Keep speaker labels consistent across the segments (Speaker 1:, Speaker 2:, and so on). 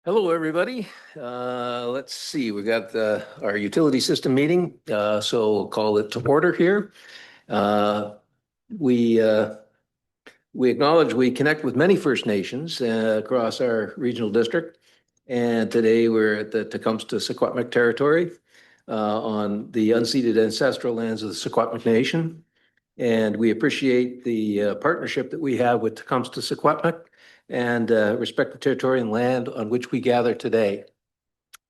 Speaker 1: Hello, everybody. Let's see, we got our utility system meeting, so we'll call it to order here. Uh, we uh, we acknowledge we connect with many First Nations across our regional district, and today we're at the Tecumseh-Secwepemc territory on the unceded ancestral lands of the Secwepemc Nation. And we appreciate the partnership that we have with Tecumseh-Secwepemc and respect the territory and land on which we gather today.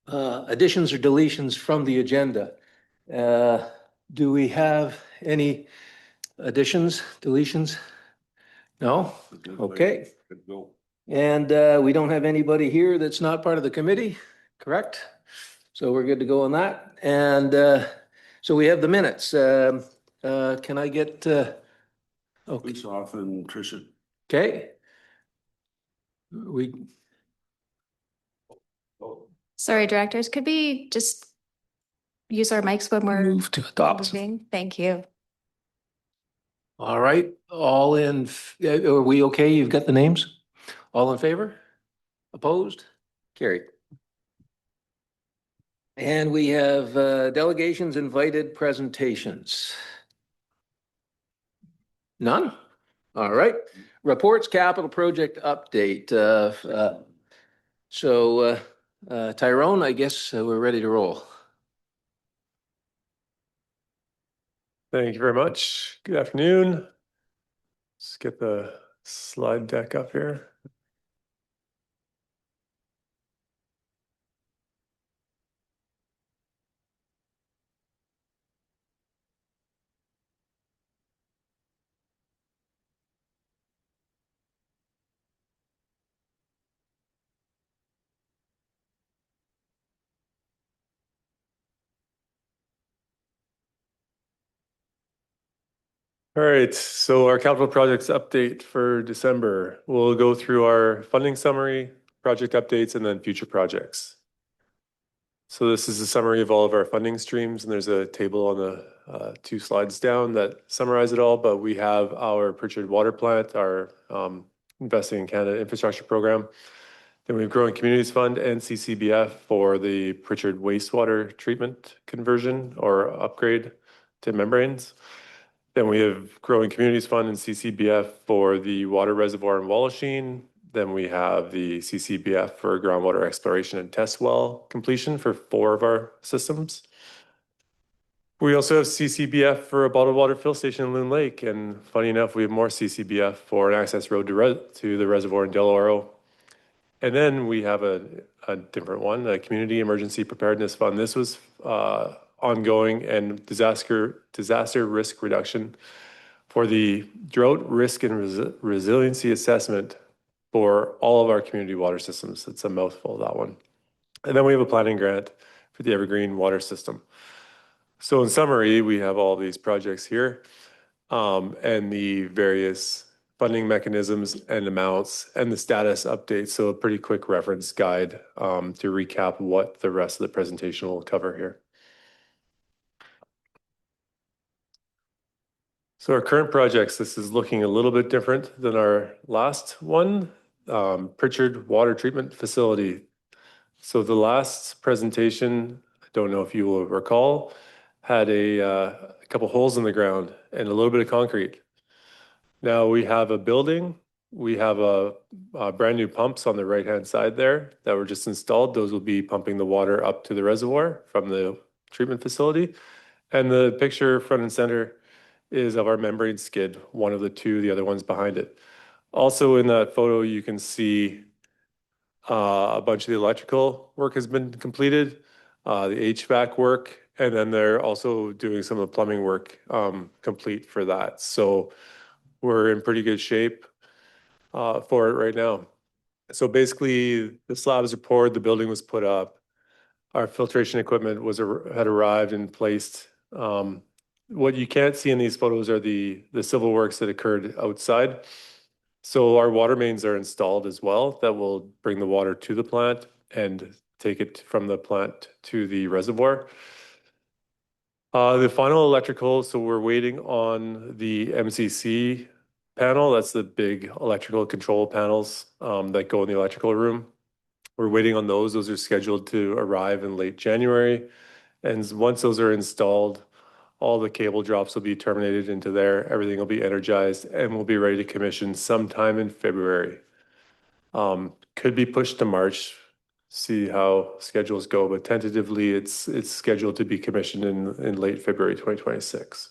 Speaker 1: Additions or deletions from the agenda. Uh, Do we have any additions, deletions? No? Okay. And we don't have anybody here that's not part of the committee, correct? So we're good to go on that. And so we have the minutes. Can I get, okay,
Speaker 2: Please off and Tricia.
Speaker 1: we,
Speaker 3: Sorry, directors, could we just use our mics when we're
Speaker 1: move to adopt.
Speaker 3: moving? Thank you.
Speaker 1: All right, all in, are we okay? You've got the names? All in favor? Opposed? Carried. And we have delegations invited presentations. None? All right. Reports, capital project update. Tyrone, I guess we're ready to roll.
Speaker 4: Thank you very much. Good afternoon. Let's get the slide deck up here. All right, so our capital projects update for December. We'll go through our funding summary, project updates, and then future projects. So this is a summary of all of our funding streams, and there's a table on the 2 slides down that summarize it all, but we have our Pritchard Water Plant, our Investing in Canada Infrastructure Program. Then we have Growing Communities Fund and CCBF for the Pritchard wastewater treatment conversion or upgrade to membranes. Then we have Growing Communities Fund and CCBF for the water reservoir in Wallachine. Then we have the CCBF for groundwater exploration and test well completion for 4 of our systems. We also have CCBF for a bottled water fill station in Loon Lake. And funny enough, we have more CCBF for an access road to the reservoir in Delaware. And then we have a different one, a Community Emergency Preparedness Fund. This was ongoing and disaster risk reduction for the drought risk and resiliency assessment for all of our community water systems. It's a mouthful, that one. And then we have a planning grant for the Evergreen Water System. So in summary, we have all these projects here and the various funding mechanisms and amounts and the status updates. So a pretty quick reference guide to recap what the rest of the presentation will cover here. So our current projects, this is looking a little bit different than our last one, Pritchard Water Treatment Facility. So the last presentation, I don't know if you will recall, had a couple holes in the ground and a little bit of concrete. Now we have a building, we have a brand new pumps on the right-hand side there that were just installed. Those will be pumping the water up to the reservoir from the treatment facility. And the picture front and center is of our membrane skid, one of the 2, the other one's behind it. Also in that photo, you can see a bunch of the electrical work has been completed, the HVAC work, and then they're also doing some of the plumbing work complete for that. So we're in pretty good shape for it right now. So basically, the slabs are poured, the building was put up, our filtration equipment had arrived and placed. What you can't see in these photos are the civil works that occurred outside. So our water mains are installed as well that will bring the water to the plant and take it from the plant to the reservoir. The final electrical, so we're waiting on the MCC panel. That's the big electrical control panels that go in the electrical room. We're waiting on those. Those are scheduled to arrive in late January. And once those are installed, all the cable drops will be terminated into there. Everything will be energized and we'll be ready to commission sometime in February. Could be pushed to March, see how schedules go, but tentatively it's scheduled to be commissioned in late February 2026.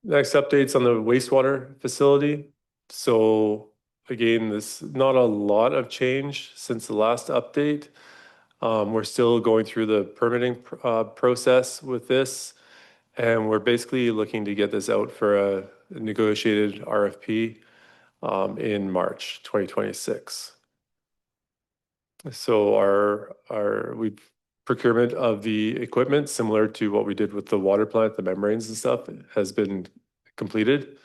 Speaker 4: Next updates on the wastewater facility. So again, this not a lot of change since the last update. We're still going through the permitting process with this, and we're basically looking to get this out for a negotiated RFP in March 2026. So our procurement of the equipment, similar to what we did with the water plant, the membranes and stuff, has been completed.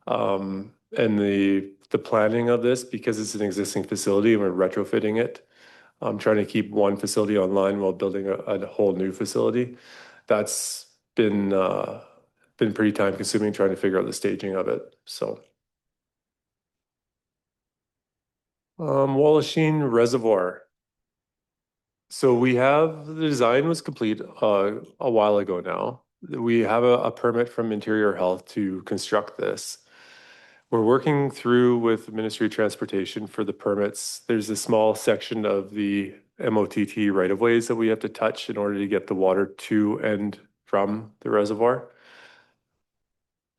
Speaker 4: And the planning of this, because it's an existing facility and we're retrofitting it, trying to keep one facility online while building a whole new facility. That's been pretty time consuming trying to figure out the staging of it. So Wallachine Reservoir. So we have the design was complete a while ago now. We have a permit from Interior Health to construct this. We're working through with the Ministry of Transportation for the permits. There's a small section of the MOTT right-of-ways that we have to touch in order to get the water to and from the reservoir.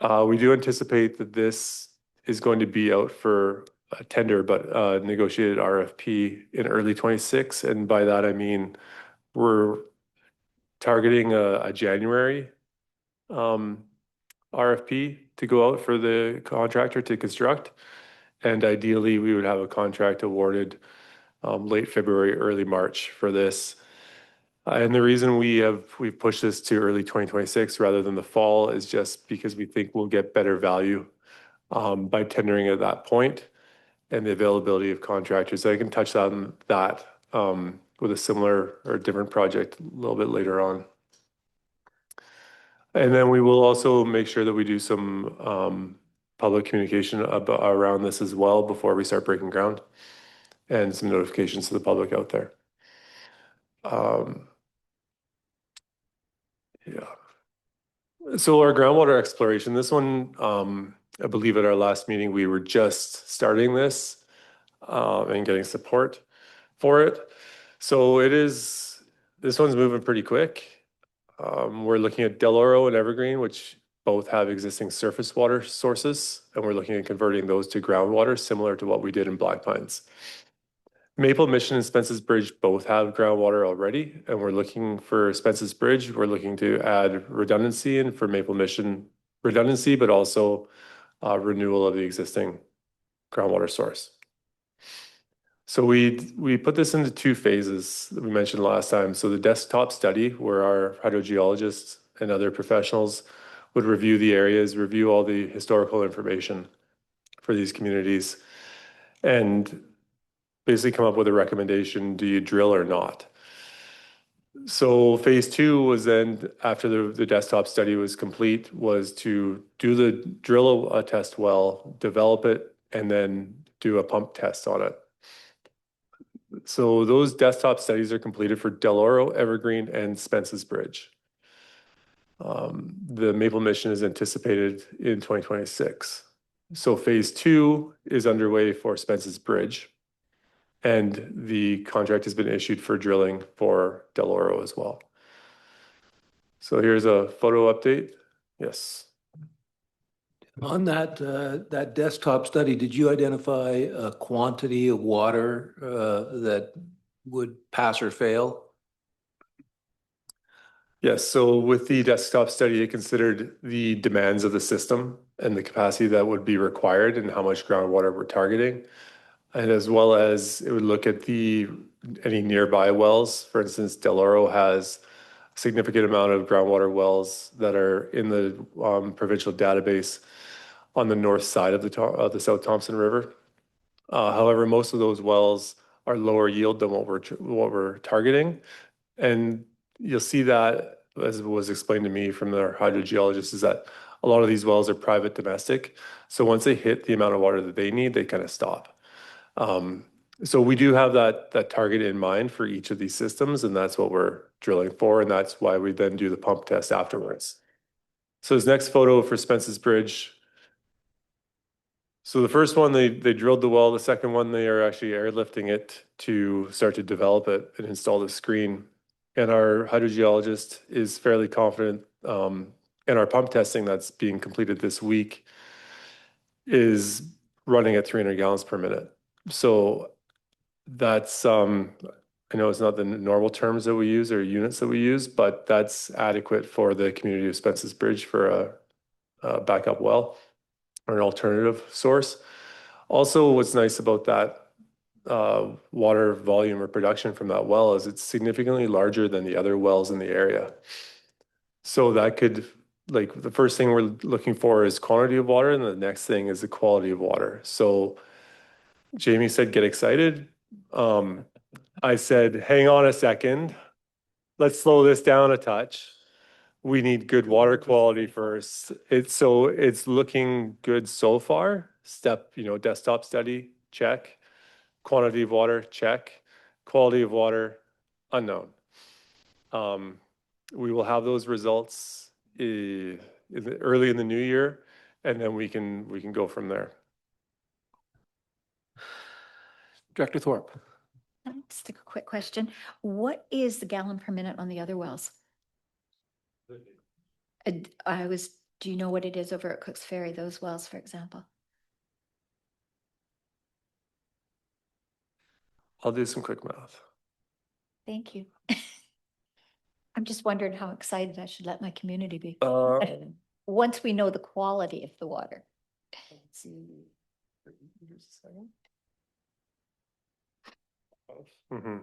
Speaker 4: We do anticipate that this is going to be out for a tender, but a negotiated RFP in early 26. And by that, I mean, we're targeting a January RFP to go out for the contractor to construct. And ideally, we would have a contract awarded late February, early March for this. And the reason we've pushed this to early 2026 rather than the fall is just because we think we'll get better value by tendering at that point and the availability of contractors. I can touch on that with a similar or different project a little bit later on. And then we will also make sure that we do some public communication around this as well before we start breaking ground and some notifications to the public out there. Yeah. So our groundwater exploration, this one, I believe at our last meeting, we were just starting this and getting support for it. So this one's moving pretty quick. We're looking at Del Oro and Evergreen, which both have existing surface water sources, and we're looking at converting those to groundwater, similar to what we did in Black Pines. Maple Mission and Spence's Bridge both have groundwater already, and we're looking for Spence's Bridge. We're looking to add redundancy in for Maple Mission redundancy, but also renewal of the existing groundwater source. So we put this into two phases that we mentioned last time. So the desktop study, where our hydrogeologists and other professionals would review the areas, review all the historical information for these communities, and basically come up with a recommendation: do you drill or not? So phase two was then, after the desktop study was complete, was to drill a test well, develop it, and then do a pump test on it. So those desktop studies are completed for Del Oro, Evergreen, and Spence's Bridge. The Maple Mission is anticipated in 2026. So phase two is underway for Spence's Bridge, and the contract has been issued for drilling for Del Oro as well. So here's a photo update. Yes.
Speaker 1: On that desktop study, did you identify a quantity of water that would pass or fail?
Speaker 4: Yes, so with the desktop study, it considered the demands of the system and the capacity that would be required and how much groundwater we're targeting. And as well as it would look at any nearby wells. For instance, Del Oro has a significant amount of groundwater wells that are in the provincial database on the north side of the South Thompson River. However, most of those wells are lower yield than what we're targeting. And you'll see that, as was explained to me from their hydrogeologist, is that A lot of these wells are private domestic. So once they hit the amount of water that they need, they kind of stop. So we do have that target in mind for each of these systems, and that's what we're drilling for, and that's why we then do the pump test afterwards. So this next photo for Spence's Bridge. So the first one, they drilled the well. The second one, they are actually airlifting it to start to develop it and install the screen. And our hydrogeologist is fairly confident, and our pump testing that's being completed this week is running at 300 gallons per minute. So that's, I know it's not the normal terms that we use or units that we use, but that's adequate for the community of Spence's Bridge for a backup well or an alternative source. Also, what's nice about that water volume or production from that well is it's significantly larger than the other wells in the area. So that could, like, the first thing we're looking for is quantity of water, and the next thing is the quality of water. So Jamie said, get excited. I said, hang on a second. Let's slow this down a touch. We need good water quality first. It's looking good so far. Desktop study, check. Quantity of water, check. Quality of water, unknown. We will have those results early in the new year, and then we can go from there.
Speaker 1: Director Thorpe.
Speaker 5: Just a quick question. What is the gallon per minute on the other wells? Do you know what it is over at Cook's Ferry, those wells, for example?
Speaker 4: I'll do some quick math.
Speaker 5: Thank you. I'm just wondering how excited I should let my community be. Once we know the quality of the water.
Speaker 4: Let's see. Here's a second. Mhm.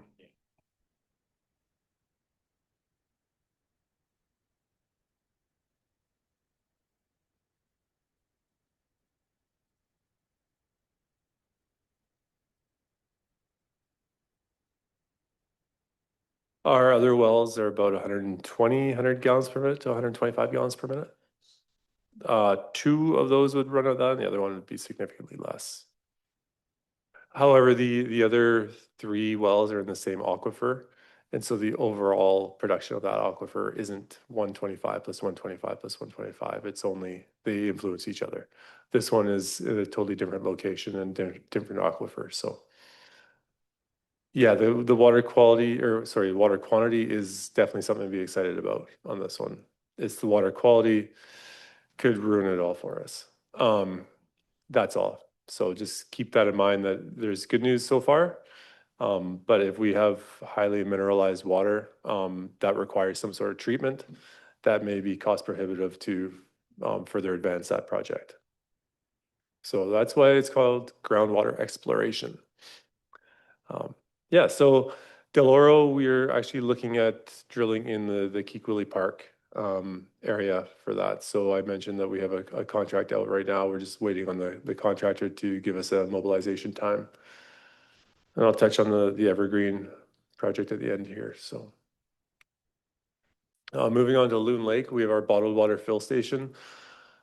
Speaker 4: Our other wells are about 100 gallons per minute to 125 gallons per minute. Two of those would run at that, and the other one would be significantly less. However, the other three wells are in the same aquifer, and so the overall production of that aquifer isn't 125 plus 125 plus 125. It's only they influence each other. This one is in a totally different location and different aquifer. So yeah, the water quality, or sorry, water quantity is definitely something to be excited about on this one. It's the water quality could ruin it all for us. That's all. So just keep that in mind that there's good news so far. But if we have highly mineralized water that requires some sort of treatment, that may be cost prohibitive to further advance that project. So that's why it's called groundwater exploration. Yeah, so Del Oro, we're actually looking at drilling in the Keekwillie Park area for that. So I mentioned that we have a contract out right now. We're just waiting on the contractor to give us a mobilization time. And I'll touch on the Evergreen project at the end here. So moving on to Loon Lake, we have our bottled water fill station.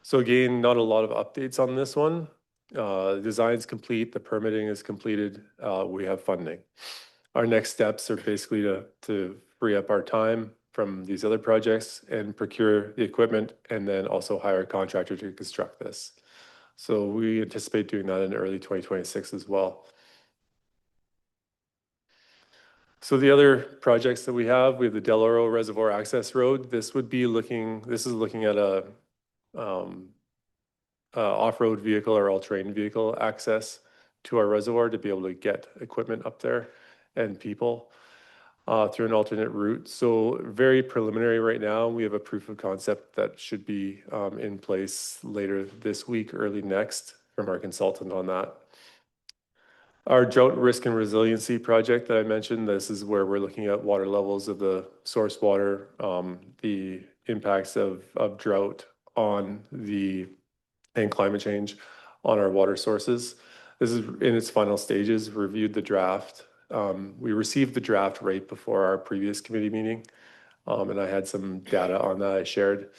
Speaker 4: So again, not a lot of updates on this one. Design's complete, the permitting is completed, we have funding. Our next steps are basically to free up our time from these other projects and procure the equipment, and then also hire a contractor to construct this. So we anticipate doing that in early 2026 as well. So the other projects that we have the Del Oro Reservoir Access Road. This is looking at a off-road vehicle or all-terrain vehicle access to our reservoir to be able to get equipment up there and people through an alternate route. So very preliminary right now. We have a proof of concept that should be in place later this week, early next, from our consultant on that. Our drought risk and resiliency project that I mentioned, this is where we're looking at water levels of the source water, the impacts of drought and climate change on our water sources. This is in its final stages, reviewed the draft. We received the draft right before our previous committee meeting, and I had some data on that I shared.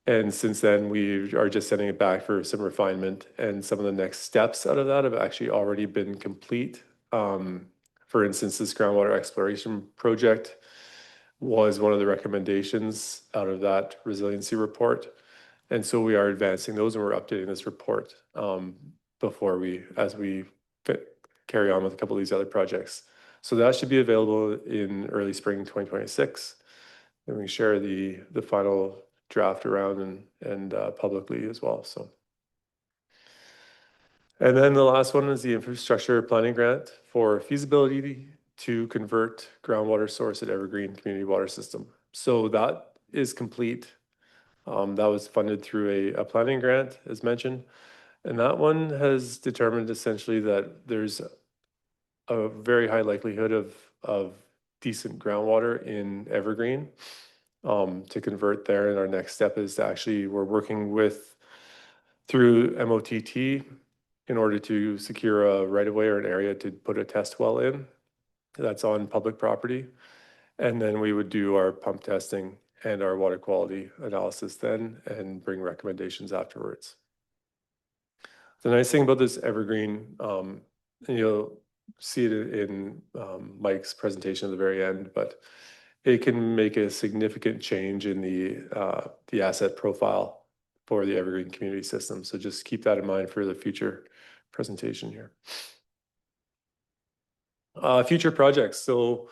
Speaker 4: And since then, we are just sending it back for some refinement, and some of the next steps out of that have actually already been complete. For instance, this groundwater exploration project was one of the recommendations out of that resiliency report. And so we are advancing those, and we're updating this report as we carry on with a couple of these other projects. So that should be available in early spring 2026. And we share the final draft around and publicly as well. So, and then the last one is the infrastructure planning grant for feasibility to convert groundwater source at Evergreen Community Water System. So that is complete. That was funded through a planning grant, as mentioned. And that one has determined essentially that there's a very high likelihood of decent groundwater in Evergreen to convert there. And our next step is to actually, we're working through MOTT in order to secure a right-of-way or an area to put a test well in that's on public property. And then we would do our pump testing and our water quality analysis then and bring recommendations afterwards. The nice thing about this Evergreen, and you'll see it in Mike's presentation at the very end, but it can make a significant change in the asset profile for the Evergreen community system. So just keep that in mind for the future presentation here. Future projects. So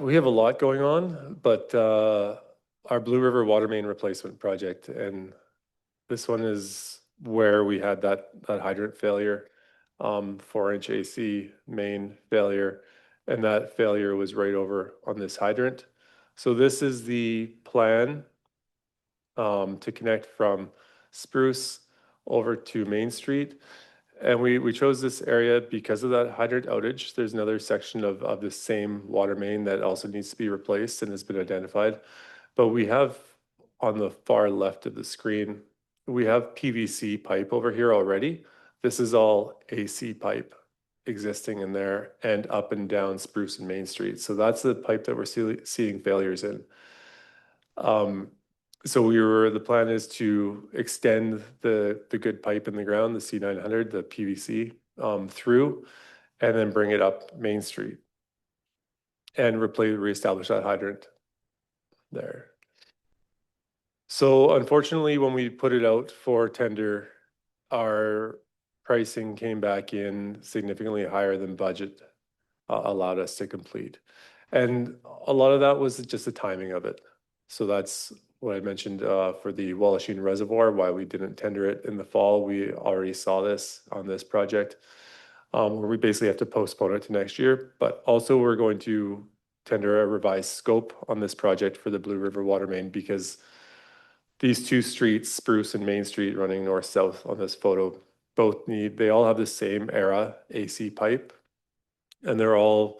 Speaker 4: we have a lot going on, but our Blue River water main replacement project, and this one is where we had that hydrant failure, 4-inch AC main failure, and that failure was right over on this hydrant. So this is the plan to connect from Spruce over to Main Street. And we chose this area because of that hydrant outage. There's another section of the same water main that also needs to be replaced and has been identified. But we have on the far left of the screen, we have PVC pipe over here already. This is all AC pipe existing in there and up and down Spruce and Main Street. So that's the pipe that we're seeing failures in. So the plan is to extend the good pipe in the ground, the C900, the PVC, through, and then bring it up Main Street and reestablish that hydrant there. So unfortunately, when we put it out for tender, our pricing came back in significantly higher than budget allowed us to complete. And a lot of that was just the timing of it. So that's what I mentioned for the Wallachine Reservoir, why we didn't tender it in the fall. We already saw this on this project, where we basically have to postpone it to next year. But also we're going to tender a revised scope on this project for the Blue River water main, because these two streets, Spruce and Main Street, running north-south on this photo, they all have the same era AC pipe, and we're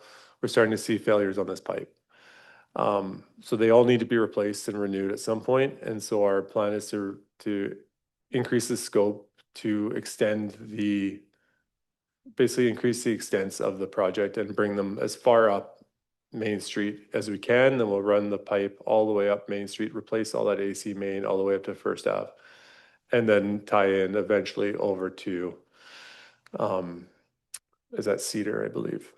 Speaker 4: starting to see failures on this pipe. So they all need to be replaced and renewed at some point. And so our plan is to increase the scope to basically increase the extents of the project and bring them as far up Main Street as we can. Then we'll run the pipe all the way up Main Street, replace all that AC main all the way up to First Ave, and then tie in eventually over to, is that Cedar, I believe.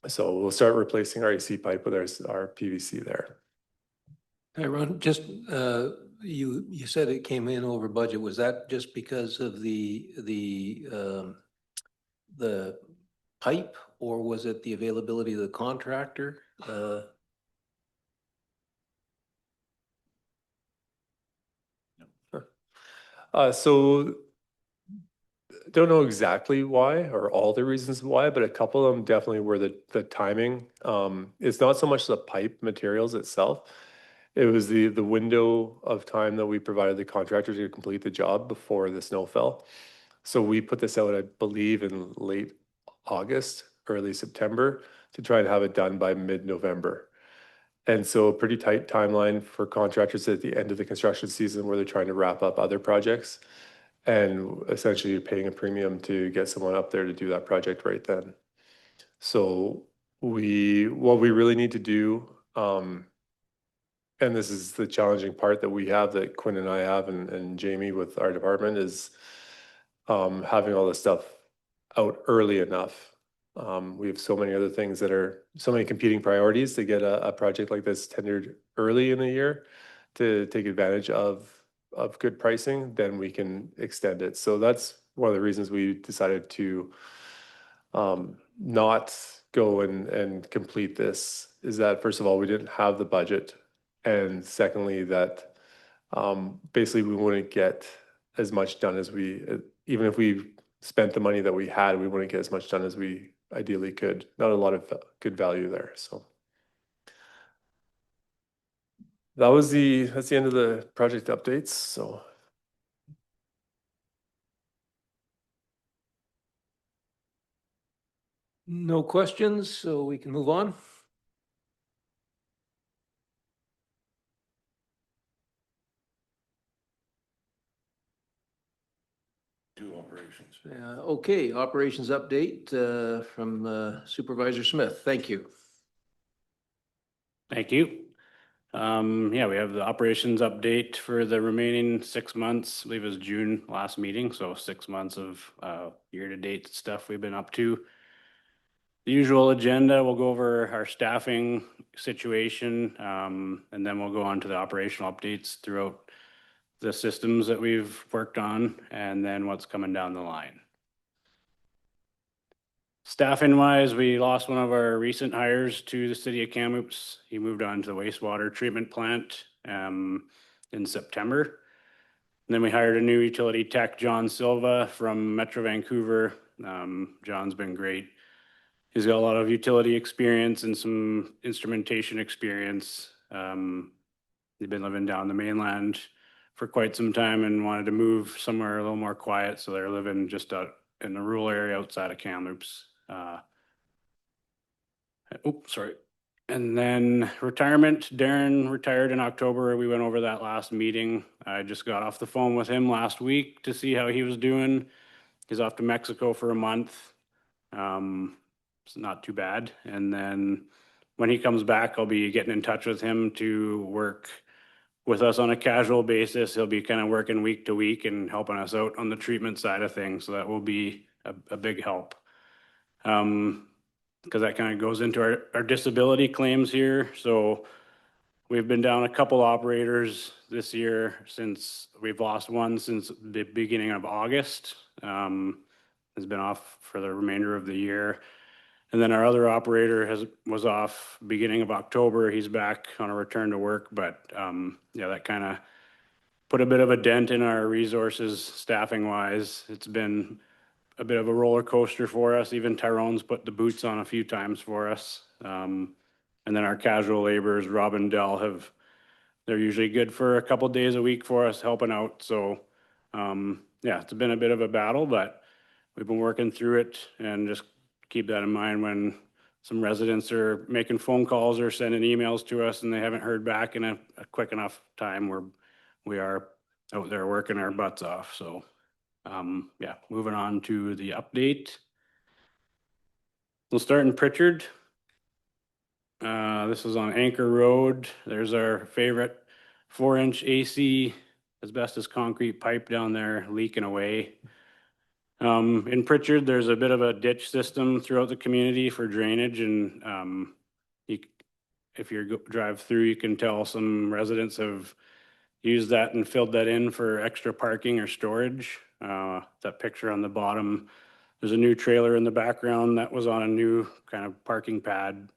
Speaker 4: So we'll start replacing our AC pipe with our PVC there.
Speaker 1: Hey, Ron, just, you said it came in over budget. Was that just because of the pipe, or was it the availability of the contractor?
Speaker 4: So don't know exactly why or all the reasons why, but a couple of them definitely were the timing. It's not so much the pipe materials itself. It was the window of time that we provided the contractor to complete the job before the snow fell. So we put this out, I believe, in late August, early September, to try and have it done by mid-November. And so a pretty tight timeline for contractors at the end of the construction season where they're trying to wrap up other projects, and essentially paying a premium to get someone up there to do that project right then. So what we really need to do and this is the challenging part that we have, that Quinn and I have, and Jamie with our department, is having all this stuff out early enough. We have so many other things that are, so many competing priorities to get a project like this tendered early in the year to take advantage of good pricing, then we can extend it. So that's one of the reasons we decided to not go and complete this, is that first of all, we didn't have the budget. And secondly, that basically we wouldn't get as much done as we, even if we spent the money that we had, we wouldn't get as much done as we ideally could. Not a lot of good value there, so. That's the end of the project updates, so.
Speaker 1: No questions, so we can move on.
Speaker 2: Two operations.
Speaker 1: Okay, operations update from Supervisor Smith. Thank you.
Speaker 6: Thank you. Yeah, we have the operations update for the remaining 6 months. I believe it was June last meeting, so 6 months of year-to-date stuff we've been up to. The usual agenda, we'll go over our staffing situation, and then we'll go on to the operational updates throughout the systems that we've worked on, and then what's coming down the line. Staffing wise, we lost one of our recent hires to the city of Kamloops. He moved on to the wastewater treatment plant in September. And then we hired a new utility tech, John Silva from Metro Vancouver. John's been great. He's got a lot of utility experience and some instrumentation experience. He's been living down the mainland for quite some time and wanted to move somewhere a little more quiet. So they're living just out in the rural area outside of Kamloops. Sorry. And then retirement, Darren retired in October. We went over that last meeting. I just got off the phone with him last week to see how he was doing. He's off to Mexico for a month. It's not too bad. And then when he comes back, I'll be getting in touch with him to work with us on a casual basis. He'll be kind of working week to week and helping us out on the treatment side of things. So that will be a big help. Because that kind of goes into our disability claims here. So we've been down a couple operators this year since we've lost one since the beginning of August. Has been off for the remainder of the year. And then our other operator was off beginning of October. He's back on a return to work, but yeah, that kind of put a bit of a dent in our resources staffing wise. It's been a bit of a roller coaster for us. Even Tyrone's put the boots on a few times for us. And then our casual laborers, Rob and Dell, they're usually good for a couple days a week for us helping out. So yeah, it's been a bit of a battle, but we've been working through it, and just keep that in mind when some residents are making phone calls or sending emails to us and they haven't heard back in a quick enough time where we are out there working our butts off. So yeah, moving on to the update. We'll start in Pritchard. This is on Anchor Road. There's our favorite 4-inch AC asbestos concrete pipe down there leaking away. In Pritchard, there's a bit of a ditch system throughout the community for drainage, and if you drive through, you can tell some residents have used that and filled that in for extra parking or storage. That picture on the bottom, there's a new trailer in the background that was on a new kind of parking pad.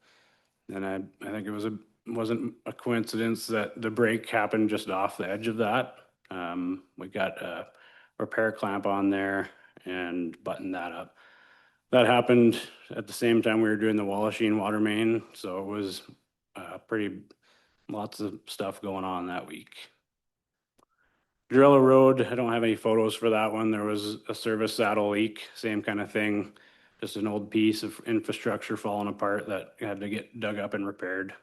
Speaker 6: And I think it wasn't a coincidence that the break happened just off the edge of that. We got a repair clamp on there and buttoned that up. That happened at the same time we were doing the Wallachine water main. So it was lots of stuff going on that week. Drilla Road, I don't have any photos for that one. There was a service saddle leak, same kind of thing. Just an old piece of infrastructure falling apart that had to get dug up and repaired.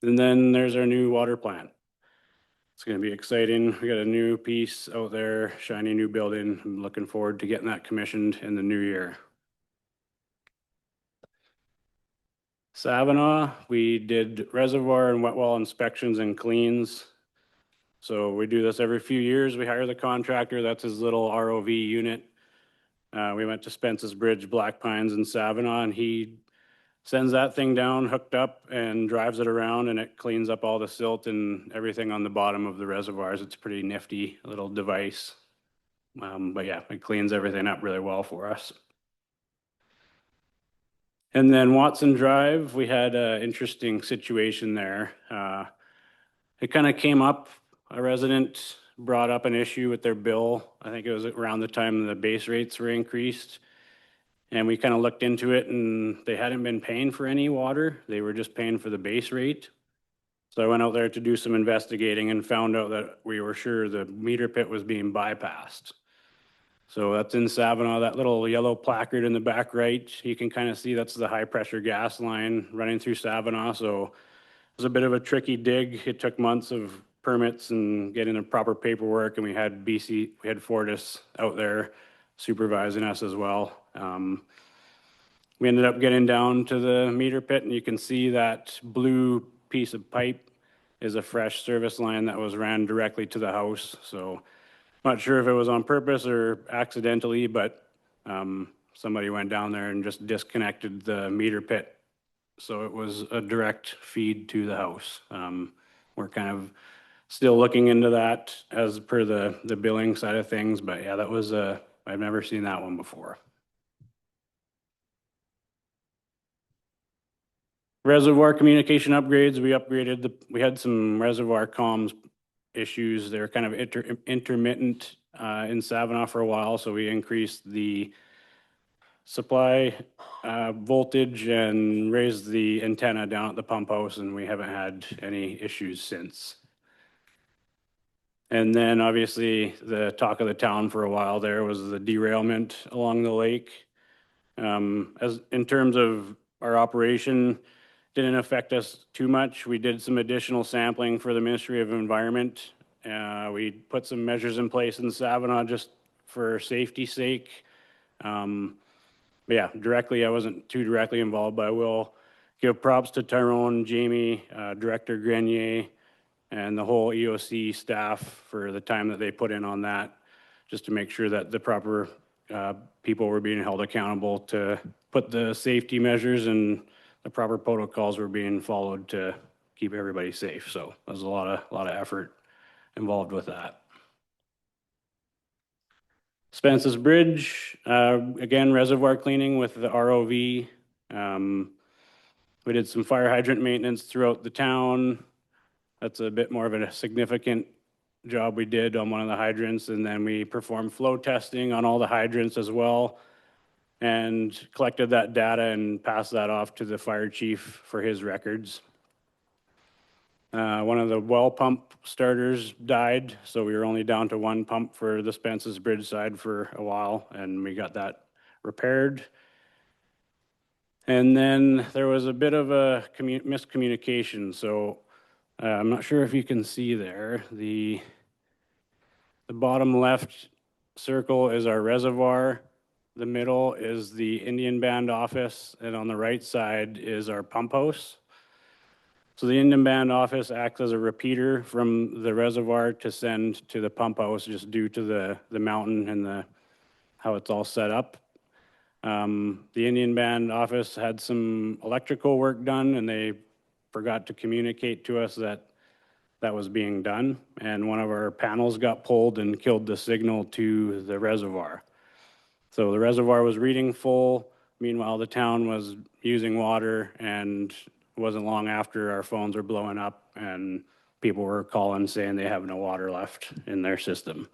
Speaker 6: And then there's our new water plant. It's going to be exciting. We got a new piece out there, shiny new building. I'm looking forward to getting that commissioned in the new year. Savanaugh, we did reservoir and wet well inspections and cleans. So we do this every few years. We hire the contractor. That's his little ROV unit. We went to Spence's Bridge, Black Pines and Savanaugh, and he sends that thing down, hooked up, and drives it around, and it cleans up all the silt and everything on the bottom of the reservoirs. It's a pretty nifty little device. But yeah, it cleans everything up really well for us. And then Watson Drive, we had an interesting situation there. It kind of came up, a resident brought up an issue with their bill. I think it was around the time the base rates were increased. And we kind of looked into it, and they hadn't been paying for any water. They were just paying for the base rate. So I went out there to do some investigating and found out that we were sure the meter pit was being bypassed. So that's in Savanaugh, that little yellow placard in the back right. You can kind of see that's the high pressure gas line running through Savanaugh. So it was a bit of a tricky dig. It took months of permits and getting the proper paperwork, and we had Fortis out there supervising us as well. We ended up getting down to the meter pit, and you can see that blue piece of pipe is a fresh service line that was ran directly to the house. So not sure if it was on purpose or accidentally, but somebody went down there and just disconnected the meter pit. So it was a direct feed to the house. We're kind of still looking into that as per the billing side of things, but yeah, that was I've never seen that one before. Reservoir communication upgrades, we had some reservoir comms issues. They were kind of intermittent in Savanaugh for a while, so we increased the supply voltage and raised the antenna down at the pump house, and we haven't had any issues since. And then obviously the talk of the town for a while there was the derailment along the lake. As in terms of our operation, didn't affect us too much. We did some additional sampling for the Ministry of Environment. We put some measures in place in Savanaugh just for safety's sake. But yeah, I wasn't too directly involved, but I will give props to Tyrone, Jamie, Director Grenier, and the whole EOC staff for the time that they put in on that, just to make sure that the proper people were being held accountable to put the safety measures and the proper protocols were being followed to keep everybody safe. So there's a lot of effort involved with that. Spence's Bridge, again, reservoir cleaning with the ROV. We did some fire hydrant maintenance throughout the town. That's a bit more of a significant job we did on one of the hydrants, and then we performed flow testing on all the hydrants as well, and collected that data and passed that off to the fire chief for his records. One of the well pump starters died, so we were only down to one pump for the Spence's Bridge side for a while, and we got that repaired. And then there was a bit of a miscommunication, so I'm not sure if you can see there. The bottom left circle is our reservoir. The middle is the Indian Band office, and on the right side is our pump house. So the Indian Band office acts as a repeater from the reservoir to send to the pump house, just due to the mountain and how it's all set up. The Indian Band office had some electrical work done, and they forgot to communicate to us that was being done, and one of our panels got pulled and killed the signal to the reservoir. So the reservoir was reading full. Meanwhile, the town was using water, and it wasn't long after our phones were blowing up and people were calling saying they have no water left in their system.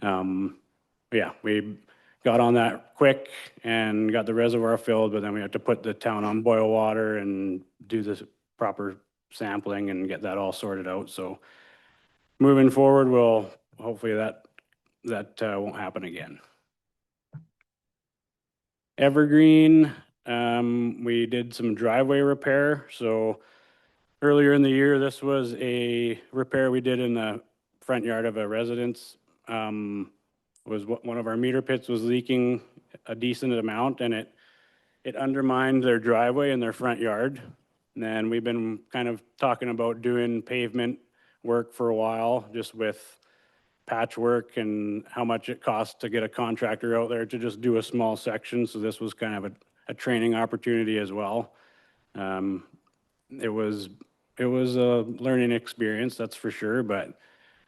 Speaker 6: Yeah, we got on that quick and got the reservoir filled, but then we had to put the town on boil water and do the proper sampling and get that all sorted out. So moving forward, we'll hopefully that won't happen again. Evergreen, we did some driveway repair. So earlier in the year, this was a repair we did in the front yard of a residence. Was one of our meter pits was leaking a decent amount, and it it undermined their driveway and their front yard. And we've been kind of talking about doing pavement work for a while, just with patchwork and how much it costs to get a contractor out there to just do a small section. So this was kind of a training opportunity as well. It was a learning experience, that's for sure, but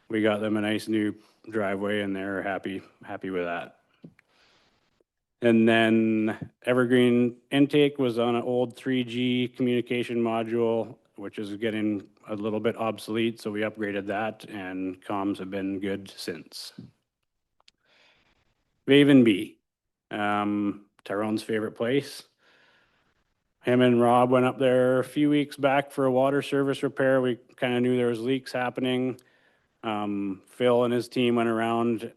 Speaker 6: we got them a nice new driveway and they're happy with that. And then Evergreen intake was on an old 3G communication module, which is getting a little bit obsolete, so we upgraded that and comms have been good since. Vaven B, Tyrone's favorite place. Him and Rob went up there a few weeks back for a water service repair. We kind of knew there was leaks happening. Phil and his team went around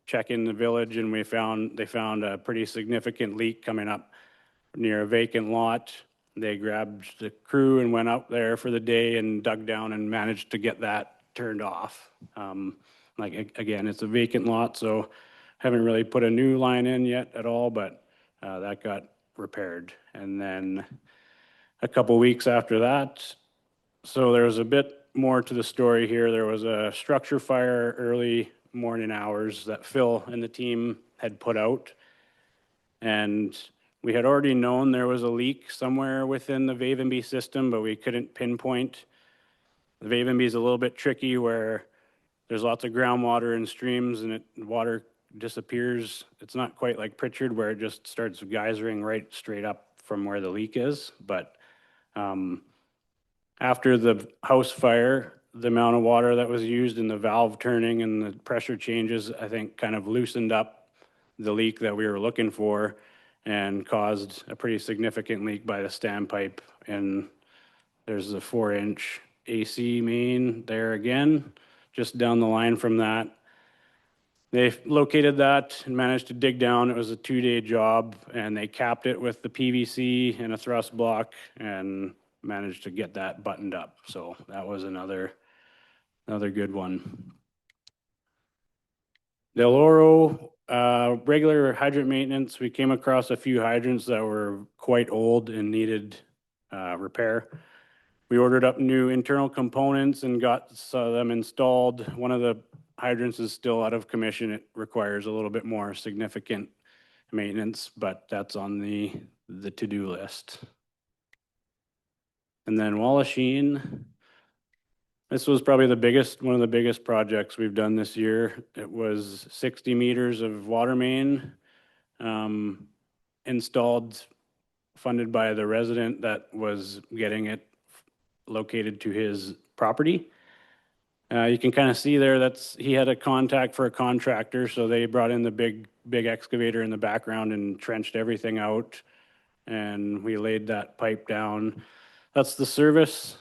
Speaker 6: checking the village and they found a pretty significant leak coming up near a vacant lot. They grabbed the crew and went up there for the day and dug down and managed to get that turned off. Again, it's a vacant lot, so haven't really put a new line in yet at all, but that got repaired. And then a couple weeks after that, so there was a bit more to the story here. There was a structure fire early morning hours that Phil and the team had put out. And we had already known there was a leak somewhere within the Vavenby system, but we couldn't pinpoint. The Vavenby is a little bit tricky where there's lots of groundwater and streams and water disappears. It's not quite like Pritchard where it just starts geysering right straight up from where the leak is. But after the house fire, the amount of water that was used in the valve turning and the pressure changes, I think kind of loosened up the leak that we were looking for and caused a pretty significant leak by the standpipe. And there's a 4-inch AC main there again, just down the line from that. They located that and managed to dig down. It was a 2-day job and they capped it with the PVC and a thrust block and managed to get that buttoned up. So that was another good one. Del Oro, regular hydrant maintenance. We came across a few hydrants that were quite old and needed repair. We ordered up new internal components and got them installed. One of the hydrants is still out of commission. It requires a little bit more significant maintenance, but that's on the to-do list. And then Wallachine, this was probably one of the biggest projects we've done this year. It was 60 meters of water main installed, funded by the resident that was getting it located to his property. You can kind of see there he had a contact for a contractor, so they brought in the big excavator in the background and trenched everything out, and we laid that pipe down. That's the service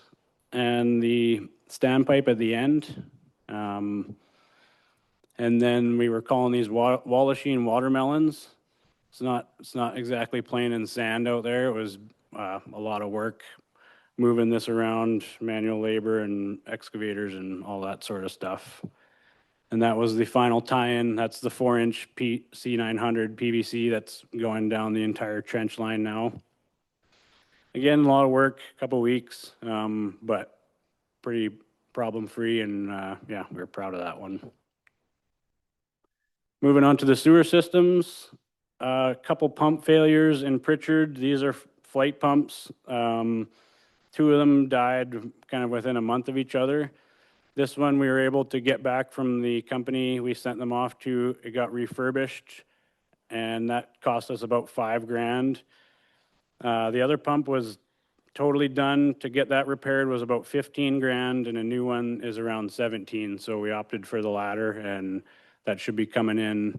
Speaker 6: and the standpipe at the end. And then we were calling these Wallachine watermelons. It's not exactly plain and sand out there. It was a lot of work moving this around, manual labor and excavators and all that sort of stuff. And that was the final tie-in. That's the 4-inch C900 PVC that's going down the entire trench line now. Again, a lot of work, a couple weeks, but pretty problem-free, and yeah, we're proud of that one. Moving on to the sewer systems, a couple pump failures in Pritchard. These are flight pumps. 2 of them died kind of within a month of each other. This one we were able to get back from the company we sent them off to. It got refurbished, and that cost us about $5,000. The other pump was totally done. To get that repaired was about $15,000, and a new one is around 17. So we opted for the latter, and that should be coming in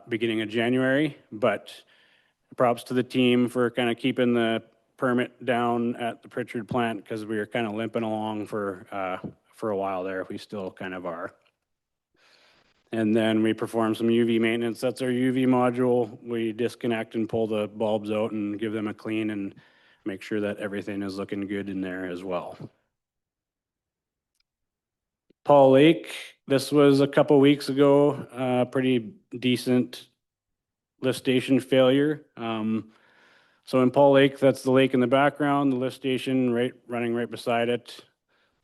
Speaker 6: beginning of January. But props to the team for kind of keeping the permit down at the Pritchard plant, because we were kind of limping along for a while there. We still kind of are. And then we perform some UV maintenance. That's our UV module. We disconnect and pull the bulbs out and give them a clean and make sure that everything is looking good in there as well. Paul Lake, this was a couple weeks ago, pretty decent lift station failure. So in Paul Lake, that's the lake in the background, the lift station running right beside it.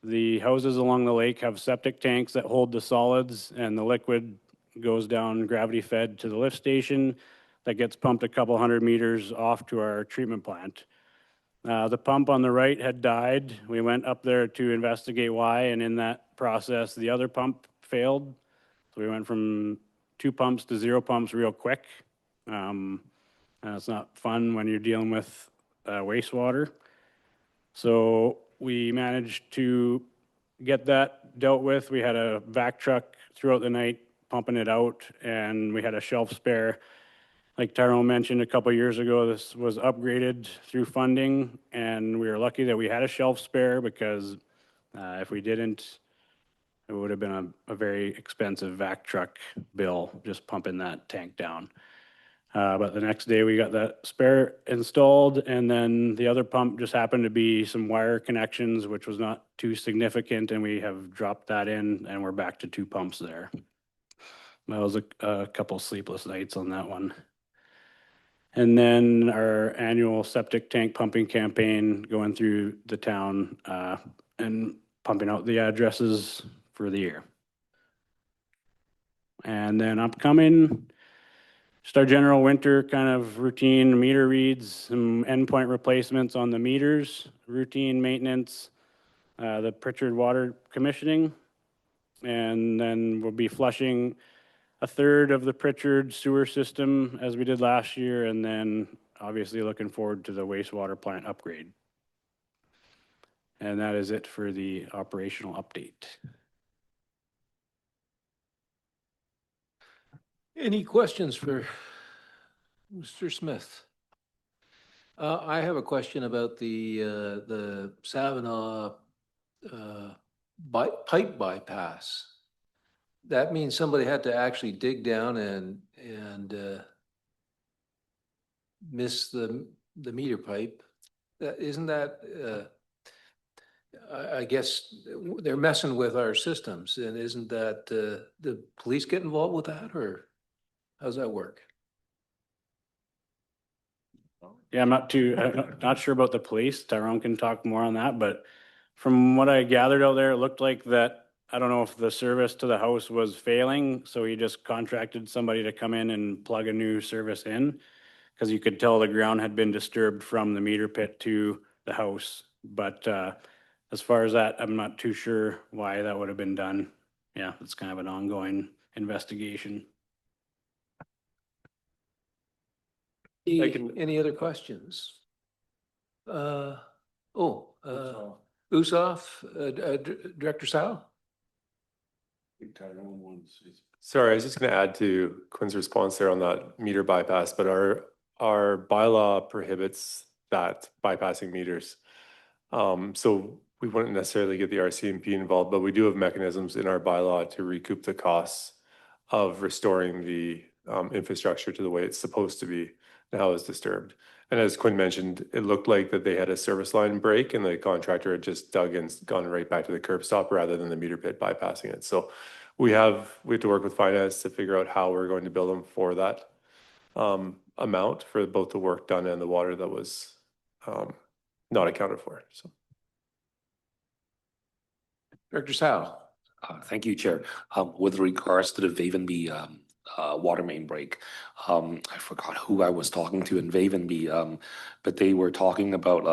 Speaker 6: The houses along the lake have septic tanks that hold the solids, and the liquid goes down gravity fed to the lift station that gets pumped a couple 100 meters off to our treatment plant. The pump on the right had died. We went up there to investigate why, and in that process, the other pump failed. So we went from 2 pumps to 0 pumps real quick. It's not fun when you're dealing with wastewater. So we managed to get that dealt with. We had a vac truck throughout the night pumping it out, and we had a shelf spare. Like Tyrone mentioned a couple years ago, this was upgraded through funding, and we were lucky that we had a shelf spare, because if we didn't, it would have been a very expensive vac truck bill just pumping that tank down. But the next day we got that spare installed, and then the other pump just happened to be some wire connections, which was not too significant, and we have dropped that in, and we're back to 2 pumps there. That was a couple sleepless nights on that one. And then our annual septic tank pumping campaign going through the town and pumping out the addresses for the year. And then upcoming, just our general winter kind of routine meter reads, some endpoint replacements on the meters, routine maintenance, the Pritchard water commissioning, and then we'll be flushing 1/3 of the Pritchard sewer system as we did last year, and then obviously looking forward to the wastewater plant upgrade. And that is it for the operational update.
Speaker 1: Any questions for Mr. Smith? I have a question about the Savinaw pipe bypass. That means somebody had to actually dig down and miss the meter pipe. Isn't that, I guess they're messing with our systems, and isn't that, the police get involved with that, or how's that work?
Speaker 6: Yeah, I'm not sure about the police. Tyrone can talk more on that, but from what I gathered out there, it looked like that, I don't know if the service to the house was failing, so he just contracted somebody to come in and plug a new service in, because you could tell the ground had been disturbed from the meter pit to the house. But as far as that, I'm not too sure why that would have been done. Yeah, it's kind of an ongoing investigation.
Speaker 1: Any other questions? Usoff, Director Sal?
Speaker 4: Sorry, I was just going to add to Quinn's response there on that meter bypass, but our bylaw prohibits that bypassing meters. So we wouldn't necessarily get the RCMP involved, but we do have mechanisms in our bylaw to recoup the costs of restoring the infrastructure to the way it's supposed to be now is disturbed. And as Quinn mentioned, it looked like that they had a service line break and the contractor had just dug and gone right back to the curb stop rather than the meter pit bypassing it. So we have to work with finance to figure out how we're going to bill them for that amount for both the work done and the water that was not accounted for. So,
Speaker 1: Director Sal?
Speaker 7: Thank you, Chair. With regards to the Vavenby water main break, I forgot who I was talking to in Vavenby, but they were talking about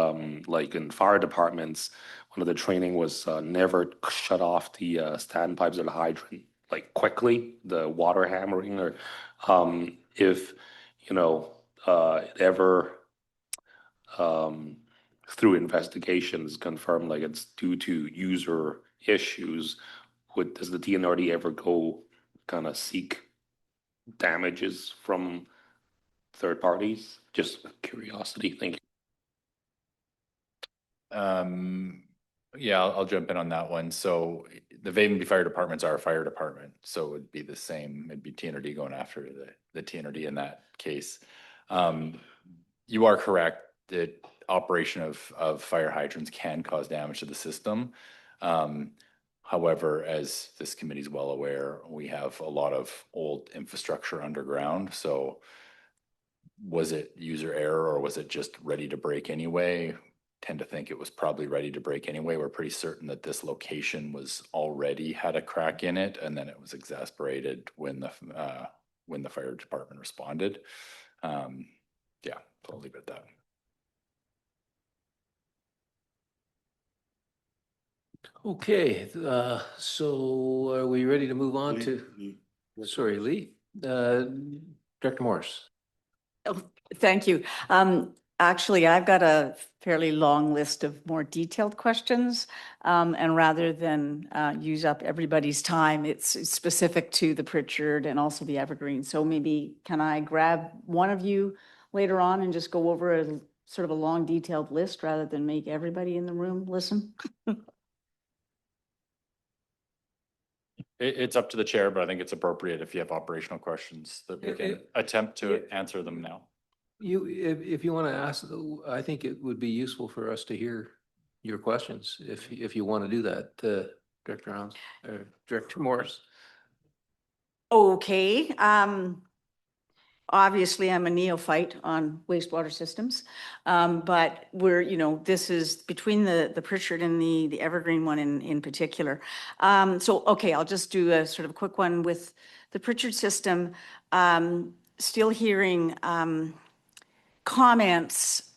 Speaker 7: like in fire departments, one of the training was never shut off the standpipes or the hydrant like quickly, the water hammering, or if it ever through investigations confirmed like it's due to user issues, does the TNRD ever go kind of seek damages from third parties? Just curiosity. Thank you.
Speaker 8: Yeah, I'll jump in on that one. So the Vavenby Fire Department's our fire department, so it would be the same. It'd be TNRD going after the TNRD in that case. You are correct that operation of fire hydrants can cause damage to the system. However, as this committee is well aware, we have a lot of old infrastructure underground. So was it user error or was it just ready to break anyway? Tend to think it was probably ready to break anyway. We're pretty certain that this location was already had a crack in it, and then it was exacerbated when the fire department responded. Yeah, so I'll leave it at that.
Speaker 1: Okay, so are we ready to move on to, sorry, Lee? Director Morris.
Speaker 9: Oh, thank you. Actually, I've got a fairly long list of more detailed questions. And rather than use up everybody's time, it's specific to the Pritchard and also the Evergreen. So maybe can I grab one of you later on and just go over a sort of a long detailed list rather than make everybody in the room listen?
Speaker 8: It's up to the chair, but I think it's appropriate if you have operational questions that we can attempt to answer them now.
Speaker 1: If you want to ask, I think it would be useful for us to hear your questions, if you want to do that, Director Hans, Director Morris.
Speaker 9: Okay, obviously I'm a neophyte on wastewater systems. But this is between the Pritchard and the Evergreen one in particular. So, okay, I'll just do a sort of quick one with the Pritchard system. Still hearing, comments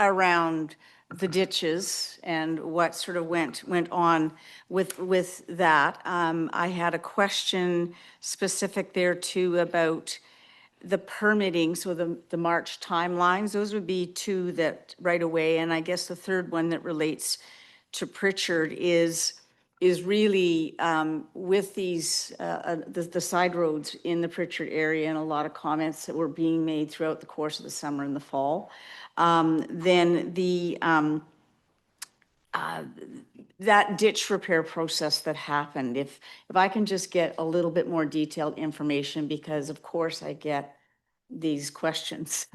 Speaker 9: around the ditches and what sort of went on with that. I had a question specific there too about the permitting, so the March timelines. Those would be two that right away. And I guess the third one that relates to Pritchard is really with these the side roads in the Pritchard area, and a lot of comments that were being made throughout the course of the summer and the fall. Then that ditch repair process that happened, if I can just get a little bit more detailed information, because of course I get these questions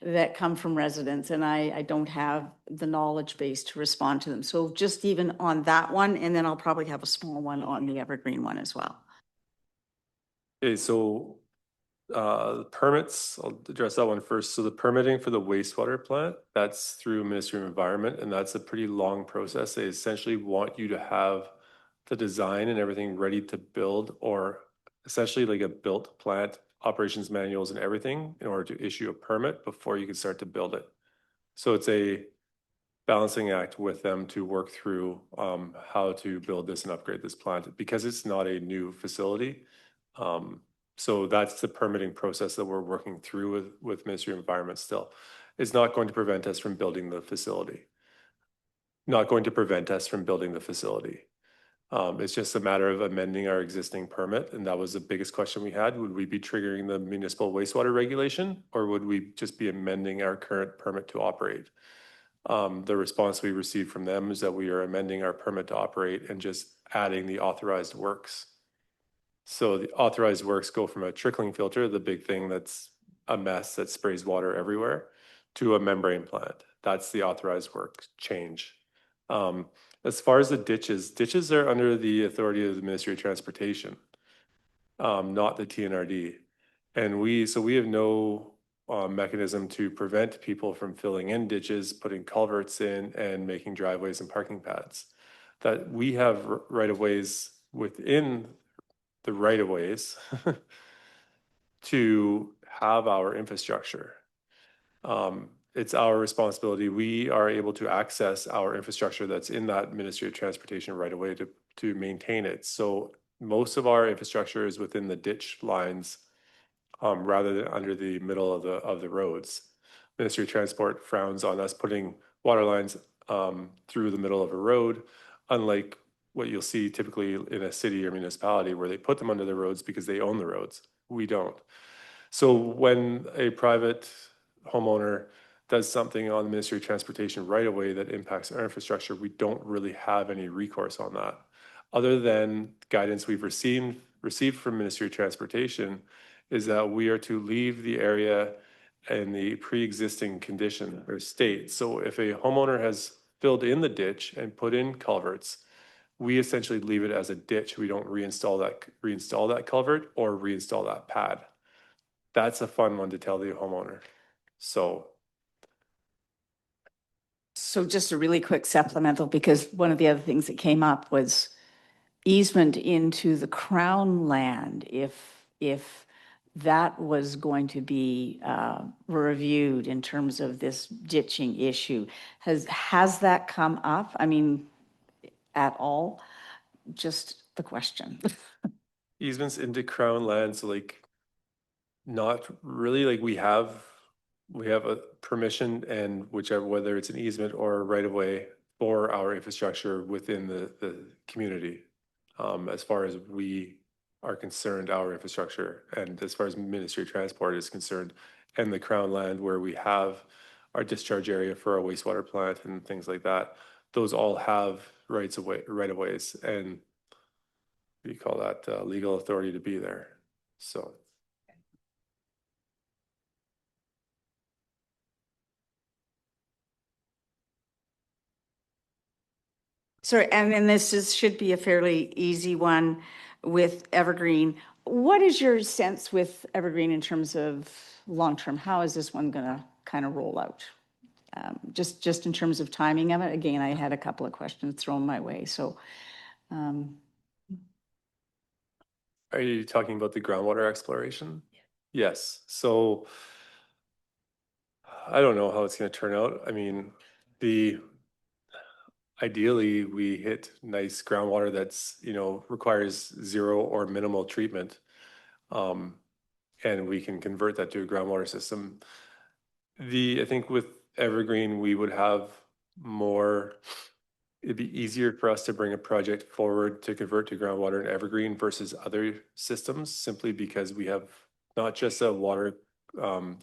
Speaker 9: that come from residents, and I don't have the knowledge base to respond to them. So just even on that one, and then I'll probably have a small one on the Evergreen one as well.
Speaker 4: Okay, so permits, I'll address that one first. So the permitting for the wastewater plant, that's through Ministry of Environment, and that's a pretty long process. They essentially want you to have the design and everything ready to build, or essentially like a built plant, operations manuals and everything, in order to issue a permit before you can start to build it. So it's a balancing act with them to work through how to build this and upgrade this plant, because it's not a new facility. So that's the permitting process that we're working through with Ministry of Environment still. It's not going to prevent us from building the facility. Not going to prevent us from building the facility. It's just a matter of amending our existing permit, and that was the biggest question we had. Would we be triggering the municipal wastewater regulation, or would we just be amending our current permit to operate? The response we received from them is that we are amending our permit to operate and just adding the authorized works. So the authorized works go from a trickling filter, the big thing that's a mess that sprays water everywhere, to a membrane plant. That's the authorized work change. As far as the ditches are under the authority of the Ministry of Transportation, not the TNRD. And we have no mechanism to prevent people from filling in ditches, putting culverts in, and making driveways and parking pads. That we have right-of-ways within the right-of-ways to have our infrastructure. It's our responsibility. We are able to access our infrastructure that's in that Ministry of Transportation right-of-way to maintain it. So most of our infrastructure is within the ditch lines, rather than under the middle of the roads. Ministry of Transport frowns on us putting water lines through the middle of a road, unlike what you'll see typically in a city or municipality where they put them under the roads because they own the roads. We don't. So when a private homeowner does something on the Ministry of Transportation right away that impacts our infrastructure, we don't really have any recourse on that, other than guidance we've received from Ministry of Transportation is that we are to leave the area in the pre-existing condition or state. So if a homeowner has filled in the ditch and put in culverts, we essentially leave it as a ditch. We don't reinstall that culvert or reinstall that pad. that's a fun one to tell the homeowner. So
Speaker 9: just a really quick supplemental, because one of the other things that came up was easement into the Crown land, if that was going to be reviewed in terms of this ditching issue. Has that come up? I mean, at all? Just the question.
Speaker 4: easements into Crown land, so like not really, like we have a permission and whichever, whether it's an easement or a right of way for our infrastructure within the community. As far as we are concerned, our infrastructure, and as far as Ministry of Transport is concerned, and the Crown land where we have our discharge area for our wastewater plant and things like that, those all have right of ways, and we call that legal authority to be there. So.
Speaker 9: Sorry, and then should be a fairly easy one with Evergreen. What is your sense with Evergreen in terms of long-term? How is this one gonna kind of roll out? Just in terms of timing of it. Again, I had a couple of questions thrown my way, so.
Speaker 4: Are you talking about the groundwater exploration? Yes, so I don't know how it's gonna turn out. I mean, ideally, we hit nice groundwater that's, requires zero or minimal treatment. And we can convert that to a groundwater system. I think with Evergreen, we would have more, it'd be easier for us to bring a project forward to convert to groundwater in Evergreen versus other systems, simply because we have not just a water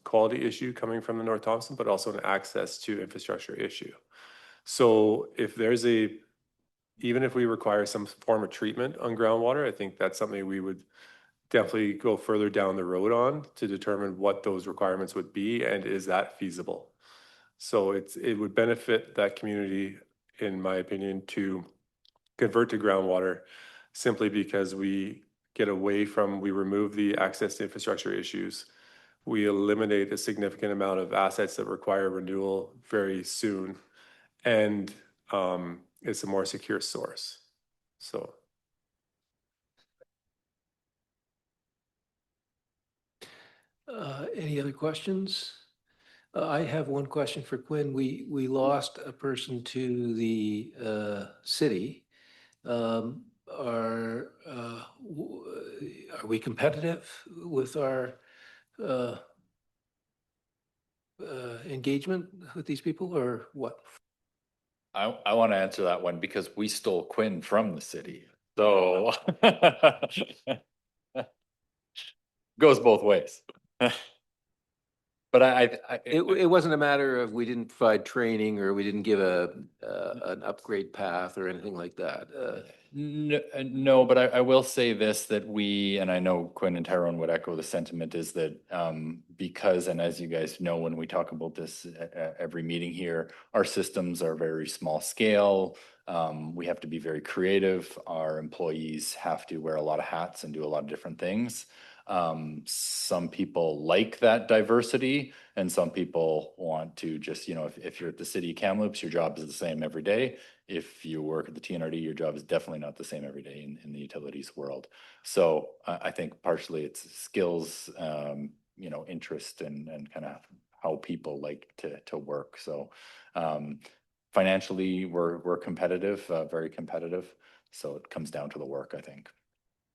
Speaker 4: quality issue coming from the North Thompson, but also an access to infrastructure issue. So if there's even if we require some form of treatment on groundwater, I think that's something we would definitely go further down the road on to determine what those requirements would be and is that feasible. So it would benefit that community, in my opinion, to convert to groundwater simply because we remove the access to infrastructure issues. We eliminate a significant amount of assets that require renewal very soon. And it's a more secure source. So.
Speaker 1: Any other questions? I have one question for Quinn. We lost a person to the city. Are we competitive with our engagement with these people, or what?
Speaker 8: I want to answer that one because we stole Quinn from the city. So goes both ways. But
Speaker 1: It wasn't a matter of we didn't provide training or we didn't give an upgrade path or anything like that.
Speaker 8: No, but I will say this, that and I know Quinn and Tyrone would echo the sentiment, is that because, and as you guys know, when we talk about this at every meeting here, our systems are very small scale. We have to be very creative. Our employees have to wear a lot of hats and do a lot of different things. Some people like that diversity, and some people want to just, if you're at the city of Kamloops, your job is the same every day. If you work at the TNRD, your job is definitely not the same every day in the utilities world. So I think partially it's skills, interest and kind of how people like to work. So financially, we're competitive, very competitive. So it comes down to the work, I think.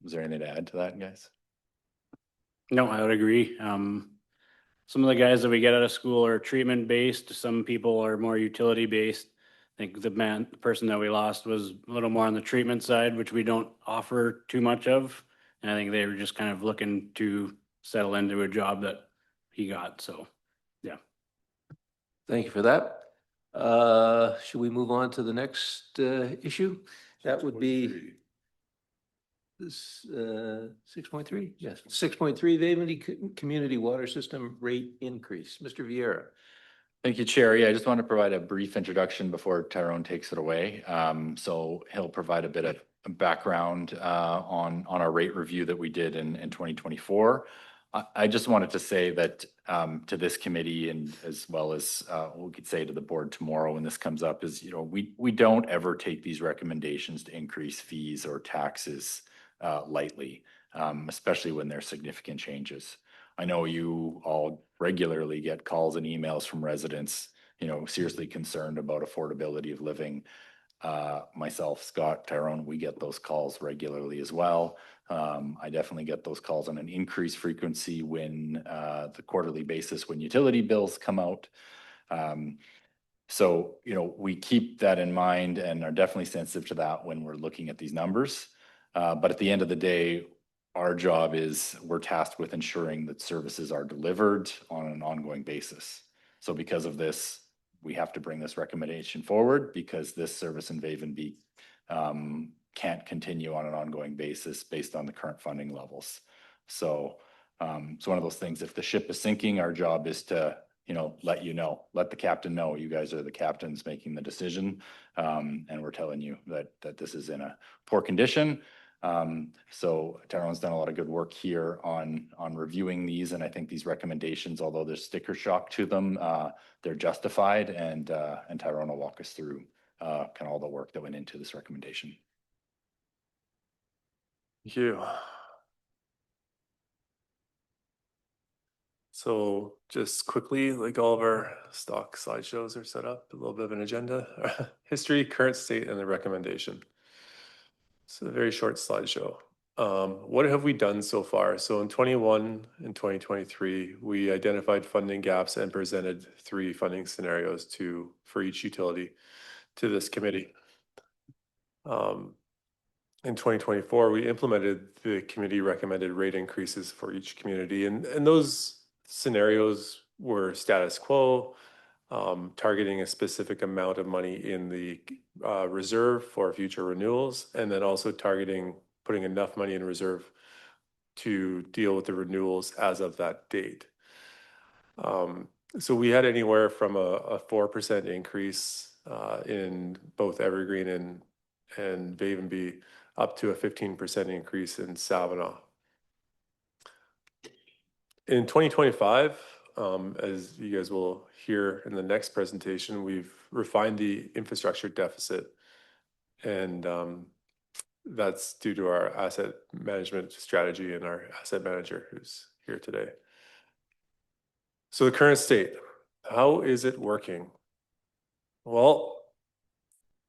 Speaker 8: Is there anything to add to that, guys?
Speaker 6: No, I would agree. Some of the guys that we get out of school are treatment based. Some people are more utility based. I think the person that we lost was a little more on the treatment side, which we don't offer too much of. And I think they were just kind of looking to settle into a job that he got. So, yeah.
Speaker 1: Thank you for that. Should we move on to the next issue? That would be this 6.3? Yes, 6.3, Waveney Community Water System Rate Increase. Mr. Vieira.
Speaker 8: Thank you, Chair. Yeah, I just want to provide a brief introduction before Tyrone takes it away. So he'll provide a bit of background on our rate review that we did in 2024. I just wanted to say that to this committee and as well as we could say to the board tomorrow when this comes up is, you know, we don't ever take these recommendations to increase fees or taxes lightly, especially when there's significant changes. I know you all regularly get calls and emails from residents, you know, seriously concerned about affordability of living. Myself, Scott, Tyrone, we get those calls regularly as well. I definitely get those calls on an increased frequency when the quarterly basis when utility bills come out. So, you know, we keep that in mind and are definitely sensitive to that when we're looking at these numbers. But at the end of the day, our job is we're tasked with ensuring that services are delivered on an ongoing basis. So because of this, we have to bring this recommendation forward because this service in Vavenby can't continue on an ongoing basis based on the current funding levels. So it's one of those things, if the ship is sinking, our job is to, you know, let the captain know, you guys are the captains making the decision. And we're telling you that this is in a poor condition. So Tyrone's done a lot of good work here on reviewing these. And I think these recommendations, although there's sticker shock to them, they're justified. And Tyrone will walk us through kind of all the work that went into this recommendation.
Speaker 4: Thank you. So just quickly, like all of our stock slideshows are set up, a little bit of an agenda, history, current state, and the recommendation. So a very short slideshow. What have we done so far? So in 21 and 2023, we identified funding gaps and presented 3 funding scenarios for each utility to this committee. In 2024, we implemented the committee recommended rate increases for each community. And those scenarios were status quo, targeting a specific amount of money in the reserve for future renewals, and then also targeting putting enough money in reserve to deal with the renewals as of that date. So we had anywhere from a 4% increase in both Evergreen and Vavenby up to a 15% increase in Savannah. In 2025, as you guys will hear in the next presentation, we've refined the infrastructure deficit, and that's due to our asset management strategy and our asset manager who's here today. So the current state, how is it working? Well,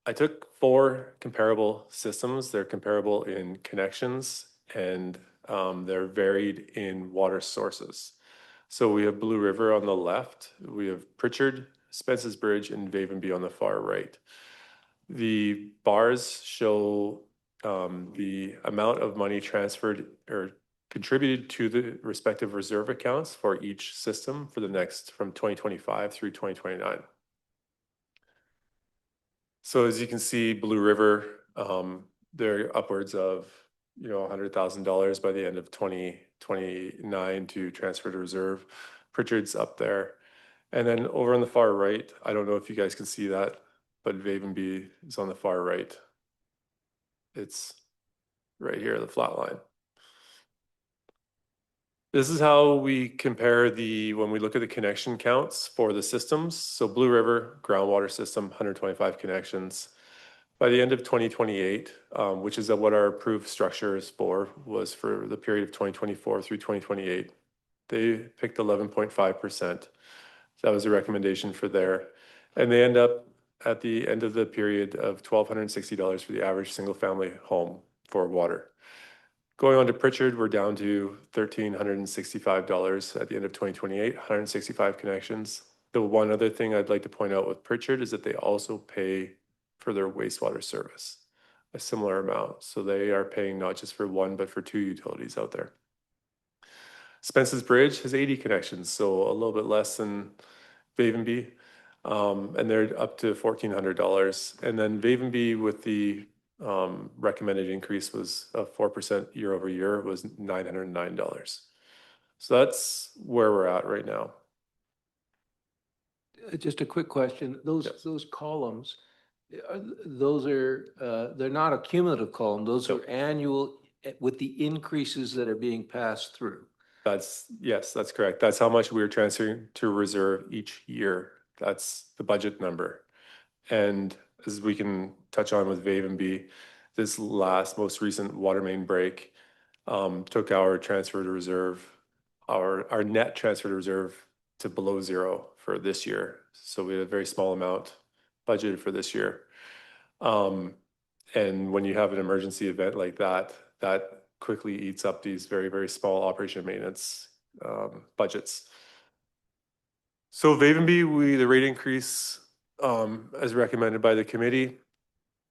Speaker 4: I took 4 comparable systems. They're comparable in connections and they're varied in water sources. So we have Blue River on the left, we have Pritchard, Spence's Bridge, and Vavenby on the far right. The bars show the amount of money transferred or contributed to the respective reserve accounts for each system for the next from 2025 through 2029. So as you can see, Blue River, they're upwards of $100,000 by the end of 2029 to transfer to reserve. Pritchard's up there. And then over on the far right, I don't know if you guys can see that, but Vavenby is on the far right. It's right here, the flat line. This is how we compare when we look at the connection counts for the systems. So Blue River groundwater system, 125 connections. By the end of 2028, which is what our approved structure is was for the period of 2024 through 2028, they picked 11.5%. That was a recommendation for there. And they end up at the end of the period of $1,260 for the average single family home for water. Going on to Pritchard, we're down to $1,365 at the end of 2028, 165 connections. The one other thing I'd like to point out with Pritchard is that they also pay for their wastewater service, a similar amount. So they are paying not just for 1, but for 2 utilities out there. Spence's Bridge has 80 connections, so a little bit less than Vavenby. And they're up to $1,400. And then Vavenby with the recommended increase was a 4% year over year, was $909. So that's where we're at right now.
Speaker 1: Just a quick question. Those columns, they're not a cumulative column. Those are annual with the increases that are being passed through.
Speaker 4: Yes, that's correct. That's how much we're transferring to reserve each year. That's the budget number. And as we can touch on with Vavenby, this most recent water main break took our transfer to reserve, our net transfer to reserve to below zero for this year. So we had a very small amount budgeted for this year. And when you have an emergency event like that, that quickly eats up these very, very small operation and maintenance budgets. So Vavenby, the rate increase, as recommended by the committee,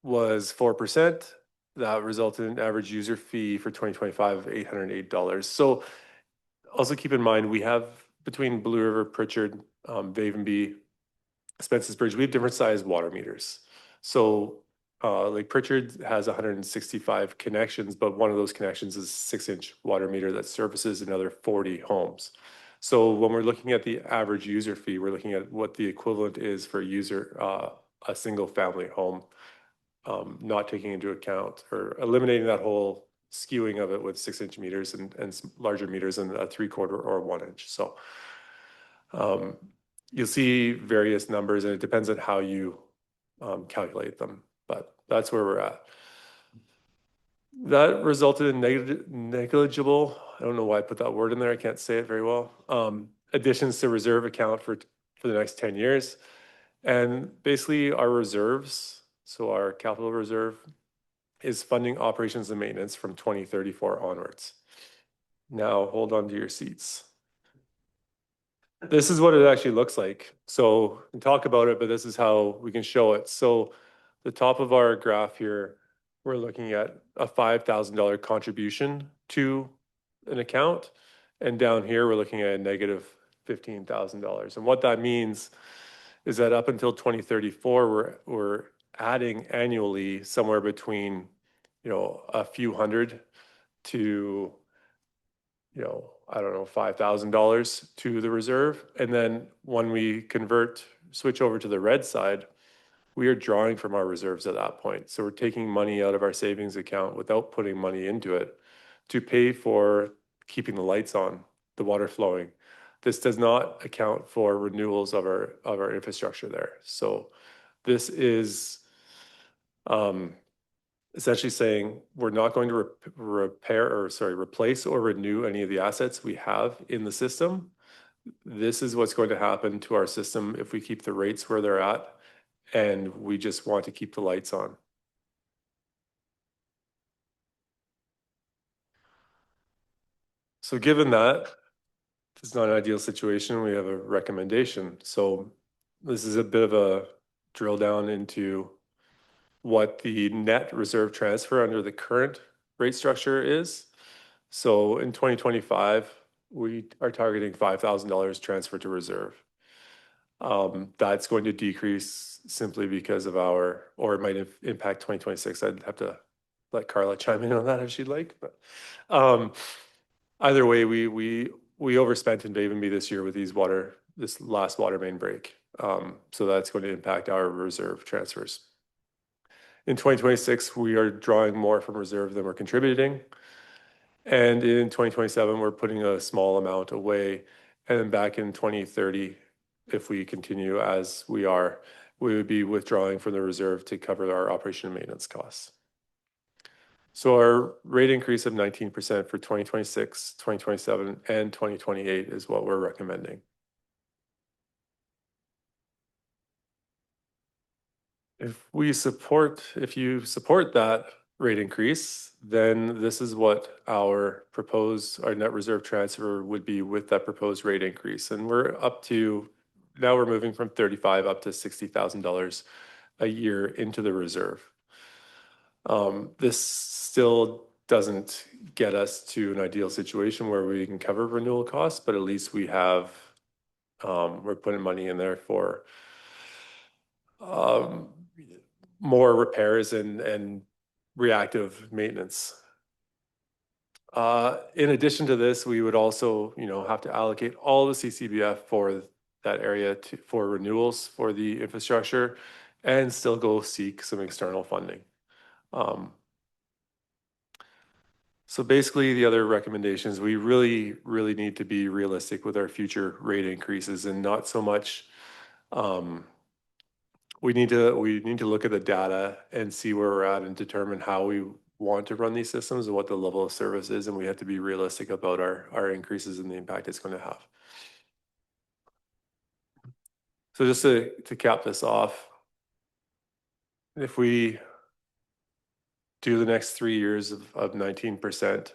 Speaker 4: was 4%. That resulted in an average user fee for 2025 of $808. So also keep in mind, we have between Blue River, Pritchard, Vavenby, Spence's Bridge, we have different sized water meters. So like Pritchard has 165 connections, but one of those connections is a 6-inch water meter that services another 40 homes. So when we're looking at the average user fee, we're looking at what the equivalent is for a single family home, not taking into account or eliminating that whole skewing of it with 6-inch meters and larger meters and a 3/4 or 1-inch. So you'll see various numbers, and it depends on how you calculate them, but that's where we're at. That resulted in negligible, I don't know why I put that word in there, I can't say it very well, additions to reserve account for the next 10 years. And basically our reserves, so our capital reserve, is funding operations and maintenance from 2034 onwards. Now hold on to your seats. This is what it actually looks like. So we can talk about it, but this is how we can show it. So the top of our graph here, we're looking at a $5,000 contribution to an account. And down here, we're looking at a negative $15,000. And what that means is that up until 2034, we're adding annually somewhere between, a few hundred to, I don't know, $5,000 to the reserve. And then when we switch over to the red side, we are drawing from our reserves at that point. So we're taking money out of our savings account without putting money into it to pay for keeping the lights on, the water flowing. This does not account for renewals of our infrastructure there. So this is essentially saying we're not going to replace or renew any of the assets we have in the system. This is what's going to happen to our system if we keep the rates where they're at, and we just want to keep the lights on. So given that it's not an ideal situation, we have a recommendation. So this is a bit of a drill down into what the net reserve transfer under the current rate structure is. So in 2025, we are targeting $5,000 transfer to reserve. That's going to decrease simply because of or it might impact 2026. I'd have to let Carla chime in on that if she'd like. But either way, we overspent in Vavenby this year with this last water main break. So that's going to impact our reserve transfers. In 2026, we are drawing more from reserve than we're contributing. And in 2027, we're putting a small amount away. And then back in 2030, if we continue as we are, we would be withdrawing from the reserve to cover our operation and maintenance costs. So our rate increase of 19% for 2026, 2027, and 2028 is what we're recommending. If you support that rate increase, then this is what our net reserve transfer would be with that proposed rate increase. And now we're moving from $35,000 up to $60,000 a year into the reserve. This still doesn't get us to an ideal situation where we can cover renewal costs, but at least we're putting money in there for more repairs and reactive maintenance. In addition to this, we would also, have to allocate all the CCBF for that area for renewals for the infrastructure and still go seek some external funding. So basically, the other recommendations, we really need to be realistic with our future rate increases and not so much. We need to look at the data and see where we're at and determine how we want to run these systems and what the level of service is, and we have to be realistic about our increases and the impact it's going to have. So just to cap this off, if we do the next 3 years of 19%,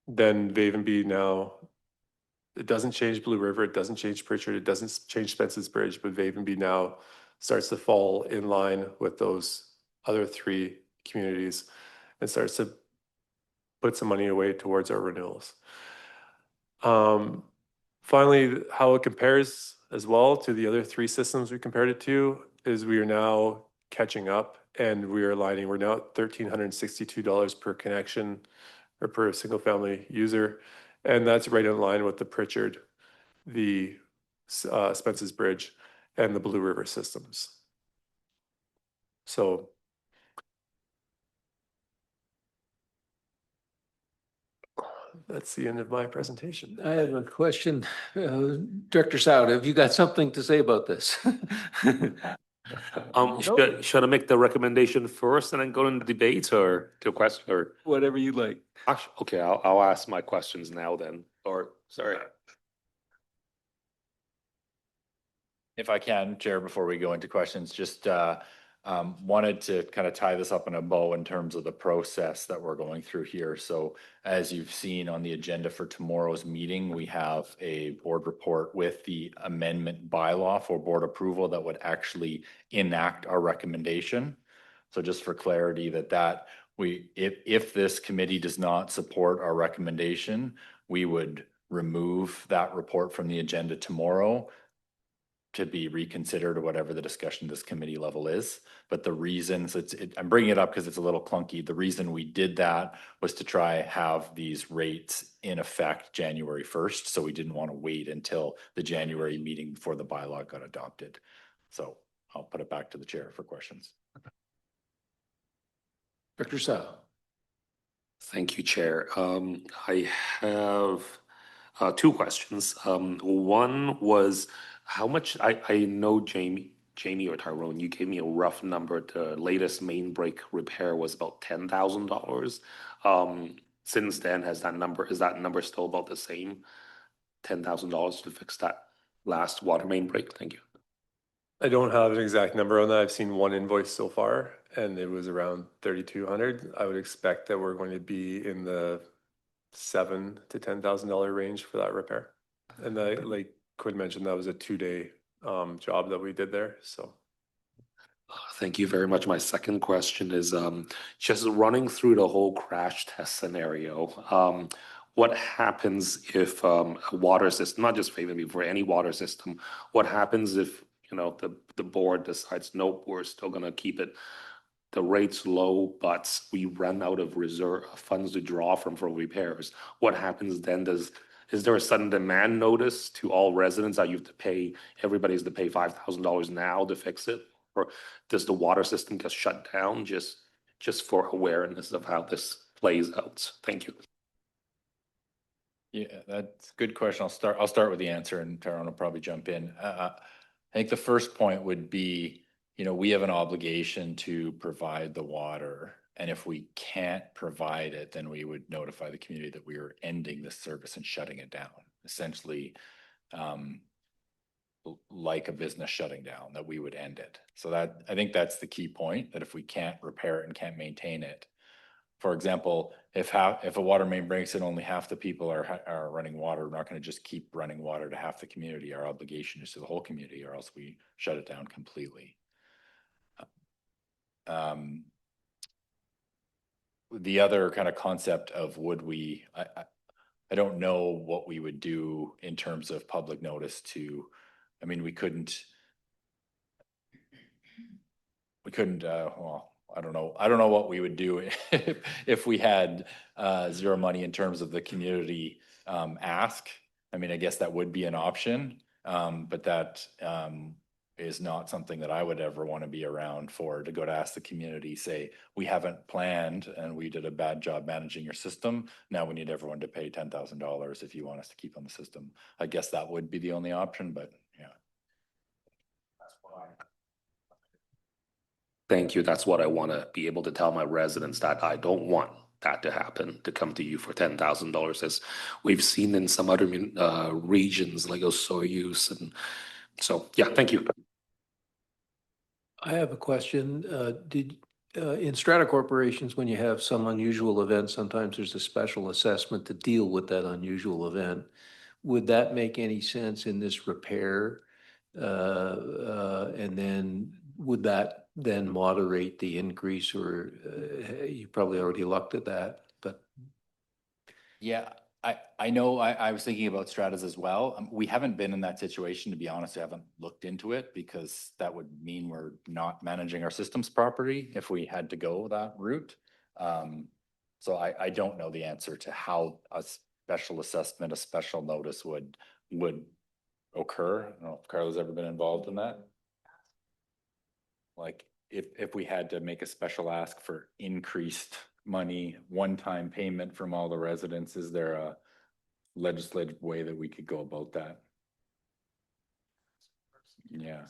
Speaker 4: then Vavenby now, it doesn't change Blue River, it doesn't change Pritchard, it doesn't change Spence's Bridge, but Vavenby now starts to fall in line with those other 3 communities and starts to put some money away towards our renewals. Finally, how it compares as well to the other 3 systems we compared it to is we are now catching up and we are aligning. We're now at $1,362 per connection or per single family user. And that's right in line with the Pritchard, the Spence's Bridge, and the Blue River systems. So that's the end of my presentation.
Speaker 1: I have a question. Director Sowd, have you got something to say about this?
Speaker 7: Should I make the recommendation first and then go into debate or to a question or?
Speaker 1: Whatever you like.
Speaker 7: Okay, I'll ask my questions now then, or, sorry.
Speaker 8: If I can, Chair, before we go into questions, just wanted to kind of tie this up in a bow in terms of the process that we're going through here. So as you've seen on the agenda for tomorrow's meeting, we have a board report with the amendment bylaw for board approval that would actually enact our recommendation. So just for clarity if this committee does not support our recommendation, we would remove that report from the agenda tomorrow to be reconsidered or whatever the discussion this committee level is. But the reasons I'm bringing it up because it's a little clunky. The reason we did that was to try have these rates in effect January 1st. So we didn't want to wait until the January meeting before the bylaw got adopted. So I'll put it back to the chair for questions.
Speaker 1: Director Sowd.
Speaker 7: Thank you, Chair. I have 2 questions. One was how much, I know Jamie or Tyrone, you gave me a rough number. The latest main break repair was about $10,000. Since then, is that number still about the same? $10,000 to fix that last water main break? Thank you.
Speaker 4: I don't have an exact number on that. I've seen one invoice so far, and it was around $3,200. I would expect that we're going to be in the $7,000 to $10,000 range for that repair. And like Quinn mentioned, that was a 2-day job that we did there. So
Speaker 7: Thank you very much. My second question is just running through the whole crash test scenario. What happens if a water system, not just Vavenby, for any water system, what happens if the board decides, nope, we're still going to keep it, the rates low, but we run out of reserve funds to draw from for repairs? What happens then? Is there a sudden demand notice to all residents that you have to pay, everybody's to pay $5,000 now to fix it? Or does the water system get shut down just for awareness of how this plays out? Thank you.
Speaker 8: Yeah, that's a good question. I'll start with the answer and Tyrone will probably jump in. I think the first point would be, we have an obligation to provide the water. And if we can't provide it, then we would notify the community that we are ending the service and shutting it down. Essentially, like a business shutting down, that we would end it. So I think that's the key point, that if we can't repair it and can't maintain it. For example, if a water main breaks and only half the people are running water, we're not going to just keep running water to half the community. Our obligation is to the whole community, or else we shut it down completely. The other kind of concept of I don't know what we would do in terms of public notice we couldn't, well, I don't know what we would do if we had zero money in terms of the community ask. I guess that would be an option, but that is not something that I would ever want to be around for, to go to ask the community, say, we haven't planned and we did a bad job managing your system. Now we need everyone to pay $10,000 if you want us to keep on the system. I guess that would be the only option, but yeah.
Speaker 7: Thank you. That's what I want to be able to tell my residents, that I don't want that to happen, to come to you for $10,000, as we've seen in some other regions like Osoyoos. And so, yeah, thank you.
Speaker 1: I have a question. In strata corporations, when you have some unusual event, sometimes there's a special assessment to deal with that unusual event. Would that make any sense in this repair? And then would that then moderate the increase, or you probably already looked at that, but
Speaker 8: Yeah, I know I was thinking about stratas as well. We haven't been in that situation, to be honest. I haven't looked into it, because that would mean we're not managing our systems properly if we had to go that route. So I don't know the answer to how a special assessment, a special notice would occur. I don't know if Carla's ever been involved in that. Like, if we had to make a special ask for increased money, one-time payment from all the residents, is there a legislative way that we could go about that? Yeah.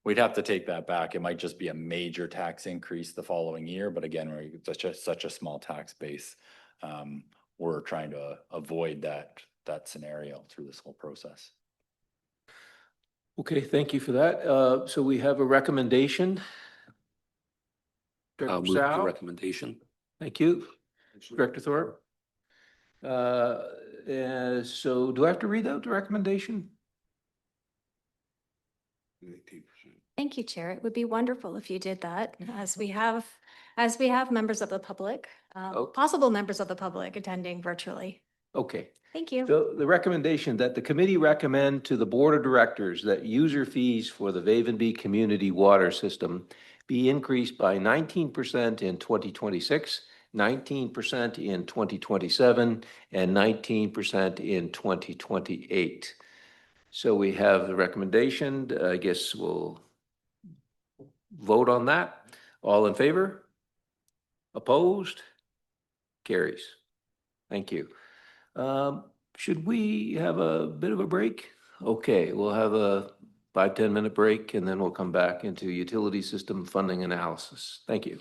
Speaker 8: We'd have to take that back. It might just be a major tax increase the following year, but again, we're such a small tax base. We're trying to avoid that scenario through this whole process.
Speaker 1: okay, thank you for that. So we have a recommendation.
Speaker 7: I'll
Speaker 1: Director
Speaker 7: move the
Speaker 1: Sal,
Speaker 7: recommendation.
Speaker 1: thank you. Director Thorpe. So do I have to read out the recommendation?
Speaker 3: Thank you, Chair. It would be wonderful if you did that, as we have members of the public,
Speaker 1: Oh.
Speaker 3: possible members of the public attending virtually.
Speaker 1: Okay.
Speaker 3: Thank you.
Speaker 1: So the recommendation that the committee recommend to the Board of Directors that user fees for the Vavenby Community Water System be increased by 19% in 2026, 19% in 2027, and 19% in 2028. So we have the recommendation. I guess we'll vote on that. All in favor? Opposed? Carries. Thank you. Should we have a bit of a break? Okay, we'll have a 5-10 minute break, and then we'll come back into utility system funding analysis. Thank you.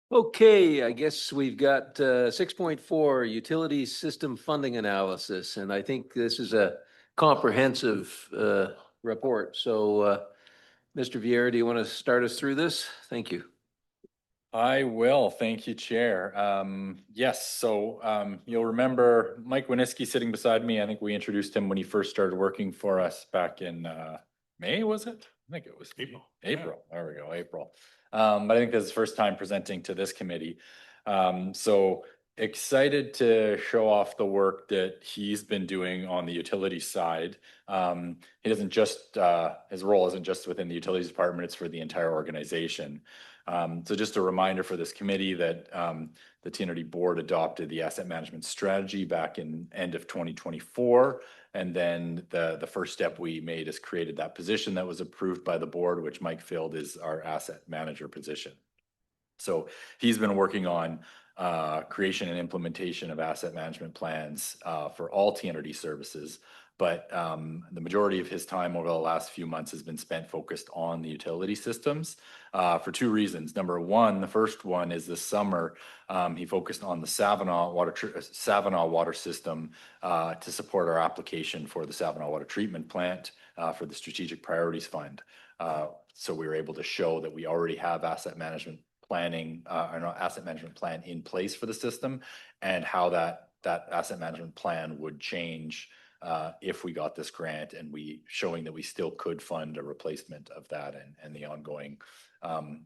Speaker 1: Okay, I guess we've got 6.4 utility system funding analysis, and I think this is a comprehensive report. So, Mr. Vieira, do you want to start us through this? Thank you.
Speaker 8: I will. Thank you, Chair. Yes, so you'll remember Mike Winiski sitting beside me. I think we introduced him when he first started working for us back in May, was it? I think it was April. April. There we go, April. But I think this is his first time presenting to this committee. So excited to show off the work that he's been doing on the utilities side. He doesn't just, his role isn't just within the utilities department, it's for the entire organization. So just a reminder for this committee that the TNRD board adopted the asset management strategy back in end of 2024. And then the first step we made is created that position that was approved by the board, which Mike filled is our asset manager position. So he's been working on creation and implementation of asset management plans for all TNRD services. But the majority of his time over the last few months has been spent focused on the utility systems for two reasons. Number one, the first one is this summer, he focused on the Savinaw water system to support our application for the Savinaw water treatment plant for the Strategic Priorities Fund. So we were able to show that we already have asset management planning, an asset management plan in place for the system, and how that asset management plan would change if we got this grant, and we showing that we still could fund a replacement of that and the ongoing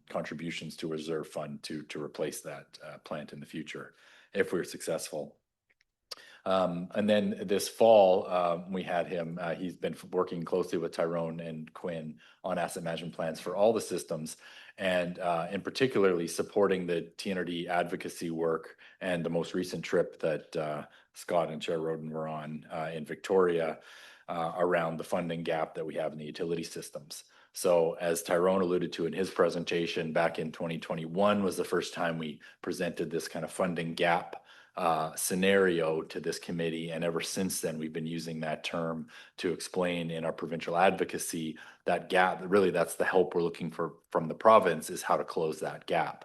Speaker 8: contributions to a reserve fund to replace that plant in the future if we're successful. And then this fall, we had him, he's been working closely with Tyrone and Quinn on asset management plans for all the systems, and in particularly supporting the TNRD advocacy work and the most recent trip that Scott and Chair Roden were on in Victoria around the funding gap that we have in the utility systems. So as Tyrone alluded to in his presentation, back in 2021 was the first time we presented this kind of funding gap scenario to this committee. And ever since then, we've been using that term to explain in our provincial advocacy that gap. Really, that's the help we're looking for from the province, is how to close that gap.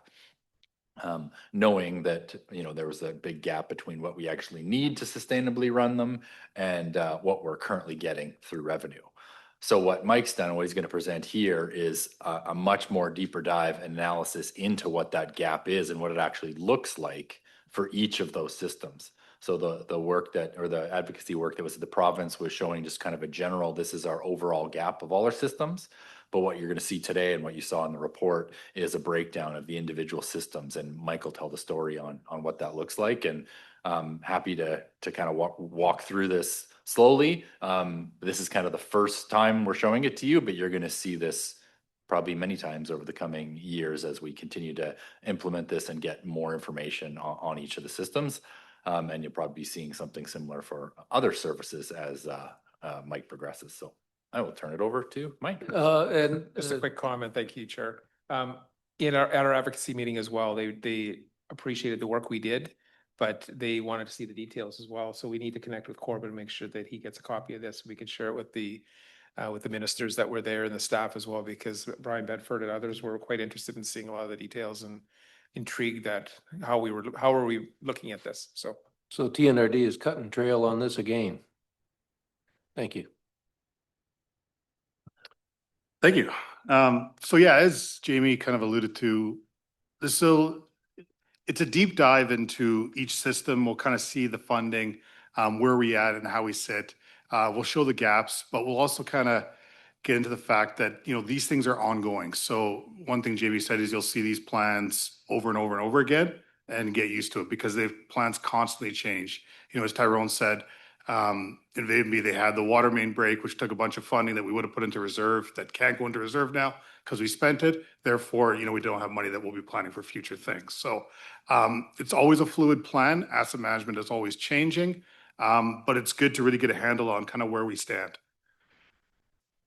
Speaker 8: Knowing that, you know, there was a big gap between what we actually need to sustainably run them and what we're currently getting through revenue. So what Mike's done, what he's going to present here, is a much more deeper dive analysis into what that gap is and what it actually looks like for each of those systems. So the work that, or the advocacy work that was at the province, was showing just kind of a general, this is our overall gap of all our systems. But what you're going to see today and what you saw in the report is a breakdown of the individual systems, and Mike will tell the story on what that looks like. And happy to kind of walk through this slowly. This is kind of the first time we're showing it to you, but you're going to see this probably many times over the coming years as we continue to implement this and get more information on each of the systems. And you'll probably be seeing something similar for other services as Mike progresses. So I will turn it over to Mike.
Speaker 10: And just a quick comment. Thank you, Chair. At our advocacy meeting as well, they appreciated the work we did, but they wanted to see the details as well. So we need to connect with Corbin and make sure that he gets a copy of this. We can share it with the ministers that were there and the staff as well, because Brian Bedford and others were quite interested in seeing a lot of the details and intrigued that how are we looking at this. So
Speaker 1: TNRD is cutting trail on this again. Thank you.
Speaker 2: Thank you. So yeah, as Jamie kind of alluded to, so it's a deep dive into each system. We'll kind of see the funding, where we at and how we sit. We'll show the gaps, but we'll also kind of get into the fact that, you know, these things are ongoing. So one thing Jamie said is you'll see these plans over and over and over again and get used to it, because the plans constantly change. You know, as Tyrone said, in Vavenby, they had the water main break, which took a bunch of funding that we would have put into reserve that can't go into reserve now because we spent it. Therefore, you know, we don't have money that we'll be planning for future things. So it's always a fluid plan. Asset management is always changing, but it's good to really get a handle on kind of where we stand.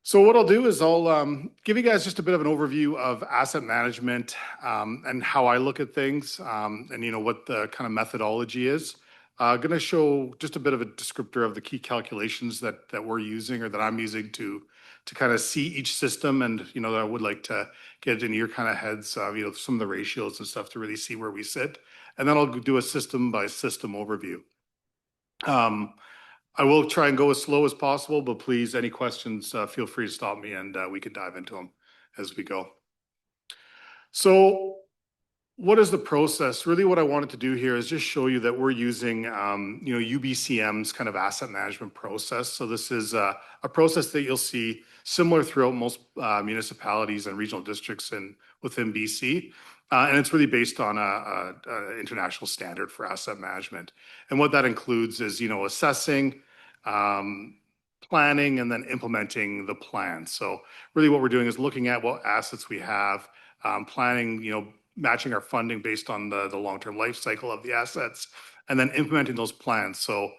Speaker 2: So what I'll do is I'll give you guys just a bit of an overview of asset management and how I look at things, and, you know, what the kind of methodology is. Going to show just a bit of a descriptor of the key calculations that we're using, or that I'm using to to kind of see each system. And, I would like to get it in your kind of heads, some of the ratios and stuff to really see where we sit. And then I'll do a system by system overview. I will try and go as slow as possible, but please, any questions, feel free to stop me and we can dive into them as we go. So what is the process? Really what I wanted to do here is just show you that we're using, UBCM's kind of asset management process. So this is a process that you'll see similar throughout most municipalities and regional districts within BC. And it's really based on a international standard for asset management. And what that includes is, assessing, planning, and then implementing the plan. So really what we're doing is looking at what assets we have, planning, matching our funding based on the long-term life cycle of the assets, and then implementing those plans. So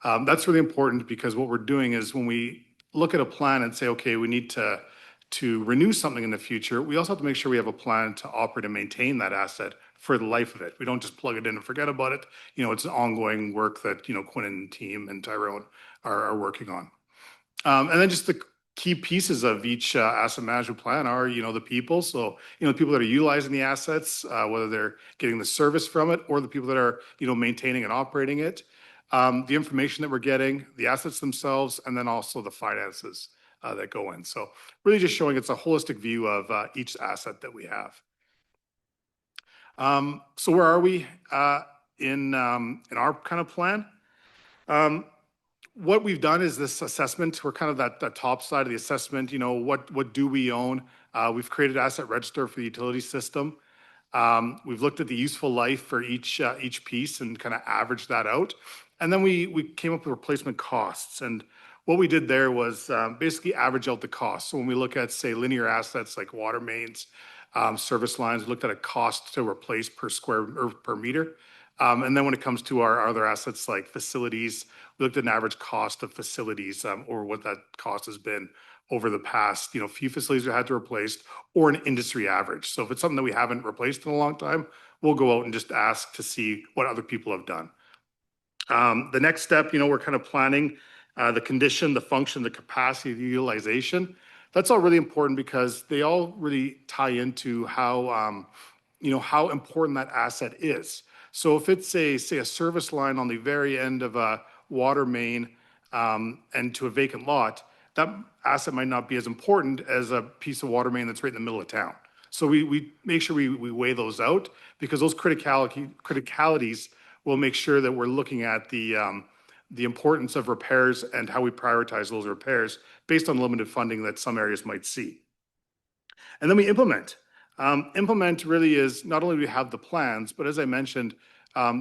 Speaker 2: that's really important because what we're doing is when we look at a plan and say, okay, we need to renew something in the future, we also have to make sure we have a plan to operate and maintain that asset for the life of it. We don't just plug it in and forget about it. It's ongoing work that, Quinn and team and Tyrone are working on. And then just the key pieces of each asset management plan are, the people. So, the people that are utilizing the assets, whether they're getting the service from it or the people that are, maintaining and operating it, the information that we're getting, the assets themselves, and then also the finances that go in. So really just showing it's a holistic view of each asset that we have. So where are we in our kind of plan? What we've done is this assessment. We're kind of that top side of the assessment. What do we own? We've created asset register for the utility system. We've looked at the useful life for each piece and kind of averaged that out. And then we came up with replacement costs. And what we did there was basically average out the costs. So when we look at, say, linear assets like water mains, service lines, we looked at a cost to replace per square or per meter. And then when it comes to our other assets like facilities, we looked at an average cost of facilities or what that cost has been over the past, few facilities we had to replace or an industry average. So if it's something that we haven't replaced in a long time, we'll go out and just ask to see what other people have done. The next step, we're kind of planning the condition, the function, the capacity, the utilization. That's all really important because they all really tie into how important that asset is. So if it's say a service line on the very end of a water main and to a vacant lot, that asset might not be as important as a piece of water main that's right in the middle of town. So we make sure we weigh those out because those criticalities will make sure that we're looking at the importance of repairs and how we prioritize those repairs based on limited funding that some areas might see. And then we implement. Implement really is not only do we have the plans, but as I mentioned,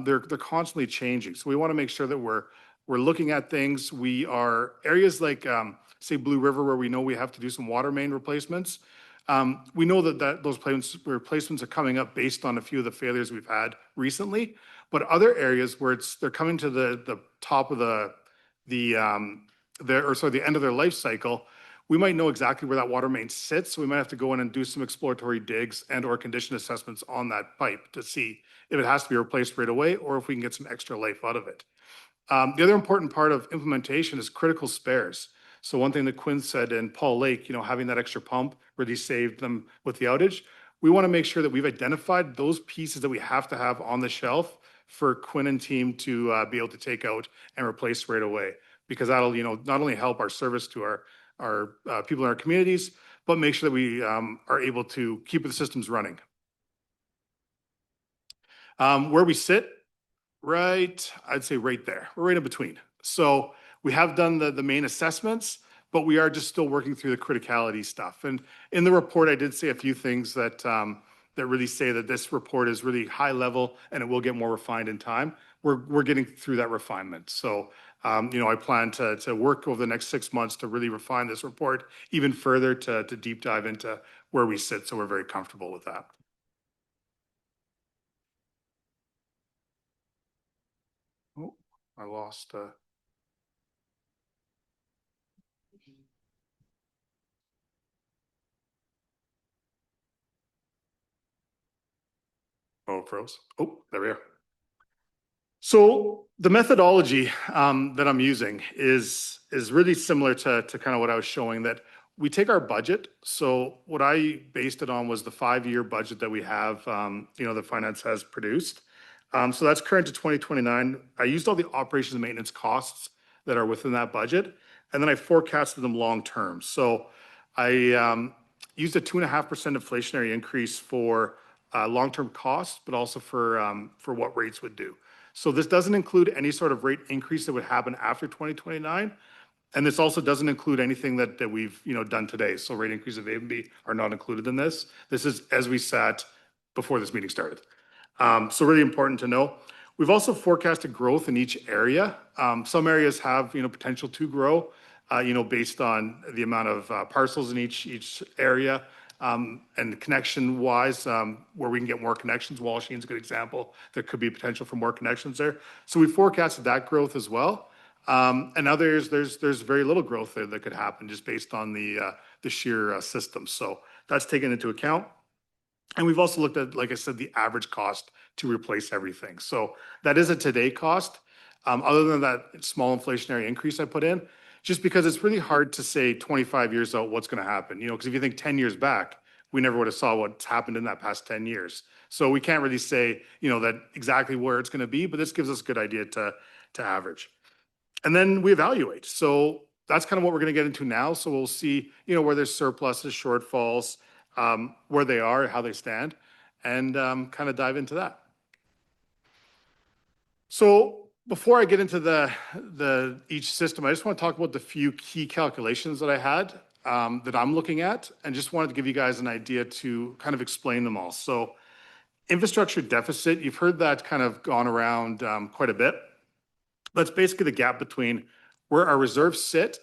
Speaker 2: they're constantly changing. So we want to make sure that we're looking at things. We are areas like, say, Blue River, where we know we have to do some water main replacements. We know that those replacements are coming up based on a few of the failures we've had recently. But other areas where they're coming to the top of the end of their life cycle, we might know exactly where that water main sits. So we might have to go in and do some exploratory digs and or condition assessments on that pipe to see if it has to be replaced right away or if we can get some extra life out of it. The other important part of implementation is critical spares. So one thing that Quinn said in Paul Lake, having that extra pump really saved them with the outage. We want to make sure that we've identified those pieces that we have to have on the shelf for Quinn and team to be able to take out and replace right away, because that'll, not only help our service to our people in our communities, but make sure that we are able to keep the systems running. Where we sit, I'd say right there. We're right in between. So we have done the main assessments, but we are just still working through the criticality stuff. And in the report, I did say a few things that really say that this report is really high level and it will get more refined in time. We're getting through that refinement. So, I plan to work over the next 6 months to really refine this report even further to deep dive into where we sit. So we're very comfortable with that. Oh, I lost. Oh, it froze. Oh, there we are. So the methodology that I'm using is really similar to kind of what I was showing, that we take our budget. So what I based it on was the 5-year budget that we have, the finance has produced. So that's current to 2029. I used all the operations and maintenance costs that are within that budget, and then I forecasted them long-term. So I used a 2.5% inflationary increase for long-term costs, but also for what rates would do. So this doesn't include any sort of rate increase that would happen after 2029. And this also doesn't include anything that we've, done today. So rate increases of A and B are not included in this. This is as we sat before this meeting started. So really important to know. We've also forecasted growth in each area. Some areas have, potential to grow, based on the amount of parcels in each area. And connection-wise, where we can get more connections. Walsheen's a good example. There could be potential for more connections there. So we forecasted that growth as well. And others, there's very little growth there that could happen just based on the sheer system. So that's taken into account. And we've also looked at, like I said, the average cost to replace everything. So that is a today cost. Other than that small inflationary increase I put in, just because it's really hard to say 25 years out what's going to happen. Because if you think 10 years back, we never would have saw what's happened in that past 10 years. So we can't really say, that exactly where it's going to be, but this gives us a good idea to average. And then we evaluate. So that's kind of what we're going to get into now. So we'll see, where there's surpluses, shortfalls, where they are, how they stand, and kind of dive into that. So before I get into the each system, I just want to talk about the few key calculations that I had that I'm looking at, and just wanted to give you guys an idea to kind of explain them all. So infrastructure deficit, you've heard that kind of gone around quite a bit. That's basically the gap between where our reserves sit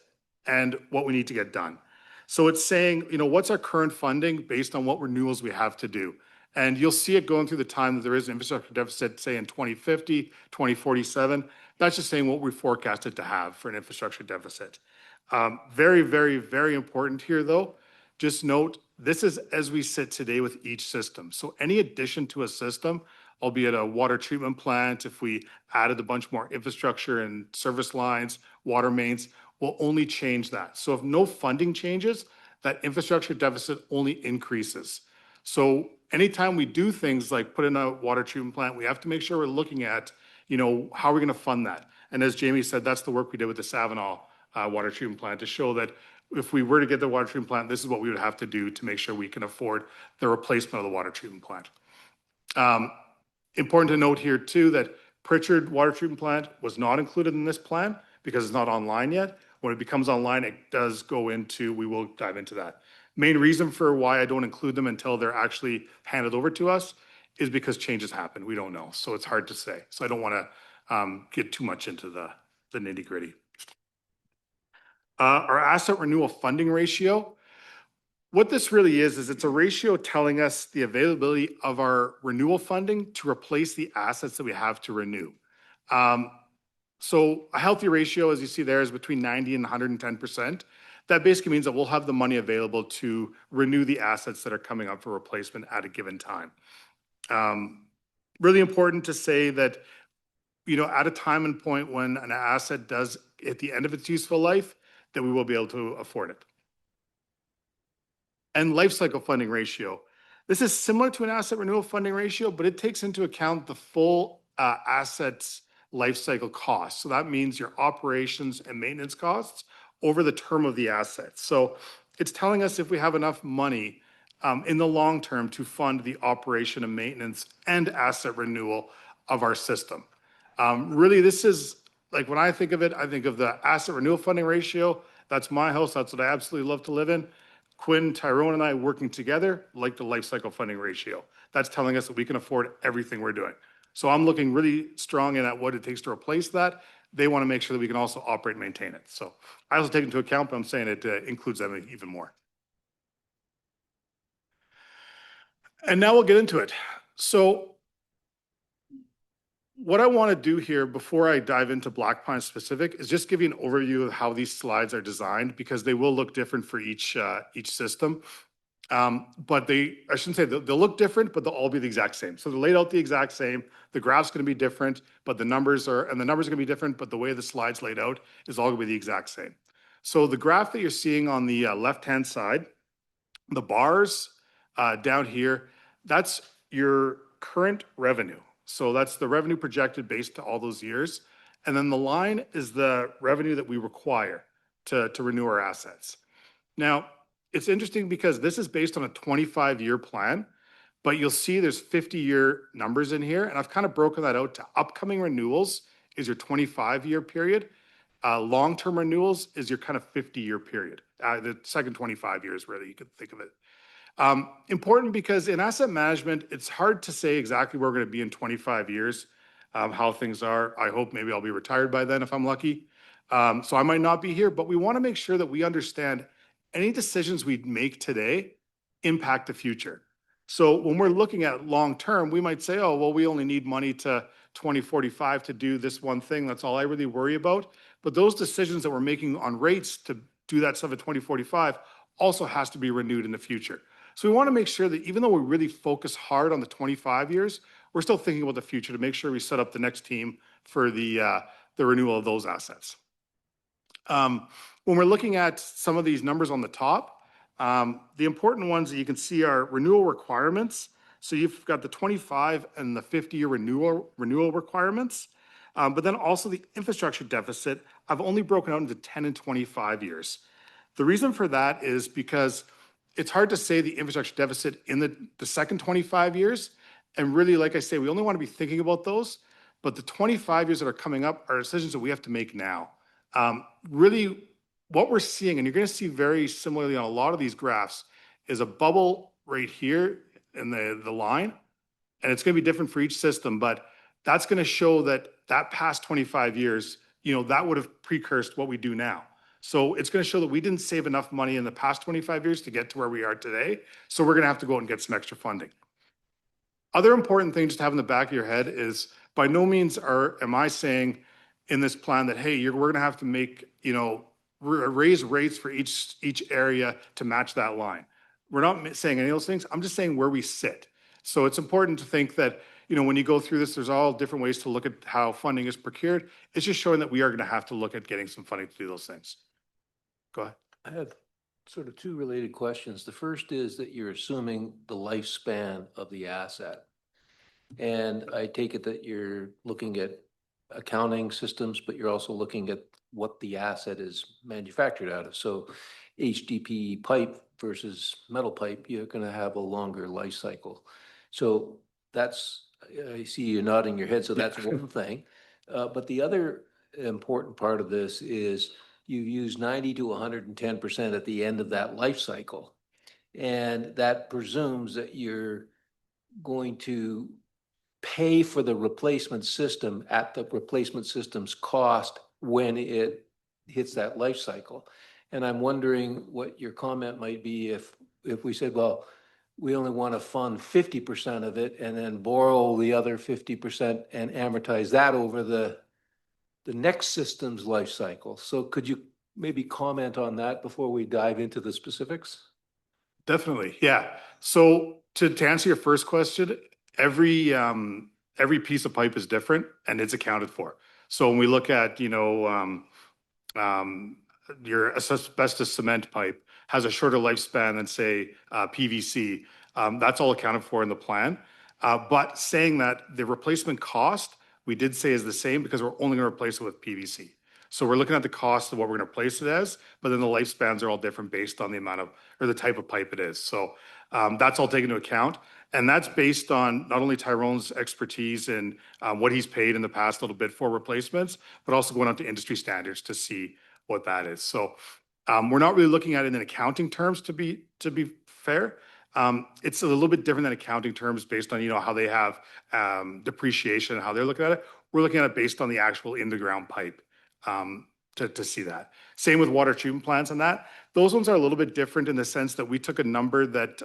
Speaker 2: and what we need to get done. So it's saying, what's our current funding based on what renewals we have to do? And you'll see it going through the time that there is an infrastructure deficit, say in 2050, 2047. That's just saying what we forecasted to have for an infrastructure deficit. Very, very, very important here, though. Just note, this is as we sit today with each system. So any addition to a system, albeit a water treatment plant, if we added a bunch more infrastructure and service lines, water mains, will only change that. So if no funding changes, that infrastructure deficit only increases. So anytime we do things like put in a water treatment plant, we have to make sure we're looking at, how we're going to fund that. And as Jamie said, that's the work we did with the Savinol water treatment plant to show that if we were to get the water treatment plant, this is what we would have to do to make sure we can afford the replacement of the water treatment plant. Important to note here too that Pritchard water treatment plant was not included in this plan because it's not online yet. When it becomes online, it does go into, we will dive into that. Main reason for why I don't include them until they're actually handed over to us is because changes happen. We don't know. So it's hard to say. So I don't want to get too much into the nitty gritty. Our asset renewal funding ratio. What this really is it's a ratio telling us the availability of our renewal funding to replace the assets that we have to renew. So a healthy ratio, as you see there, is between 90 and 110%. That basically means that we'll have the money available to renew the assets that are coming up for replacement at a given time. Really important to say that, at a time and point when an asset does at the end of its useful life, that we will be able to afford it. And life cycle funding ratio. This is similar to an asset renewal funding ratio, but it takes into account the full assets life cycle costs. So that means your operations and maintenance costs over the term of the asset. So it's telling us if we have enough money in the long term to fund the operation and maintenance and asset renewal of our system. Really, this is like when I think of it, I think of the asset renewal funding ratio. That's my house. That's what I absolutely love to live in. Quinn, Tyrone, and I working together like the life cycle funding ratio. That's telling us that we can afford everything we're doing. So I'm looking really strong in at what it takes to replace that. They want to make sure that we can also operate and maintain it. So I also take into account, but I'm saying it includes them even more. And now we'll get into it. So what I want to do here before I dive into Black Pine specific is just give you an overview of how these slides are designed because they will look different for each system. But I shouldn't say they'll look different, but they'll all be the exact same. So they're laid out the exact same. The graph's going to be different, but the numbers are going to be different, but the way the slide's laid out is all going to be the exact same. So the graph that you're seeing on the left-hand side, the bars down here, that's your current revenue. So that's the revenue projected based to all those years. And then the line is the revenue that we require to renew our assets. Now, it's interesting because this is based on a 25-year plan, but you'll see there's 50-year numbers in here. And I've kind of broken that out to upcoming renewals is your 25-year period. Long-term renewals is your kind of 50-year period. The second 25 years, really, you could think of it. Important because in asset management, it's hard to say exactly where we're going to be in 25 years, how things are. I hope maybe I'll be retired by then if I'm lucky. So I might not be here, but we want to make sure that we understand any decisions we make today impact the future. So when we're looking at long-term, we might say, oh, well, we only need money to 2045 to do this one thing. That's all I really worry about. But those decisions that we're making on rates to do that stuff at 2045 also has to be renewed in the future. So we want to make sure that even though we really focus hard on the 25 years, we're still thinking about the future to make sure we set up the next team for the renewal of those assets. When we're looking at some of these numbers on the top, the important ones that you can see are renewal requirements. So you've got the 25 and the 50-year renewal requirements, but then also the infrastructure deficit, I've only broken out into 10 and 25 years. The reason for that is because it's hard to say the infrastructure deficit in the second 25 years. And really, like I say, we only want to be thinking about those, but the 25 years that are coming up are decisions that we have to make now. Really, what we're seeing, and you're going to see very similarly on a lot of these graphs, is a bubble right here in the line. And it's going to be different for each system, but that's going to show that past 25 years, that would have precursed what we do now. So it's going to show that we didn't save enough money in the past 25 years to get to where we are today. So we're going to have to go out and get some extra funding. Other important things to have in the back of your head is by no means am I saying in this plan that, hey, we're going to have to make, raise rates for each area to match that line. We're not saying any of those things. I'm just saying where we sit. So it's important to think that, when you go through this, there's all different ways to look at how funding is procured. It's just showing that we are going to have to look at getting some funding to do those things. Go ahead.
Speaker 1: I have sort of two related questions. The first is that you're assuming the lifespan of the asset. And I take it that you're looking at accounting systems, but you're also looking at what the asset is manufactured out of. So HDPE pipe versus metal pipe, you're going to have a longer life cycle. So I see you nodding your head, so that's one thing. But the other important part of this is you use 90 to 110% at the end of that life cycle. And that presumes that you're going to pay for the replacement system at the replacement system's cost when it hits that life cycle. And I'm wondering what your comment might be if we said, well, we only want to fund 50% of it and then borrow the other 50% and amortize that over the next system's life cycle. So could you maybe comment on that before we dive into the specifics?
Speaker 2: Definitely, yeah. So to answer your first question, every piece of pipe is different and it's accounted for. So when we look at, your asbestos cement pipe has a shorter lifespan than say PVC. That's all accounted for in the plan. But saying that the replacement cost, we did say is the same because we're only going to replace it with PVC. So we're looking at the cost of what we're going to replace it as, but then the lifespans are all different based on the amount of, or the type of pipe it is. So that's all taken into account. And that's based on not only Tyrone's expertise and what he's paid in the past a little bit for replacements, but also going up to industry standards to see what that is. So we're not really looking at it in accounting terms to be fair. It's a little bit different than accounting terms based on, how they have depreciation and how they're looking at it. We're looking at it based on the actual in the ground pipe to see that. Same with water treatment plants and that. Those ones are a little bit different in the sense that we took a number that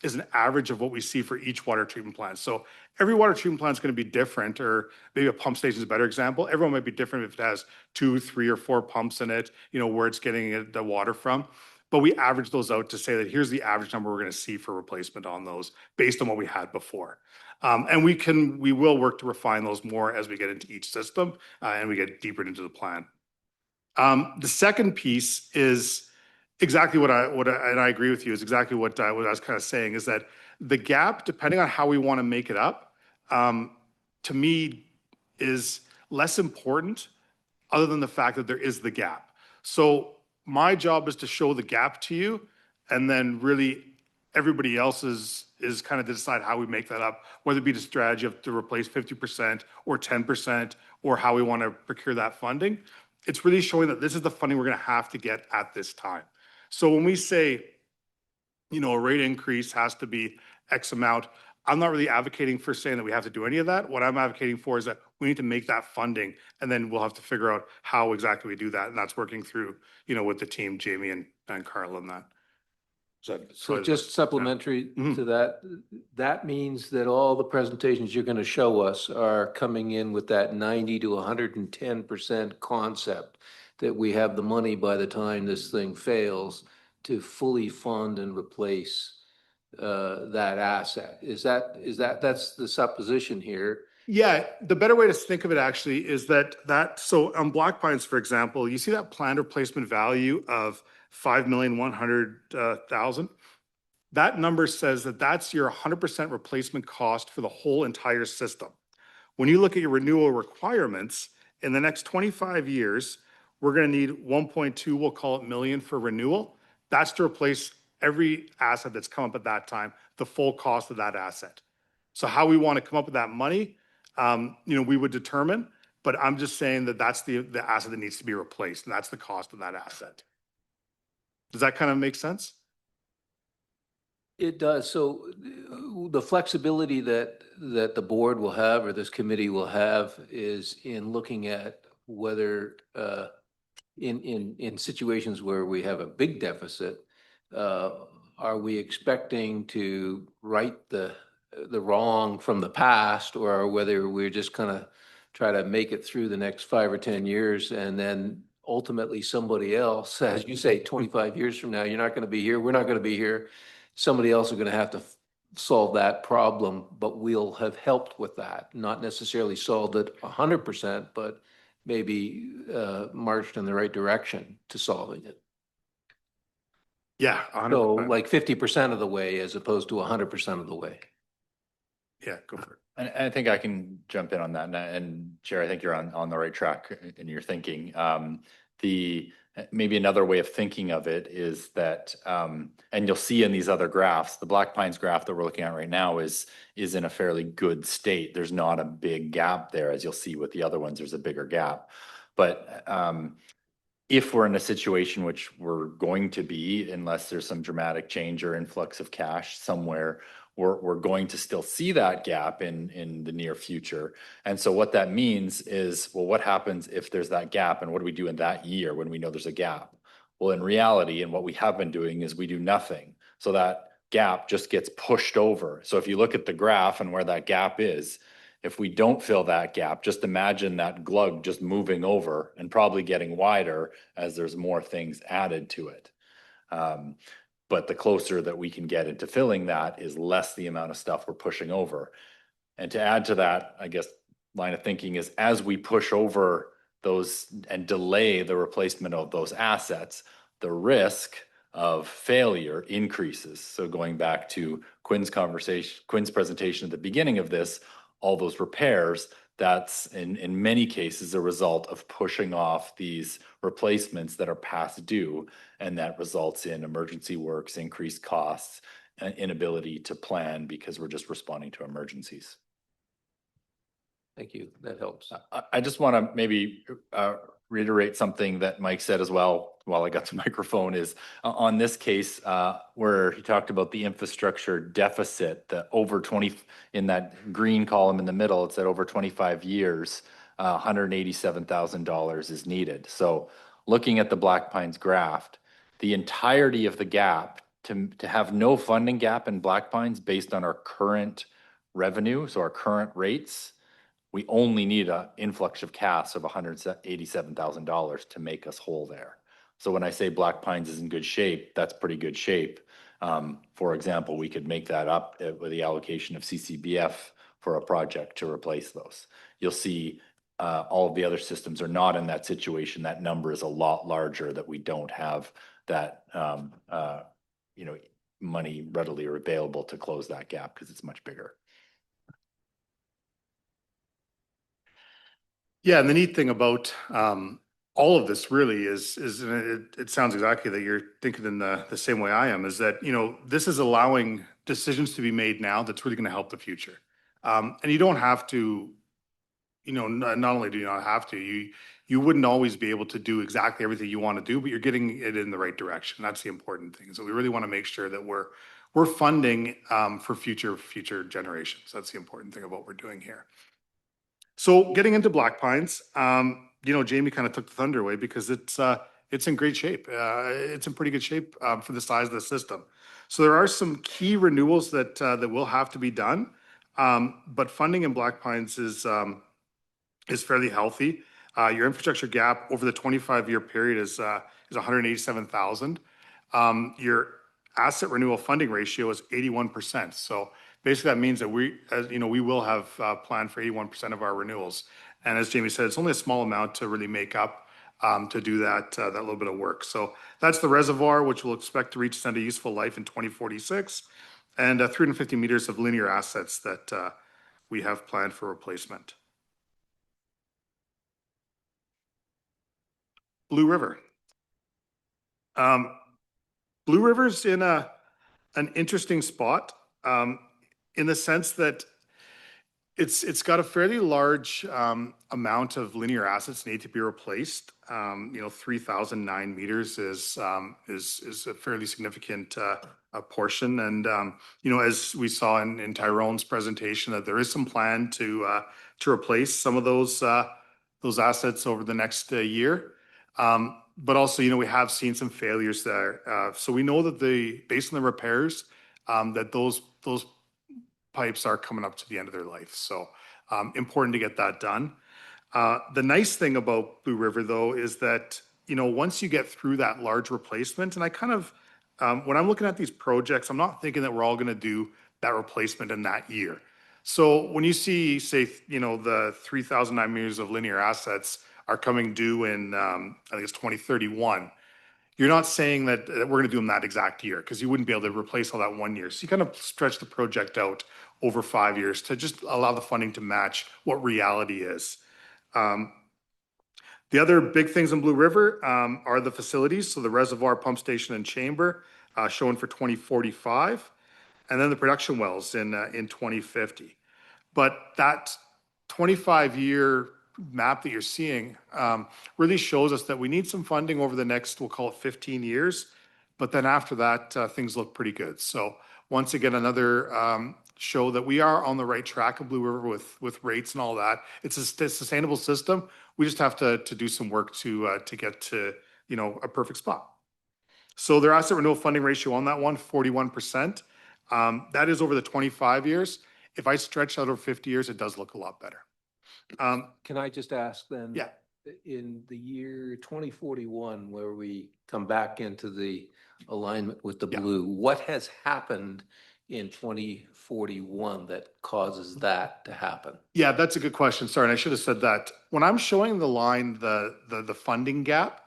Speaker 2: is an average of what we see for each water treatment plant. So every water treatment plant is going to be different, or maybe a pump station is a better example. Everyone might be different if it has 2, 3, or 4 pumps in it, where it's getting the water from. But we average those out to say that here's the average number we're going to see for replacement on those based on what we had before. And we will work to refine those more as we get into each system and we get deeper into the plan. The second piece is exactly and I agree with you, is exactly what I was kind of saying, is that the gap, depending on how we want to make it up, to me is less important other than the fact that there is the gap. So my job is to show the gap to you, and then really everybody else's is kind of to decide how we make that up, whether it be the strategy of to replace 50% or 10%, or how we want to procure that funding. It's really showing that this is the funding we're going to have to get at this time. So when we say, a rate increase has to be X amount, I'm not really advocating for saying that we have to do any of that. What I'm advocating for is that we need to make that funding, and then we'll have to figure out how exactly we do that. And that's working through, with the team, Jamie and Carl and that.
Speaker 1: So just supplementary
Speaker 2: Mhm.
Speaker 1: to that, that means that all the presentations you're going to show us are coming in with that 90 to 110% concept that we have the money by the time this thing fails to fully fund and replace that asset. That's the supposition here?
Speaker 2: Yeah, the better way to think of it actually is so on Black Pines, for example, you see that planned replacement value of 5,100,000. That number says that that's your 100% replacement cost for the whole entire system. When you look at your renewal requirements, in the next 25 years, we're going to need 1.2, we'll call it million for renewal. That's to replace every asset that's come up at that time, the full cost of that asset. So how we want to come up with that money, we would determine, but I'm just saying that that's the asset that needs to be replaced, and that's the cost of that asset. Does that kind of make sense?
Speaker 1: It does. So the flexibility that the board will have or this committee will have is in looking at whether in situations where we have a big deficit, are we expecting to right the wrong from the past, or whether we're just kind of try to make it through the next 5 or 10 years, and then ultimately somebody else, as you say, 25 years from now, you're not going to be here, we're not going to be here. Somebody else is going to have to solve that problem, but we'll have helped with that. Not necessarily solved it 100%, but maybe marched in the right direction to solving it.
Speaker 2: Yeah,
Speaker 1: So
Speaker 2: 100%.
Speaker 1: like 50% of the way as opposed to 100% of the way.
Speaker 2: Yeah, go for it.
Speaker 8: And I think I can jump in on that. And Chair, I think you're on the right track in your thinking. Maybe another way of thinking of it is that, and you'll see in these other graphs, the Black Pines graph that we're looking at right now is in a fairly good state. There's not a big gap there. As you'll see with the other ones, there's a bigger gap. But if we're in a situation, which we're going to be, unless there's some dramatic change or influx of cash somewhere, we're going to still see that gap in the near future. And so what that means is, well, what happens if there's that gap, and what do we do in that year when we know there's a gap? Well, in reality, and what we have been doing is we do nothing. So that gap just gets pushed over. So if you look at the graph and where that gap is, if we don't fill that gap, just imagine that glug just moving over and probably getting wider as there's more things added to it. But the closer that we can get into filling that is less the amount of stuff we're pushing over. And to add to that, I guess, line of thinking is as we push over those and delay the replacement of those assets, the risk of failure increases. So going back to Quinn's presentation at the beginning of this, all those repairs, that's in many cases a result of pushing off these replacements that are past due, and that results in emergency works, increased costs, and inability to plan because we're just responding to emergencies.
Speaker 1: Thank you. That helps.
Speaker 8: I just want to maybe reiterate something that Mike said as well while I got the microphone, is on this case where he talked about the infrastructure deficit, the over 20, in that green column in the middle, it said over 25 years, $187,000 is needed. So looking at the Black Pines graph, the entirety of the gap, to have no funding gap in Black Pines based on our current revenue, so our current rates, we only need an influx of cash of $187,000 to make us whole there. So when I say Black Pines is in good shape, that's pretty good shape. For example, we could make that up with the allocation of CCBF for a project to replace those. You'll see all of the other systems are not in that situation. That number is a lot larger, that we don't have that, you know, money readily available to close that gap because it's much bigger.
Speaker 2: Yeah, and the neat thing about all of this really is and it sounds exactly that you're thinking in the same way I am, is that, you know, this is allowing decisions to be made now that's really going to help the future. And you don't have to, you know, not only do you not have to, you wouldn't always be able to do exactly everything you want to do, but you're getting it in the right direction. That's the important thing. So we really want to make sure that we're funding for future generations. That's the important thing about what we're doing here. So getting into Black Pines, you know, Jamie kind of took the thunder away because it's in great shape. It's in pretty good shape for the size of the system. So there are some key renewals that will have to be done, but funding in Black Pines is fairly healthy. Your infrastructure gap over the 25-year period is 187,000. Your asset renewal funding ratio is 81%. So basically that means that we, as you know, we will have planned for 81% of our renewals. And as Jamie said, it's only a small amount to really make up to do that little bit of work. So that's the reservoir, which we'll expect to reach its end of useful life in 2046, and 350 meters of linear assets that we have planned for replacement. Blue River. Blue River's in an interesting spot in the sense that it's got a fairly large amount of linear assets need to be replaced. You know, 3,009 meters is a fairly significant a portion, and you know, as we saw in Tyrone's presentation, that there is some plan to replace some of those assets over the next year. But also, you know, we have seen some failures there. So we know that based on the repairs, that those pipes are coming up to the end of their life. So important to get that done. The nice thing about Blue River, though, is that, you know, once you get through that large replacement, and I kind of, when I'm looking at these projects, I'm not thinking that we're all going to do that replacement in that year. So when you see, say, you know, the 3,009 meters of linear assets are coming due in, I think it's 2031, you're not saying that we're going to do them that exact year, because you wouldn't be able to replace all that 1 year. So you kind of stretch the project out over 5 years to just allow the funding to match what reality is. The other big things in Blue River are the facilities. So the reservoir, pump station, and chamber shown for 2045, and then the production wells in 2050. But that 25-year map that you're seeing really shows us that we need some funding over the next, we'll call it 15 years. But then after that, things look pretty good. So once again, another show that we are on the right track of Blue River with rates and all that. It's a sustainable system. We just have to do some work to get to, you know, a perfect spot. So their asset renewal funding ratio on that one, 41%. That is over the 25 years. If I stretch out over 50 years, it does look a lot better.
Speaker 1: Can I just ask then?
Speaker 2: Yeah.
Speaker 1: In the year 2041, where we come back into the alignment with the
Speaker 2: Yeah.
Speaker 1: blue, what has happened in 2041 that causes that to happen?
Speaker 2: Yeah, that's a good question. Sorry, and I should have said that. When I'm showing the line, the funding gap,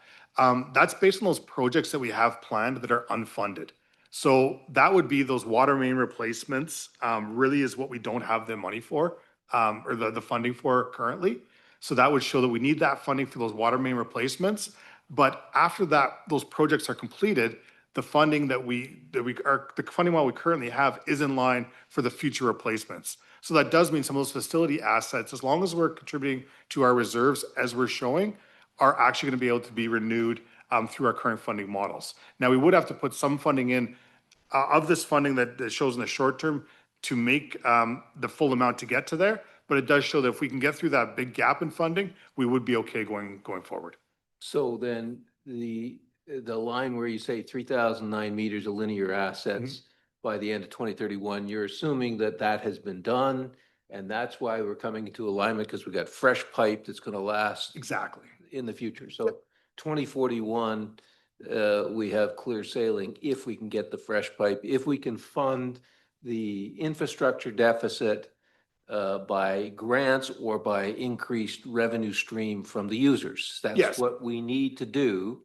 Speaker 2: that's based on those projects that we have planned that are unfunded. So that would be those water main replacements, really is what we don't have the money for, or the funding for currently. So that would show that we need that funding for those water main replacements. But after that, those projects are completed, the funding the funding while we currently have is in line for the future replacements. So that does mean some of those facility assets, as long as we're contributing to our reserves as we're showing, are actually going to be able to be renewed through our current funding models. Now, we would have to put some funding in of this funding that shows in the short term to make the full amount to get to there. But it does show that if we can get through that big gap in funding, we would be okay going forward.
Speaker 1: So then the line where you say 3,009 meters of linear assets by the end of 2031, you're assuming that that has been done, and that's why we're coming into alignment, because we got fresh pipe that's going to last
Speaker 2: Exactly.
Speaker 1: in the future. So 2041, we have clear sailing if we can get the fresh pipe, if we can fund the infrastructure deficit by grants or by increased revenue stream from the users. That's
Speaker 2: Yes.
Speaker 1: what we need to do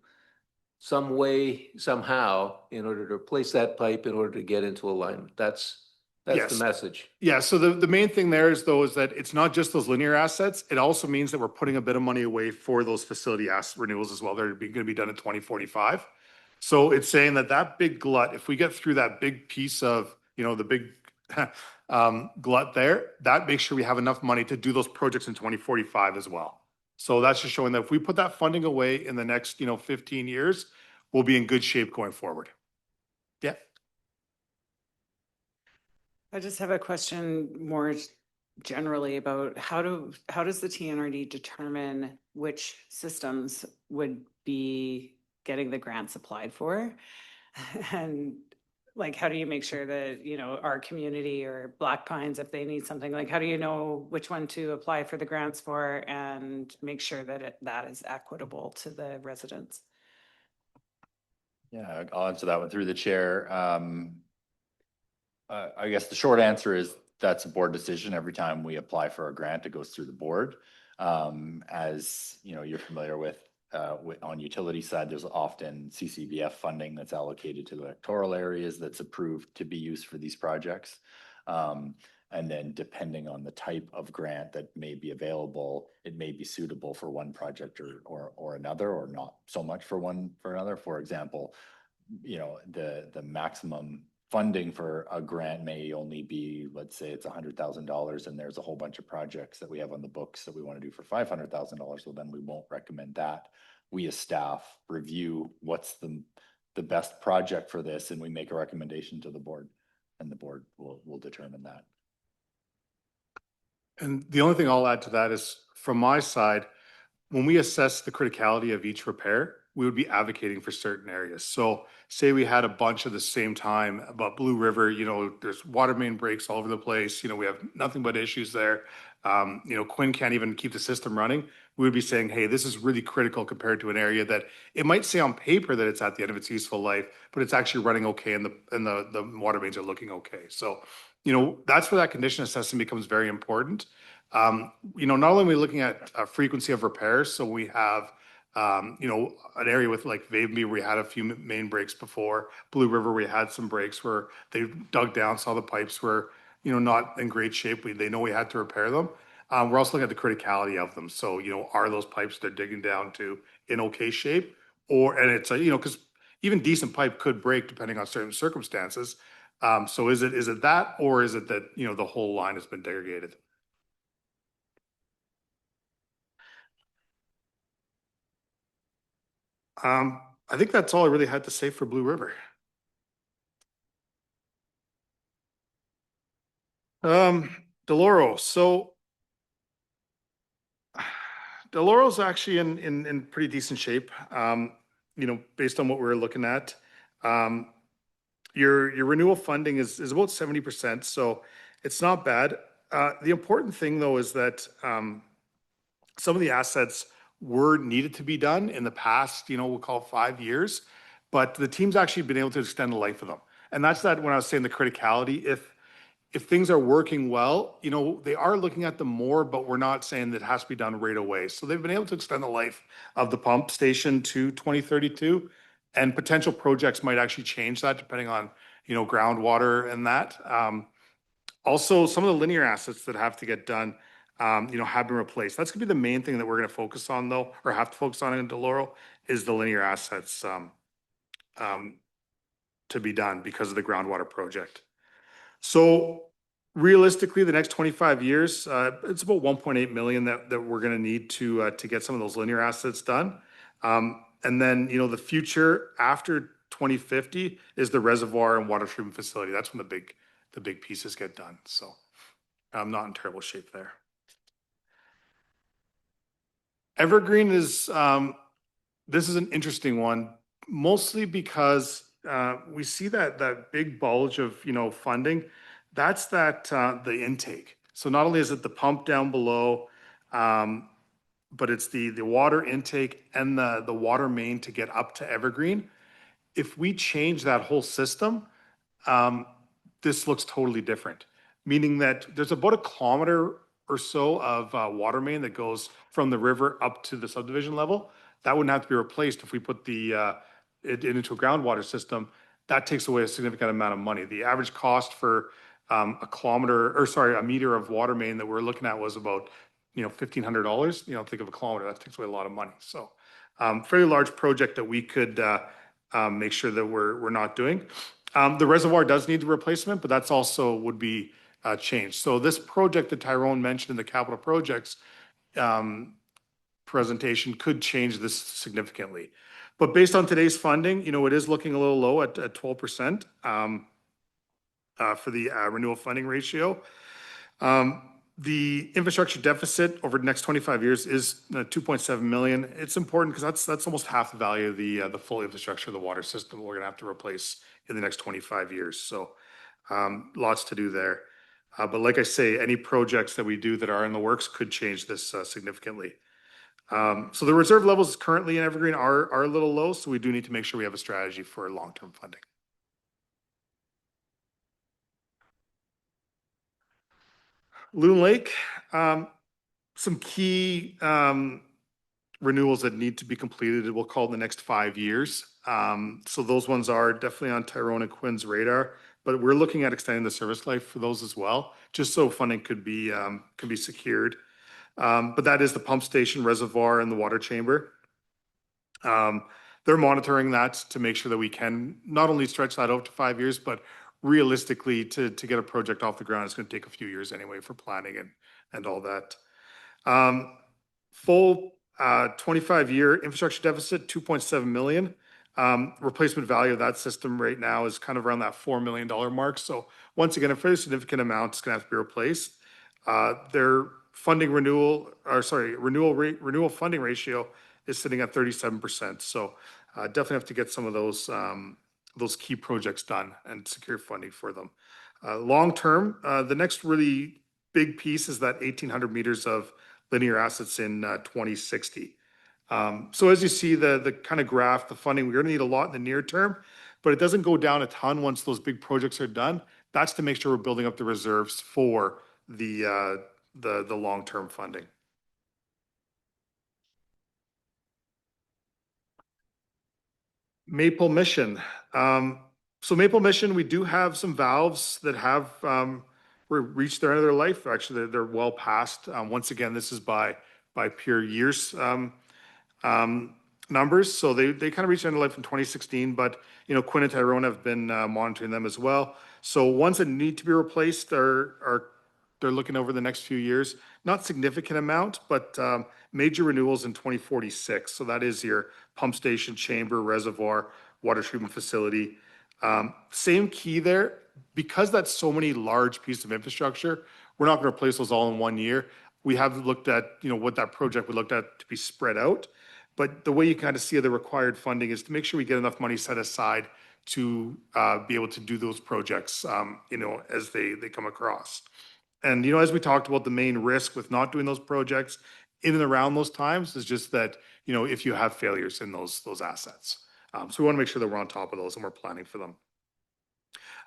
Speaker 1: some way, somehow, in order to replace that pipe, in order to get into alignment. That's the
Speaker 2: Yes.
Speaker 1: message.
Speaker 2: Yeah, so the main thing there is though, is that it's not just those linear assets. It also means that we're putting a bit of money away for those facility asset renewals as well. They're gonna be done in 2045. So it's saying that that big glut, if we get through that big piece of, the big glut there, that makes sure we have enough money to do those projects in 2045 as well. So that's just showing that if we put that funding away in the next, 15 years, we'll be in good shape going forward. Yeah.
Speaker 11: I just have a question more generally about how does the TNRD determine which systems would be getting the grants applied for? And like, how do you make sure that, our community or Black Pines, if they need something, like, how do you know which one to apply for the grants for and make sure that that is equitable to the residents?
Speaker 8: Yeah, I'll answer that one through the chair. I guess the short answer is that's a board decision. Every time we apply for a grant, it goes through the board. As you're familiar with on utility side, there's often CCBF funding that's allocated to the electoral areas that's approved to be used for these projects. And then depending on the type of grant that may be available, it may be suitable for one project or another, or not so much for one for another. For example, the maximum funding for a grant may only be, let's say it's $100,000 and there's a whole bunch of projects that we have on the books that we want to do for $500,000. So then we won't recommend that. We as staff review what's the best project for this, and we make a recommendation to the board, and the board will determine that.
Speaker 2: And the only thing I'll add to that is, from my side, when we assess the criticality of each repair, we would be advocating for certain areas. So say we had a bunch at the same time about Blue River, there's water main breaks all over the place. We have nothing but issues there. Quinn can't even keep the system running. We would be saying, hey, this is really critical compared to an area that it might say on paper that it's at the end of its useful life, but it's actually running okay and the water mains are looking okay. So, that's where that condition assessment becomes very important. Not only are we looking at a frequency of repairs, so we have an area with like Vavenby, we had a few main breaks before. Blue River, we had some breaks where they dug down, saw the pipes were, not in great shape. They know we had to repair them. We're also looking at the criticality of them. So, are those pipes they're digging down to in okay shape? And it's, because even decent pipe could break depending on certain circumstances. So is it that, or is it that, the whole line has been degraded? I think that's all I really had to say for Blue River. Deloro. So Deloro's actually in pretty decent shape. Based on what we were looking at. Your renewal funding is about 70%, so it's not bad. The important thing though is that some of the assets were needed to be done in the past, we'll call it 5 years, but the team's actually been able to extend the life of them. And that's that when I was saying the criticality, if things are working well, they are looking at them more, but we're not saying that it has to be done right away. So they've been able to extend the life of the pump station to 2032, and potential projects might actually change that depending on, groundwater and that. Also, some of the linear assets that have to get done, have been replaced. That's gonna be the main thing that we're gonna focus on though, or have to focus on in Deloro, is the linear assets to be done because of the groundwater project. So realistically, the next 25 years, it's about 1.8 million that we're gonna need to get some of those linear assets done. And then, the future after 2050 is the reservoir and water treatment facility. That's when the big pieces get done. So I'm not in terrible shape there. Evergreen is, this is an interesting one, mostly because we see that big bulge of, funding. That's the intake. So not only is it the pump down below, but it's the water intake and the water main to get up to Evergreen. If we change that whole system, this looks totally different. meaning that there's about a kilometer or so of water main that goes from the river up to the subdivision level. That wouldn't have to be replaced if we put it into a groundwater system. That takes away a significant amount of money. The average cost for a meter of water main that we're looking at was about, $1,500. Think of a kilometer, that takes away a lot of money. So fairly large project that we could make sure that we're not doing. The reservoir does need replacement, but that's also would be changed. So this project that Tyrone mentioned in the capital projects presentation could change this significantly. But based on today's funding, it is looking a little low at 12% for the renewal funding ratio. The infrastructure deficit over the next 25 years is 2.7 million. It's important because that's almost half the value of the full infrastructure of the water system we're going to have to replace in the next 25 years. So lots to do there. But like I say, any projects that we do that are in the works could change this significantly. So the reserve levels currently in Evergreen are a little low, so we do need to make sure we have a strategy for long-term funding. Loon Lake, some key renewals that need to be completed, we'll call it in the next 5 years. So those ones are definitely on Tyrone and Quinn's radar, but we're looking at extending the service life for those as well, just so funding could be secured. But that is the pump station, reservoir, and the water chamber. They're monitoring that to make sure that we can not only stretch that out to 5 years, but realistically to get a project off the ground, it's going to take a few years anyway for planning and all that. Full 25-year infrastructure deficit, 2.7 million. Replacement value of that system right now is kind of around that $4 million mark. So once again, a fairly significant amount is going to have to be replaced. Their renewal funding ratio is sitting at 37%. So definitely have to get some of those key projects done and secure funding for them. Long term, the next really big piece is that 1,800 meters of linear assets in 2060. So as you see the kind of graph, the funding, we're going to need a lot in the near term, but it doesn't go down a ton once those big projects are done. That's to make sure we're building up the reserves for the long-term funding. Maple Mission. So Maple Mission, we do have some valves that have reached their end of their life. Actually, they're well past. Once again, this is by pure years numbers. So they kind of reached their end of life in 2016, but Quinn and Tyrone have been monitoring them as well. So ones that need to be replaced they're looking over the next few years. Not significant amount, but major renewals in 2046. So that is your pump station, chamber, reservoir, water treatment facility. Same key there. Because that's so many large pieces of infrastructure, we're not going to replace those all in 1 year. We have looked at what that project would look at to be spread out. But the way you kind of see the required funding is to make sure we get enough money set aside to be able to do those projects, as they come across. And, as we talked about, the main risk with not doing those projects in and around those times is just that, if you have failures in those assets. So we want to make sure that we're on top of those and we're planning for them.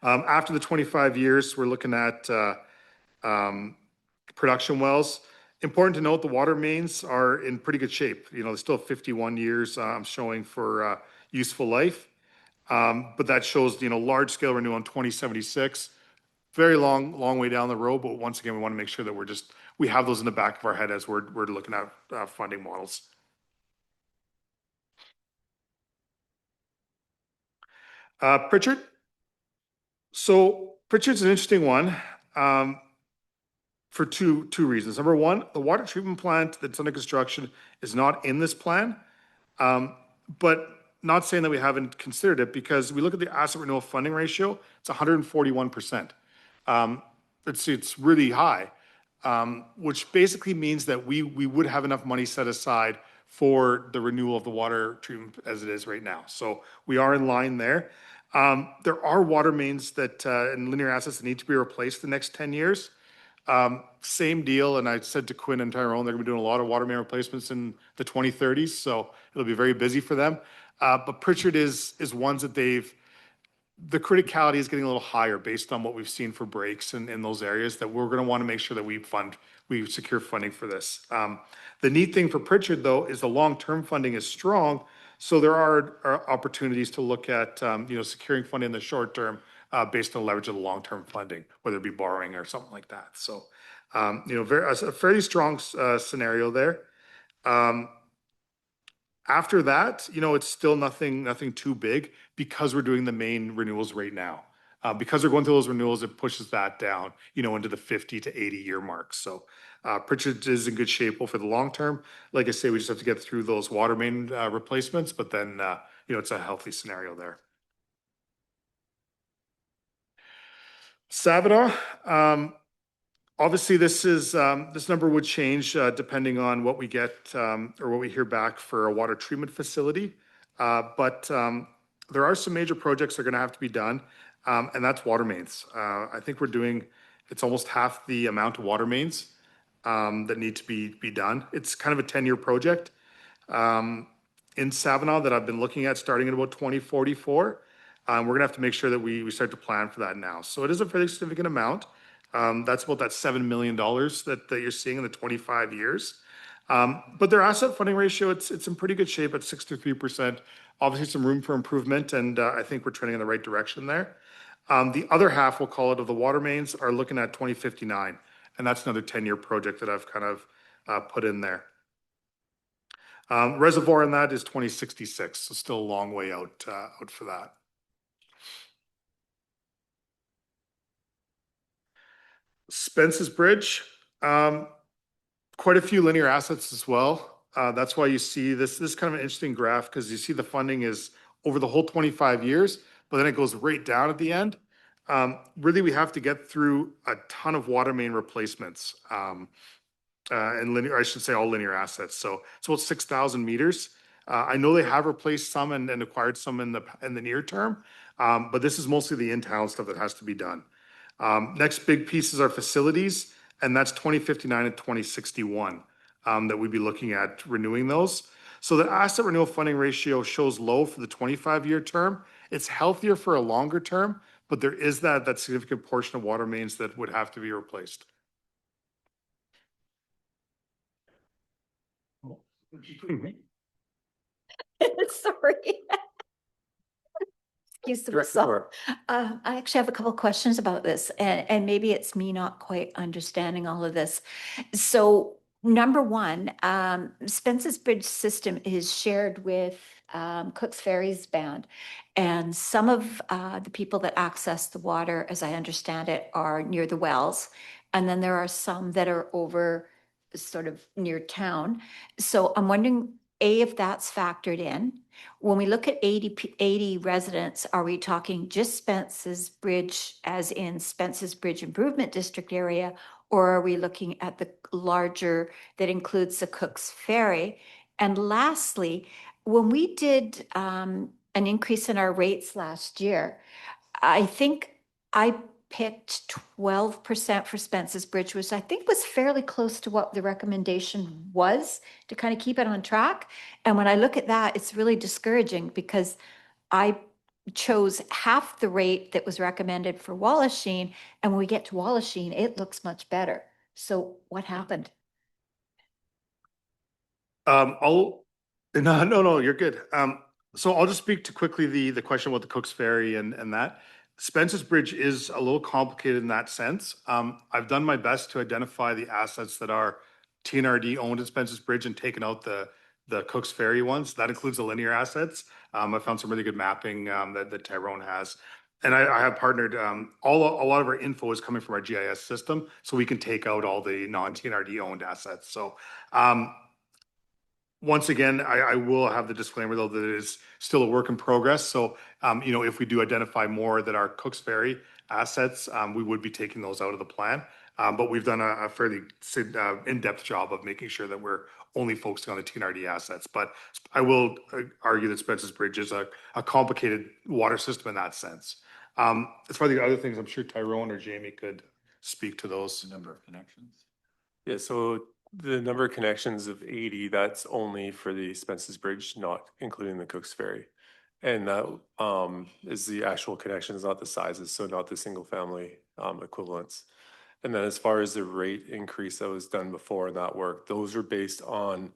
Speaker 2: After the 25 years, we're looking at production wells. Important to note, the water mains are in pretty good shape. They still have 51 years showing for useful life. But that shows, large scale renewal in 2076. Very long way down the road, but once again, we want to make sure that we have those in the back of our head as we're looking at funding models. Pritchard. So Pritchard's an interesting one for two reasons. Number one, the water treatment plant that's under construction is not in this plan, but not saying that we haven't considered it because we look at the asset renewal funding ratio, it's 141%. It's really high, which basically means that we would have enough money set aside for the renewal of the water treatment as it is right now. So we are in line there. There are water mains and linear assets that need to be replaced the next 10 years. Same deal, and I said to Quinn and Tyrone, they're going to be doing a lot of water main replacements in the 2030s, so it'll be very busy for them. But Pritchard is ones that they've the criticality is getting a little higher based on what we've seen for breaks in those areas that we're going to want to make sure that we secure funding for this. The neat thing for Pritchard though is the long-term funding is strong. So there are opportunities to look at, securing funding in the short term based on leverage of the long-term funding, whether it be borrowing or something like that. So, a fairly strong scenario there. After that, it's still nothing too big because we're doing the main renewals right now. Because we're going through those renewals, it pushes that down, into the 50 to 80 year mark. So Pritchard is in good shape for the long term. Like I say, we just have to get through those water main replacements, but then, it's a healthy scenario there. Savada, obviously, this number would change depending on what we get or what we hear back for a water treatment facility. But there are some major projects that are going to have to be done, and that's water mains. I think it's almost half the amount of water mains that need to be done. It's kind of a 10-year project in Savana that I've been looking at starting in about 2044. We're going to have to make sure that we start to plan for that now. So it is a fairly significant amount. That's about that $7 million that you're seeing in the 25 years. But their asset funding ratio, it's in pretty good shape at 63%. Obviously, some room for improvement, and I think we're trending in the right direction there. The other half, we'll call it, of the water mains are looking at 2059, and that's another 10-year project that I've kind of put in there. Reservoir in that is 2066, so still a long way out for that. Spence's Bridge, quite a few linear assets as well. That's why you see this is kind of an interesting graph because you see the funding is over the whole 25 years, but then it goes right down at the end. Really, we have to get through a ton of water main replacements and linear, I should say all linear assets. So it's about 6,000 meters. I know they have replaced some and acquired some in the near term, but this is mostly the in-town stuff that has to be done. Next big pieces are facilities, and that's 2059 and 2061 that we'd be looking at renewing those. So the asset renewal funding ratio shows low for the 25-year term. It's healthier for a longer term, but there is that significant portion of water mains that would have to be replaced.
Speaker 5: Sorry. Excuse the whistle. I actually have a couple of questions about this, and maybe it's me not quite understanding all of this. So number one, Spence's Bridge system is shared with Cook's Ferry's band, and some of the people that access the water, as I understand it, are near the wells, and then there are some that are over sort of near town. So I'm wondering, A, if that's factored in. When we look at 80 residents, are we talking just Spence's Bridge as in Spence's Bridge Improvement District area? Or are we looking at the larger that includes the Cook's Ferry? And lastly, when we did an increase in our rates last year, I think I picked 12% for Spence's Bridge, which I think was fairly close to what the recommendation was to kind of keep it on track. And when I look at that, it's really discouraging because I chose half the rate that was recommended for Wallachine. And when we get to Wallachine, it looks much better. So what happened?
Speaker 2: No, you're good. So I'll just speak to quickly the question about the Cook's Ferry and that. Spence's Bridge is a little complicated in that sense. I've done my best to identify the assets that are TNRD owned at Spence's Bridge and taken out the Cook's Ferry ones. That includes the linear assets. I found some really good mapping that Tyrone has. And I have partnered, a lot of our info is coming from our GIS system, so we can take out all the non-TNRD owned assets. So once again, I will have the disclaimer though that it is still a work in progress. So, if we do identify more that are Cook's Ferry assets, we would be taking those out of the plan. But we've done a fairly in-depth job of making sure that we're only focusing on the TNRD assets. But I will argue that Spence's Bridge is a complicated water system in that sense. As far as the other things, I'm sure Tyrone or Jamie could speak to those.
Speaker 8: The number of connections.
Speaker 4: Yeah, so the number of connections of 80, that's only for the Spence's Bridge, not including the Cook's Ferry. And that is the actual connections, not the sizes, so not the single family equivalents. And then as far as the rate increase that was done before in that work, those are based on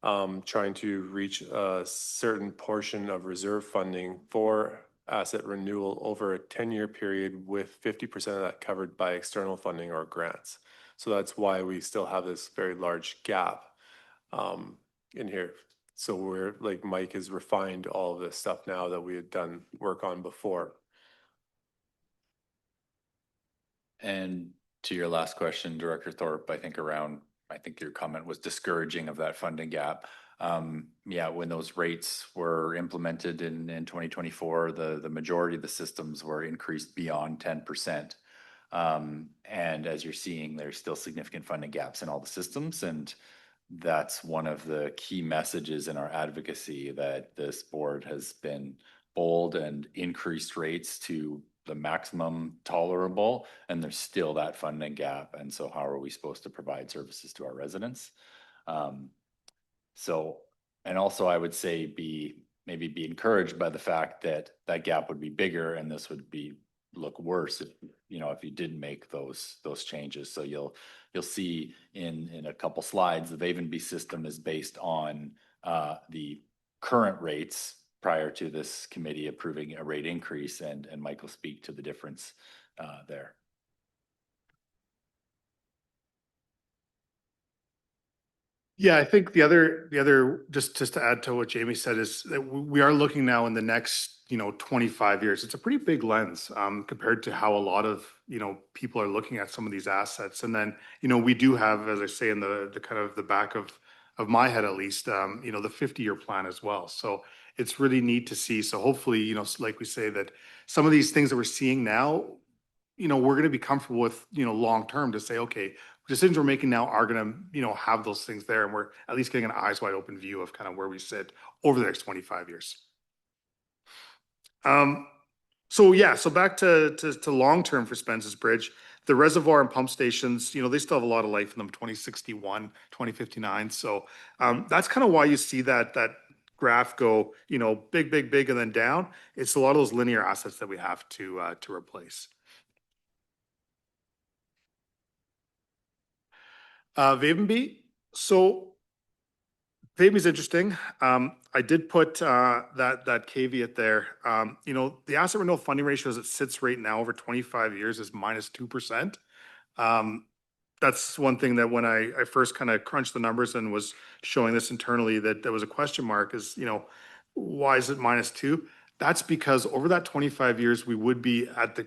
Speaker 4: trying to reach a certain portion of reserve funding for asset renewal over a 10-year period with 50% of that covered by external funding or grants. So that's why we still have this very large gap in here. So we're like Mike has refined all of this stuff now that we had done work on before.
Speaker 8: And to your last question, Director Thorpe, I think your comment was discouraging of that funding gap. Yeah, when those rates were implemented in 2024, the majority of the systems were increased beyond 10%. And as you're seeing, there's still significant funding gaps in all the systems. And that's one of the key messages in our advocacy, that this board has been bold and increased rates to the maximum tolerable, and there's still that funding gap. And so how are we supposed to provide services to our residents? And also I would say maybe be encouraged by the fact that that gap would be bigger and this would look worse if you didn't make those changes. So you'll see in a couple slides, the Vavenby system is based on the current rates prior to this committee approving a rate increase, and Mike will speak to the difference there.
Speaker 2: Yeah, I think the other just to add to what Jamie said is that we are looking now in the next 25 years. It's a pretty big lens compared to how a lot of people are looking at some of these assets. And then we do have, as I say, in the kind of the back of my head at least, the 50-year plan as well. So it's really neat to see. So hopefully, like we say, that some of these things that we're seeing now, we're going to be comfortable with long term to say, okay, decisions we're making now are going to have those things there, and we're at least getting an eyes wide open view of kind of where we sit over the next 25 years. So back to long term for Spence's Bridge, the reservoir and pump stations, they still have a lot of life in them, 2061, 2059. So that's kind of why you see that graph go big, and then down. It's a lot of those linear assets that we have to replace. Vavenby. So Vavenby is interesting. I did put that caveat there. The asset renewal funding ratio as it sits right now over 25 years is -2%. That's one thing that when I first kind of crunched the numbers and was showing this internally, that there was a question mark is, why is it -2? That's because over that 25 years, we would be at the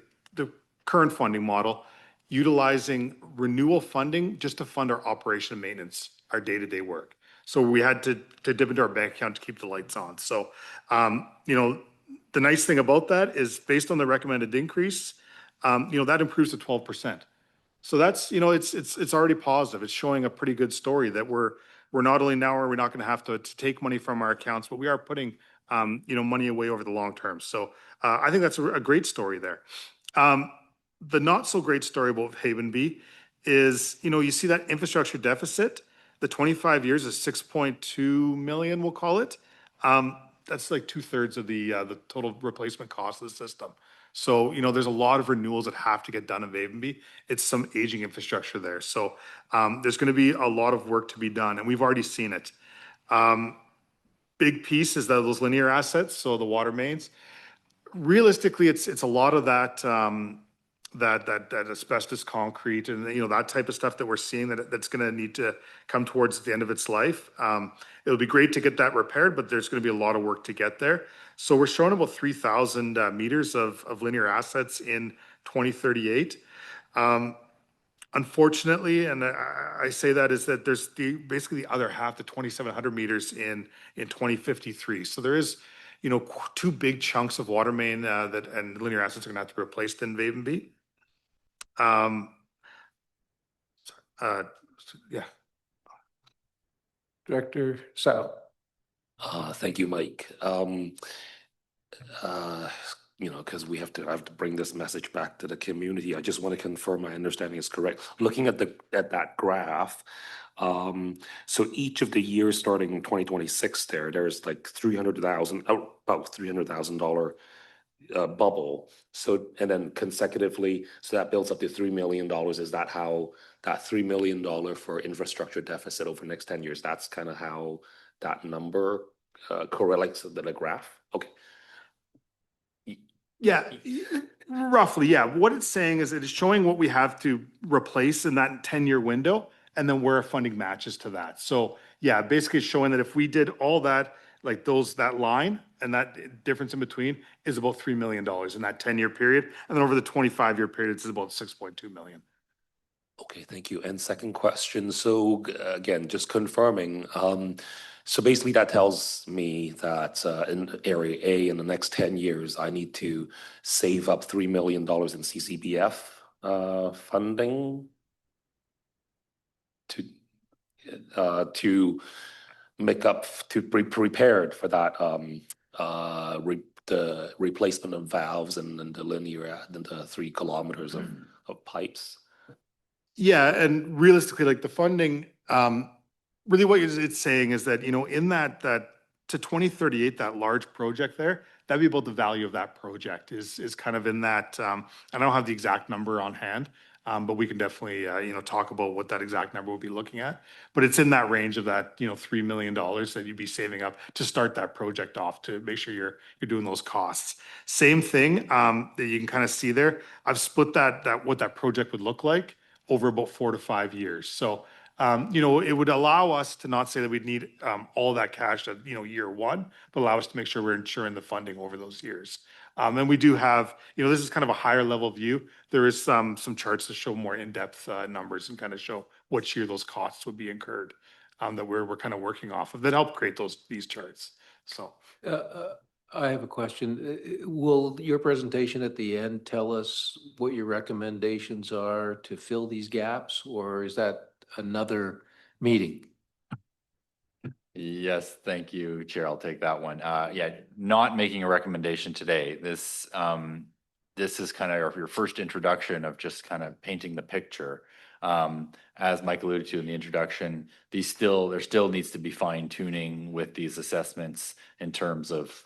Speaker 2: current funding model, utilizing renewal funding just to fund our operation and maintenance, our day-to-day work. So we had to dip into our bank account to keep the lights on. So, the nice thing about that is based on the recommended increase, that improves to 12%. So that's, it's already positive. It's showing a pretty good story that we're not only now are we not going to have to take money from our accounts, but we are putting, money away over the long term. So I think that's a great story there. The not so great story about Vavenby is, you see that infrastructure deficit, the 25 years is 6.2 million, we'll call it. That's like 2/3 of the total replacement cost of the system. So, there's a lot of renewals that have to get done in Vavenby. It's some aging infrastructure there. So there's going to be a lot of work to be done, and we've already seen it. Big piece is those linear assets, so the water mains. Realistically, it's a lot of that asbestos concrete and that type of stuff that we're seeing that's going to need to come towards the end of its life. It'll be great to get that repaired, but there's going to be a lot of work to get there. So we're showing about 3,000 meters of linear assets in 2038. Unfortunately, and I say that is that there's basically the other half, the 2,700 meters in 2053. So there is, two big chunks of water main and linear assets are going to have to be replaced in Vavenby. Yeah.
Speaker 1: Director Sal.
Speaker 7: Thank you, Mike. you know, because I have to bring this message back to the community. I just want to confirm my understanding is correct. Looking at that graph, so each of the years starting in 2026 there's like 300,000, about $300,000 bubble. So, and then consecutively, so that builds up to $3 million. Is that how that $3 million for infrastructure deficit over the next 10 years, that's kind of how that number correlates to the graph? Okay.
Speaker 2: Yeah, roughly, yeah. What it's saying is it is showing what we have to replace in that 10-year window and then where funding matches to that. So yeah, basically showing that if we did all that, like that line and that difference in between is about $3 million in that 10-year period. And then over the 25-year period, it's about 6.2 million.
Speaker 7: Okay, thank you. And second question, so again, just confirming, so basically that tells me that in area A, in the next 10 years, I need to save up $3 million in CCBF funding to make up, to be prepared for that, the replacement of valves and the linear, the 3 kilometers of pipes.
Speaker 2: Yeah, and realistically, like the funding, really what it's saying is that, you know, in that to 2038, that large project there, that'd be about the value of that project is kind of in that, I don't have the exact number on hand, but we can definitely, you know, talk about what that exact number would be looking at. But it's in that range of that, you know, $3 million that you'd be saving up to start that project off to make sure you're doing those costs. Same thing, that you can kind of see there. I've split that what that project would look like over about 4 to 5 years. So, you know, it would allow us to not say that we'd need all that cash at, you know, year one, but allow us to make sure we're ensuring the funding over those years. And we do have, you know, this is kind of a higher level view. There is some charts that show more in-depth numbers and kind of show which year those costs would be incurred, that we're kind of working off of that help create these charts. So.
Speaker 1: I have a question. Will your presentation at the end tell us what your recommendations are to fill these gaps, or is that another meeting?
Speaker 8: Yes, thank you, Chair. I'll take that one. Yeah, not making a recommendation today. This is kind of your first introduction of just kind of painting the picture. As Mike alluded to in the introduction, there still needs to be fine tuning with these assessments in terms of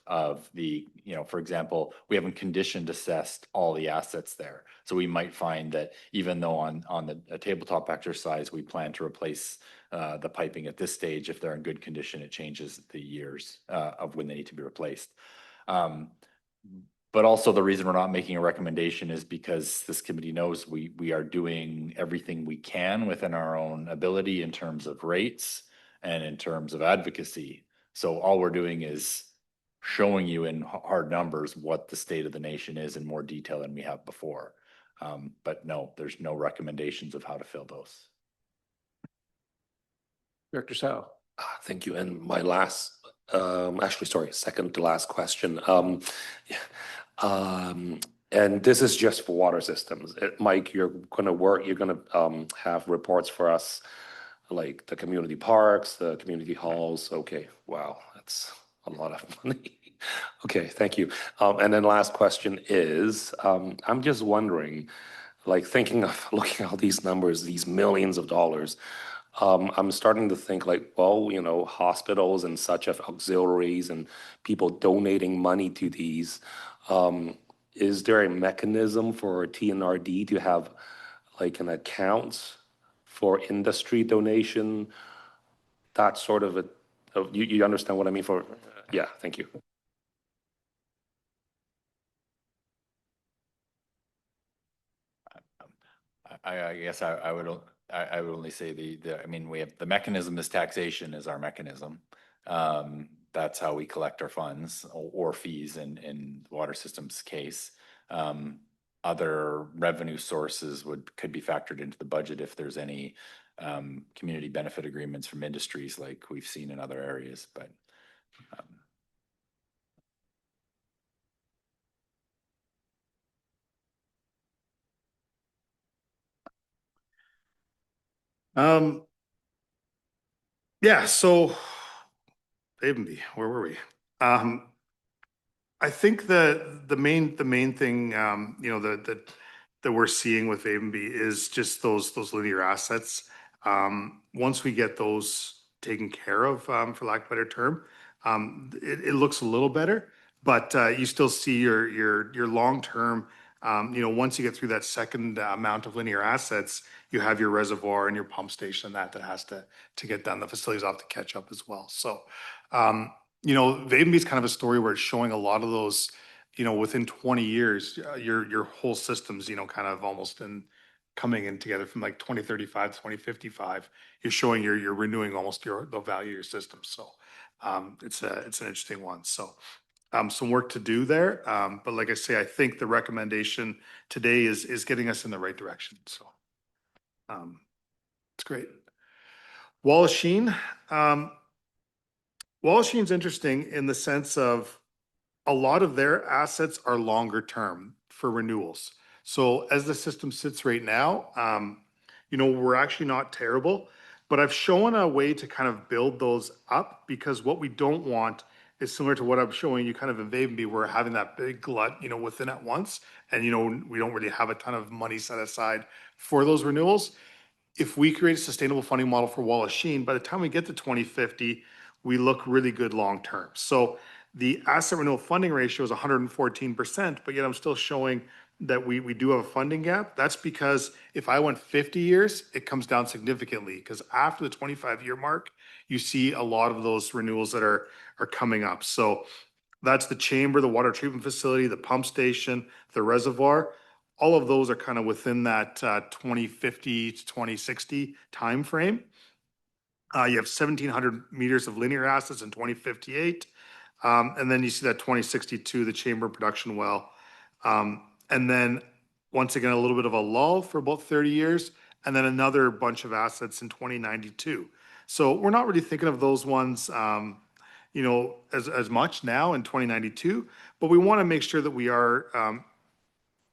Speaker 8: the, you know, for example, we haven't conditioned assessed all the assets there. So we might find that even though on a tabletop exercise, we plan to replace the piping at this stage, if they're in good condition, it changes the years of when they need to be replaced. But also the reason we're not making a recommendation is because this committee knows we are doing everything we can within our own ability in terms of rates and in terms of advocacy. So all we're doing is showing you in hard numbers what the state of the nation is in more detail than we have before. But no, there's no recommendations of how to fill those.
Speaker 1: Director Sal.
Speaker 7: Thank you. And my last, actually, sorry, second to last question. And this is just for water systems. Mike, you're going to have reports for us, like the community parks, the community halls. Okay, wow, that's a lot of money. Okay, thank you. And then last question is, I'm just wondering, like thinking of looking at all these numbers, these millions of dollars, I'm starting to think like, well, you know, hospitals and such have auxiliaries and people donating money to these. Is there a mechanism for TNRD to have like an account for industry donation? That sort of you understand what I mean for, yeah, thank you.
Speaker 8: I guess I would only say I mean, we have the mechanism is taxation is our mechanism. That's how we collect our funds or fees in water systems case. Other revenue sources could be factored into the budget if there's any community benefit agreements from industries like we've seen in other areas, but
Speaker 2: Yeah, so Avonby, where were we? I think the main thing, that we're seeing with Avonby is just those linear assets. Once we get those taken care of, for lack of a better term, it looks a little better, but, you still see your long-term, once you get through that second amount of linear assets, you have your reservoir and your pump station that has to get done. The facilities have to catch up as well. So, Vavenby is kind of a story where it's showing a lot of those, within 20 years, your whole systems, kind of almost coming in together from like 2035 to 2055. You're showing you're renewing almost the value of your system. So, it's an interesting one. So, some work to do there. But like I say, I think the recommendation today is getting us in the right direction. So, it's great. Wallachine. Wallachine's interesting in the sense of a lot of their assets are longer term for renewals. So as the system sits right now, we're actually not terrible, but I've shown a way to kind of build those up, because what we don't want is similar to what I'm showing you kind of in Vavenby, where we're having that big glut, within at once. And, we don't really have a ton of money set aside for those renewals. If we create a sustainable funding model for Wallachine, by the time we get to 2050, we look really good long term. So the asset renewal funding ratio is 114%, but yet I'm still showing that we do have a funding gap. That's because if I went 50 years, it comes down significantly, because after the 25-year mark, you see a lot of those renewals that are coming up. So that's the chamber, the water treatment facility, the pump station, the reservoir. All of those are kind of within that 2050 to 2060 timeframe. You have 1,700 meters of linear assets in 2058. And then you see that 2062, the chamber production well. And then once again, a little bit of a lull for about 30 years, and then another bunch of assets in 2092. So we're not really thinking of those ones, as much now in 2092, but we want to make sure that we are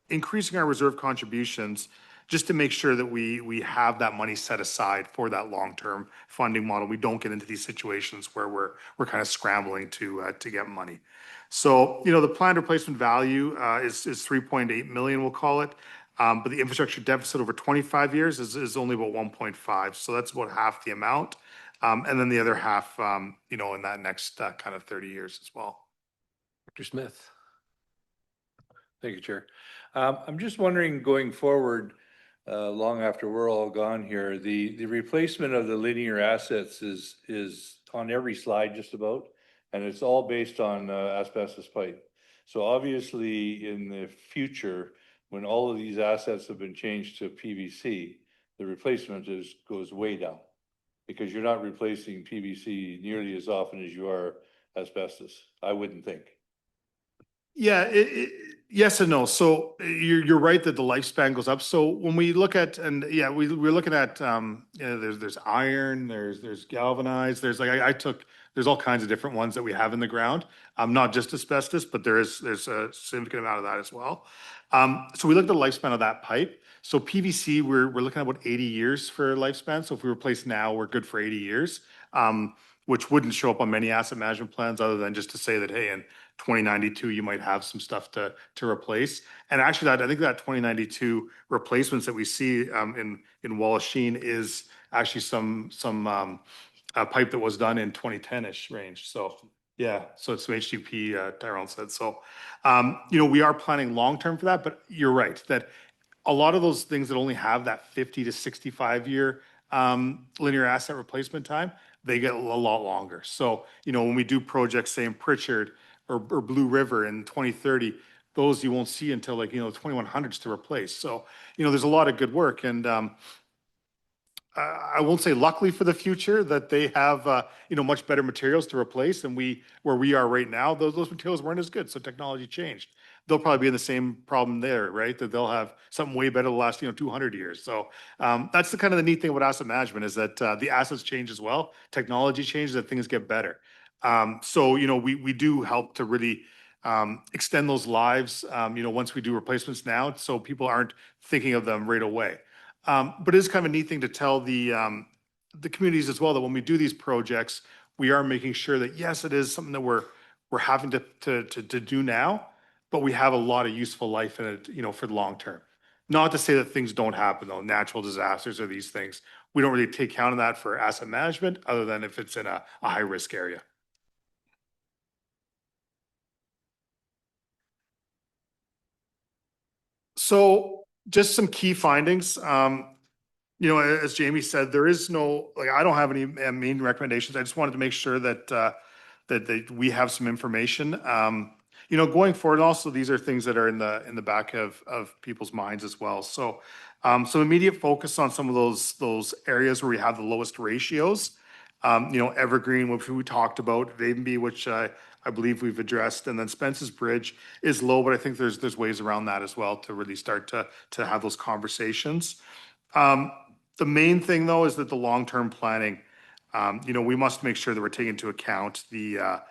Speaker 2: increasing our reserve contributions just to make sure that we have that money set aside for that long-term funding model. We don't get into these situations where we're kind of scrambling to get money. So, the planned replacement value is 3.8 million, we'll call it. But the infrastructure deficit over 25 years is only about 1.5. So that's about half the amount. And then the other half, in that next kind of 30 years as well.
Speaker 1: Dr. Smith.
Speaker 12: Thank you, Chair. I'm just wondering, going forward, long after we're all gone here, the replacement of the linear assets is on every slide just about, and it's all based on asbestos pipe. So obviously, in the future, when all of these assets have been changed to PVC, the replacement goes way down, because you're not replacing PVC nearly as often as you are asbestos, I wouldn't think.
Speaker 2: Yeah, yes and no. So you're right that the lifespan goes up. So when we look at, and yeah, we're looking at, there's iron, there's galvanized, there's there's all kinds of different ones that we have in the ground. Not just asbestos, but there's a significant amount of that as well. So we look at the lifespan of that pipe. So PVC, we're looking at about 80 years for lifespan. So if we replace now, we're good for 80 years. Which wouldn't show up on many asset management plans, other than just to say that, hey, in 2092, you might have some stuff to replace. And actually, I think that 2092 replacements that we see in Wallachine is actually some pipe that was done in 2010-ish range. So yeah, so it's some HDP, Tyrone said. So, we are planning long-term for that, but you're right that a lot of those things that only have that 50 to 65 year linear asset replacement time, they get a lot longer. So, when we do projects, say in Pritchard or Blue River in 2030, those you won't see until 2100s to replace. So, there's a lot of good work. And I won't say luckily for the future that they have, much better materials to replace than where we are right now. Those materials weren't as good. So technology changed. They'll probably be in the same problem there, right? That they'll have something way better the last, 200 years. So that's the kind of the neat thing about asset management, is that the assets change as well. Technology changes, that things get better. So, we do help to really extend those lives, once we do replacements now, so people aren't thinking of them right away. But it is kind of a neat thing to tell the communities as well, that when we do these projects, we are making sure that, yes, it is something that we're we're having to do now, but we have a lot of useful life in it, for the long term. Not to say that things don't happen though, natural disasters or these things. We don't really take count of that for asset management other than if it's in a high risk area. So just some key findings. As Jamie said, there is no, like, I don't have any main recommendations. I just wanted to make sure that we have some information. Going forward, also, these are things that are in the back of people's minds as well. So, some immediate focus on some of those areas where we have the lowest ratios. Evergreen, which we talked about, Vavenby, which I believe we've addressed, and then Spence's Bridge is low, but I think there's ways around that as well to really start to have those conversations. The main thing though is that the long-term planning, we must make sure that we're taking into account the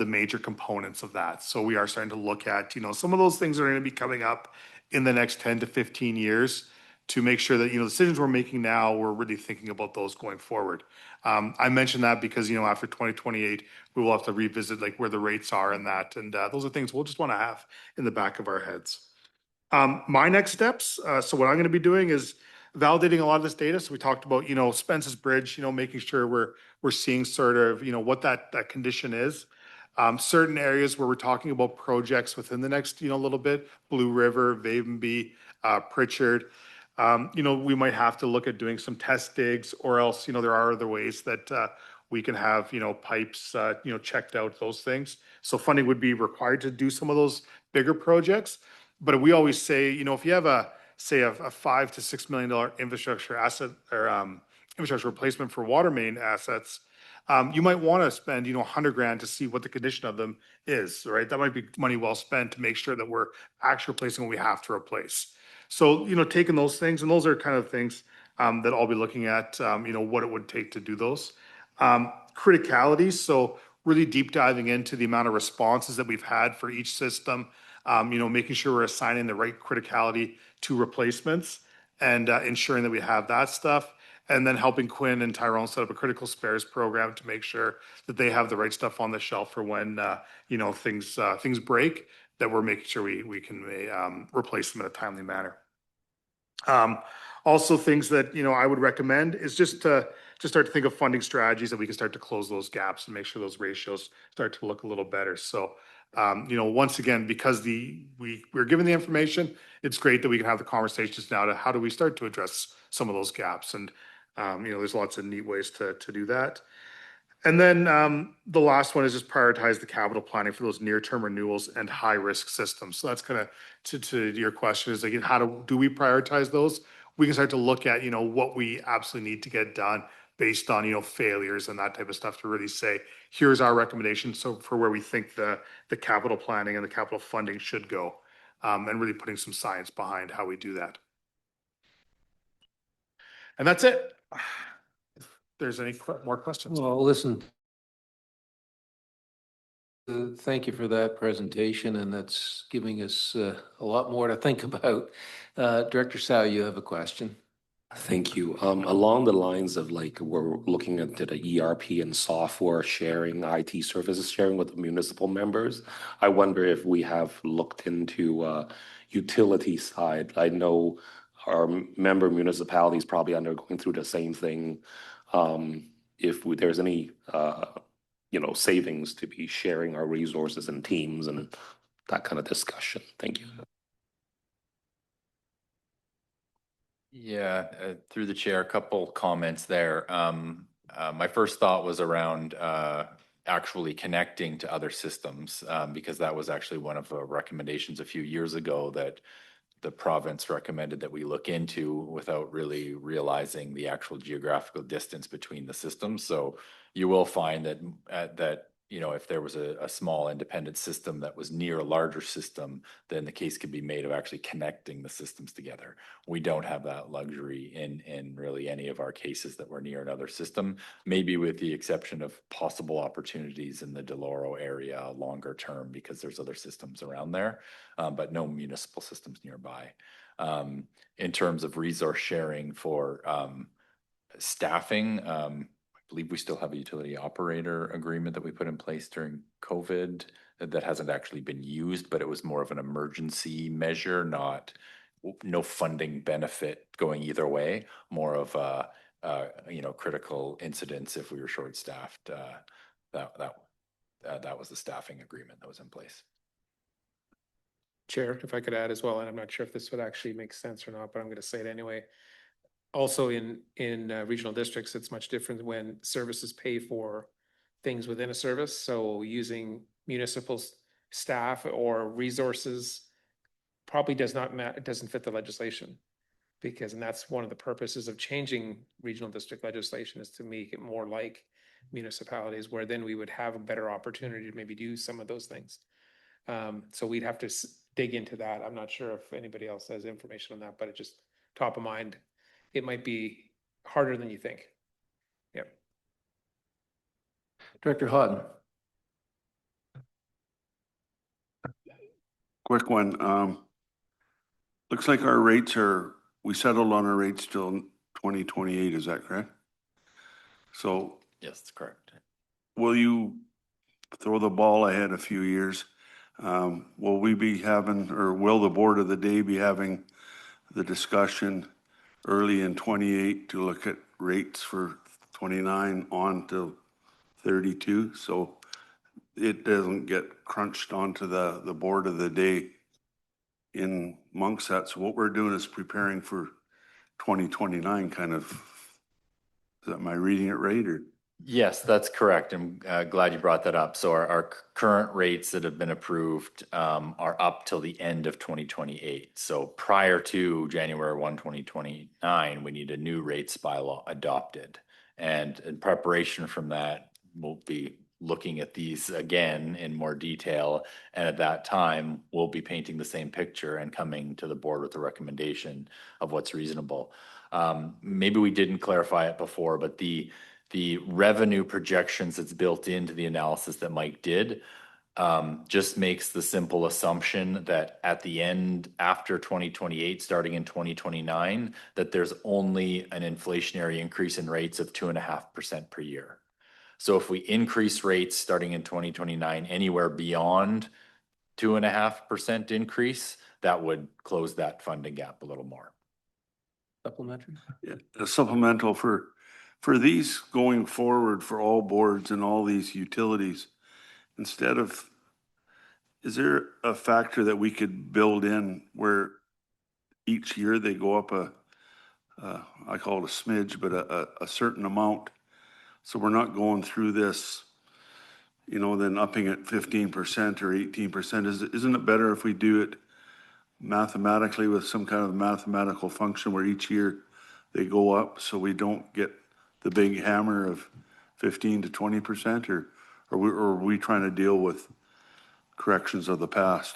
Speaker 2: major components of that. So we are starting to look at, some of those things are going to be coming up in the next 10 to 15 years to make sure that, decisions we're making now, we're really thinking about those going forward. I mentioned that because, after 2028, we will have to revisit like where the rates are and that. And those are things we'll just want to have in the back of our heads. My next steps, so what I'm going to be doing is validating a lot of this data. So we talked about, Spence's Bridge, making sure we're seeing sort of, what that condition is. Certain areas where we're talking about projects within the next, little bit, Blue River, Vavenby, Pritchard. We might have to look at doing some test digs, or else, there are other ways that we can have, pipes, checked out, those things. So funding would be required to do some of those bigger projects. But we always say, if you have a $5 to $6 million infrastructure asset or infrastructure replacement for water main assets, you might want to spend, $100,000 to see what the condition of them is, right? That might be money well spent to make sure that we're actually replacing what we have to replace. So, taking those things, and those are kind of things that I'll be looking at, what it would take to do those. Criticality, so really deep diving into the amount of responses that we've had for each system, making sure we're assigning the right criticality to replacements and ensuring that we have that stuff. And then helping Quinn and Tyrone set up a critical spares program to make sure that they have the right stuff on the shelf for when, things break, that we're making sure we can replace them in a timely manner. Also things that, I would recommend is just to start to think of funding strategies that we can start to close those gaps and make sure those ratios start to look a little better. So, once again, because we're given the information, it's great that we can have the conversations now to how do we start to address some of those gaps. And, there's lots of neat ways to do that. And then the last one is just prioritize the capital planning for those near-term renewals and high-risk systems. So that's kind of to your question is, again, how do we prioritize those? We can start to look at, what we absolutely need to get done based on, failures and that type of stuff to really say, here's our recommendation. So for where we think the capital planning and the capital funding should go, and really putting some science behind how we do that. And that's it. If there's any more questions.
Speaker 1: Well, listen. Thank you for that presentation, and that's giving us a lot more to think about. Director Sow, you have a question.
Speaker 7: Thank you. Along the lines of like we're looking at the ERP and software sharing, IT services sharing with the municipal members, I wonder if we have looked into utility side. I know our member municipalities probably undergoing through the same thing. If there's any savings to be sharing our resources and teams and that kind of discussion. Thank you.
Speaker 8: Yeah, through the chair, a couple comments there. My first thought was around actually connecting to other systems, because that was actually one of the recommendations a few years ago that the province recommended that we look into without really realizing the actual geographical distance between the systems. So you will find that if there was a small independent system that was near a larger system, then the case could be made of actually connecting the systems together. We don't have that luxury in really any of our cases that we're near another system, maybe with the exception of possible opportunities in the Deloro area longer term because there's other systems around there, but no municipal systems nearby. In terms of resource sharing for staffing, believe we still have a utility operator agreement that we put in place during COVID that hasn't actually been used, but it was more of an emergency measure, not no funding benefit going either way, more of a, critical incidents if we were short-staffed. That was the staffing agreement that was in place.
Speaker 10: Chair, if I could add as well, and I'm not sure if this would actually make sense or not, but I'm going to say it anyway. Also in regional districts, it's much different when services pay for things within a service. So using municipal staff or resources probably doesn't fit the legislation. And that's one of the purposes of changing regional district legislation, is to make it more like municipalities, where then we would have a better opportunity to maybe do some of those things. So we'd have to dig into that. I'm not sure if anybody else has information on that, but it just top of mind. It might be harder than you think. Yep.
Speaker 1: Director Hodden.
Speaker 13: Quick one. Looks like our rates we settled on our rates till 2028, is that correct? So
Speaker 8: Yes, that's correct.
Speaker 13: will you throw the ball ahead a few years? Will we be having, or will the board of the day be having the discussion early in 28 to look at rates for 29 on to 32? So it doesn't get crunched onto the board of the day in amongst that. So what we're doing is preparing for 2029 kind of. Am I reading it right, or?
Speaker 8: Yes, that's correct. I'm glad you brought that up. So our current rates that have been approved are up till the end of 2028. So prior to January 1, 2029, we need a new rates bylaw adopted. And in preparation from that, we'll be looking at these again in more detail. And at that time, we'll be painting the same picture and coming to the board with a recommendation of what's reasonable. Maybe we didn't clarify it before, but the revenue projections that's built into the analysis that Mike did just makes the simple assumption that at the end, after 2028, starting in 2029, that there's only an inflationary increase in rates of 2.5% per year. So if we increase rates starting in 2029 anywhere beyond 2.5% increase, that would close that funding gap a little more.
Speaker 1: Supplementary?
Speaker 13: Yeah, a supplemental for these going forward for all boards and all these utilities, instead of, is there a factor that we could build in where each year they go up I call it a smidge, but a certain amount? So we're not going through this, then upping it 15% or 18%. Isn't it better if we do it mathematically with some kind of mathematical function where each year they go up, so we don't get the big hammer of 15 to 20%, or are we trying to deal with corrections of the past?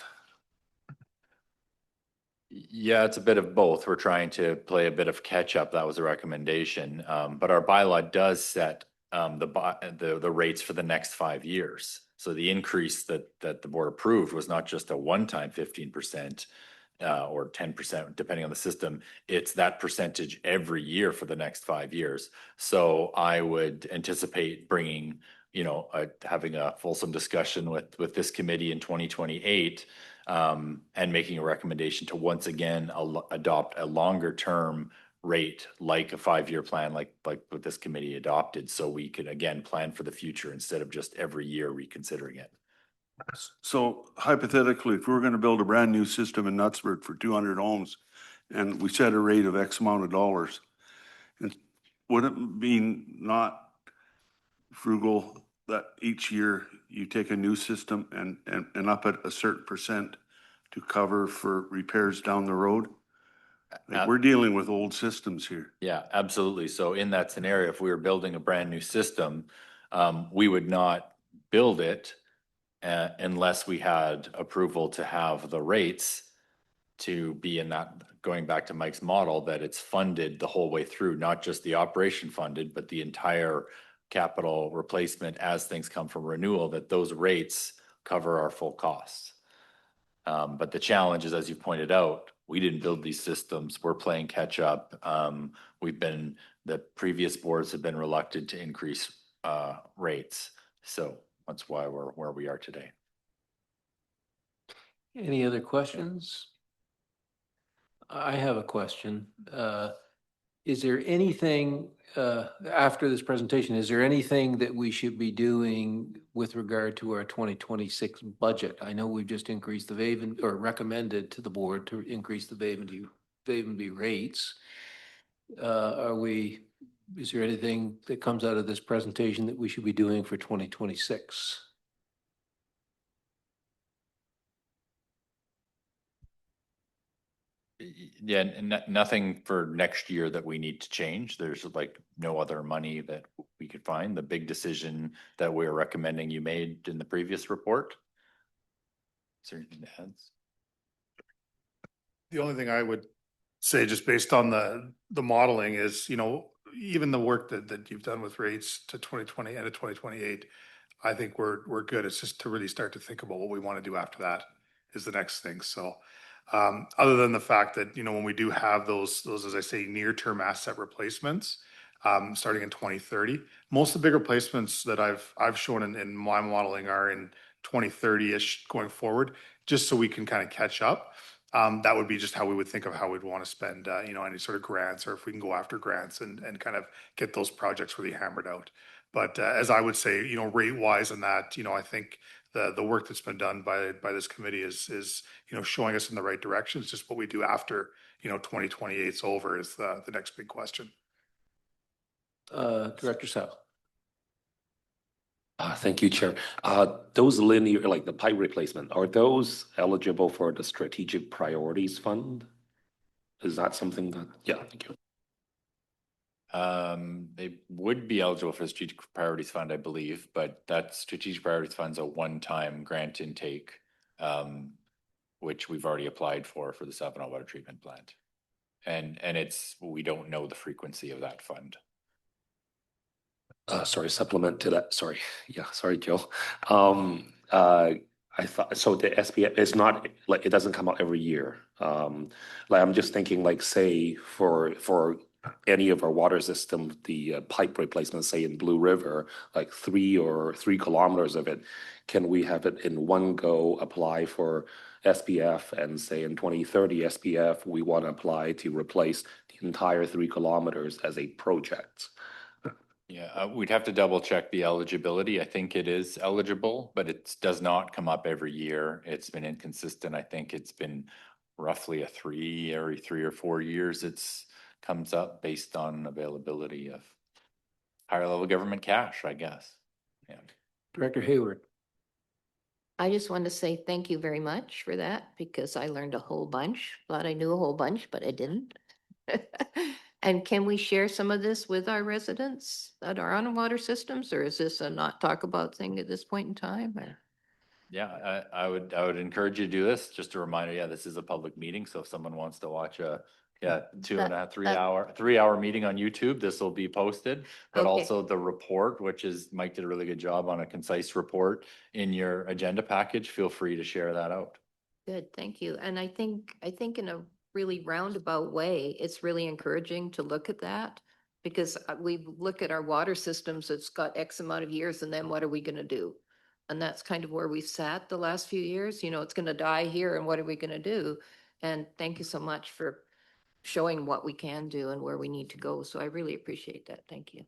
Speaker 8: Yeah, it's a bit of both. We're trying to play a bit of catch up. That was a recommendation. But our bylaw does set the rates for the next 5 years. So the increase that the board approved was not just a one-time 15%. Or 10%, depending on the system. It's that percentage every year for the next 5 years. So I would anticipate bringing, having a fulsome discussion with this committee in 2028 and making a recommendation to once again adopt a longer term rate, like a 5-year plan, like what this committee adopted, so we could again plan for the future instead of just every year reconsidering it.
Speaker 13: So hypothetically, if we're going to build a brand new system in Knutsford for 200 homes and we set a rate of X amount of dollars, and would it be not frugal that each year you take a new system and up it a certain percent to cover for repairs down the road? Like, we're dealing with old systems here.
Speaker 8: Yeah, absolutely. So in that scenario, if we were building a brand new system, we would not build it unless we had approval to have the rates to be in that, going back to Mike's model, that it's funded the whole way through, not just the operation funded, but the entire capital replacement as things come from renewal, that those rates cover our full costs. But the challenge is, as you pointed out, we didn't build these systems. We're playing catch up. The previous boards have been reluctant to increase rates. So that's why we're where we are today.
Speaker 1: Any other questions? I have a question. Is there anything, after this presentation, is there anything that we should be doing with regard to our 2026 budget? I know we've just increased the Vaven, or recommended to the board to increase the Vavenby rates. Is there anything that comes out of this presentation that we should be doing for 2026?
Speaker 8: Yeah, and nothing for next year that we need to change. There's like no other money that we could find. The big decision that we're recommending you made in the previous report. Is there anything to add?
Speaker 2: The only thing I would say, just based on the modeling, is, even the work that you've done with rates to 2020 and to 2028, I think we're good. It's just to really start to think about what we want to do after that is the next thing. So other than the fact that, when we do have those, as I say, near-term asset replacements, starting in 2030, most of the big replacements that I've shown in my modeling are in 2030-ish going forward, just so we can kind of catch up. That would be just how we would think of how we'd want to spend, any sort of grants, or if we can go after grants and kind of get those projects really hammered out. But as I would say, rate wise and that, I think the work that's been done by this committee is showing us in the right direction. It's just what we do after 2028 is over is the next big question.
Speaker 1: Director Sal.
Speaker 7: Thank you, Chair. Those linear, like the pipe replacement, are those eligible for the strategic priorities fund? Is that something that, yeah, thank you.
Speaker 8: They would be eligible for the strategic priorities fund, I believe, but that strategic priorities fund's a one-time grant intake, which we've already applied for the Savannah water treatment plant. And we don't know the frequency of that fund.
Speaker 7: Sorry, supplement to that. Sorry. Yeah, sorry, Joe. I thought, so the SPF is not like, it doesn't come out every year. Like I'm just thinking, like, say for any of our water system, the pipe replacement, say in Blue River, like 3 kilometers of it, can we have it in one go apply for SPF, and say in 2030 SPF, we want to apply to replace the entire 3 kilometers as a project?
Speaker 8: Yeah, we'd have to double check the eligibility. I think it is eligible, but it does not come up every year. It's been inconsistent. I think it's been roughly every 3 or 4 years it's comes up based on availability of higher level government cash, I guess. Yeah.
Speaker 1: Director Hayward.
Speaker 14: I just want to say thank you very much for that, because I learned a whole bunch. Thought I knew a whole bunch, but I didn't. And can we share some of this with our residents that are on water systems, or is this a not talk about thing at this point in time? Or?
Speaker 8: Yeah, I would encourage you to do this. Just a reminder, yeah, this is a public meeting. So if someone wants to watch a 2.5, 3 hour meeting on YouTube, this will be posted. But
Speaker 14: Okay.
Speaker 8: also the report, which is Mike did a really good job on a concise report in your agenda package. Feel free to share that out.
Speaker 14: Good, thank you. And I think in a really roundabout way, it's really encouraging to look at that, because we look at our water systems, it's got X amount of years, and then what are we going to do? And that's kind of where we sat the last few years. It's going to die here, and what are we going to do? And thank you so much for showing what we can do and where we need to go. So I really appreciate that. Thank you.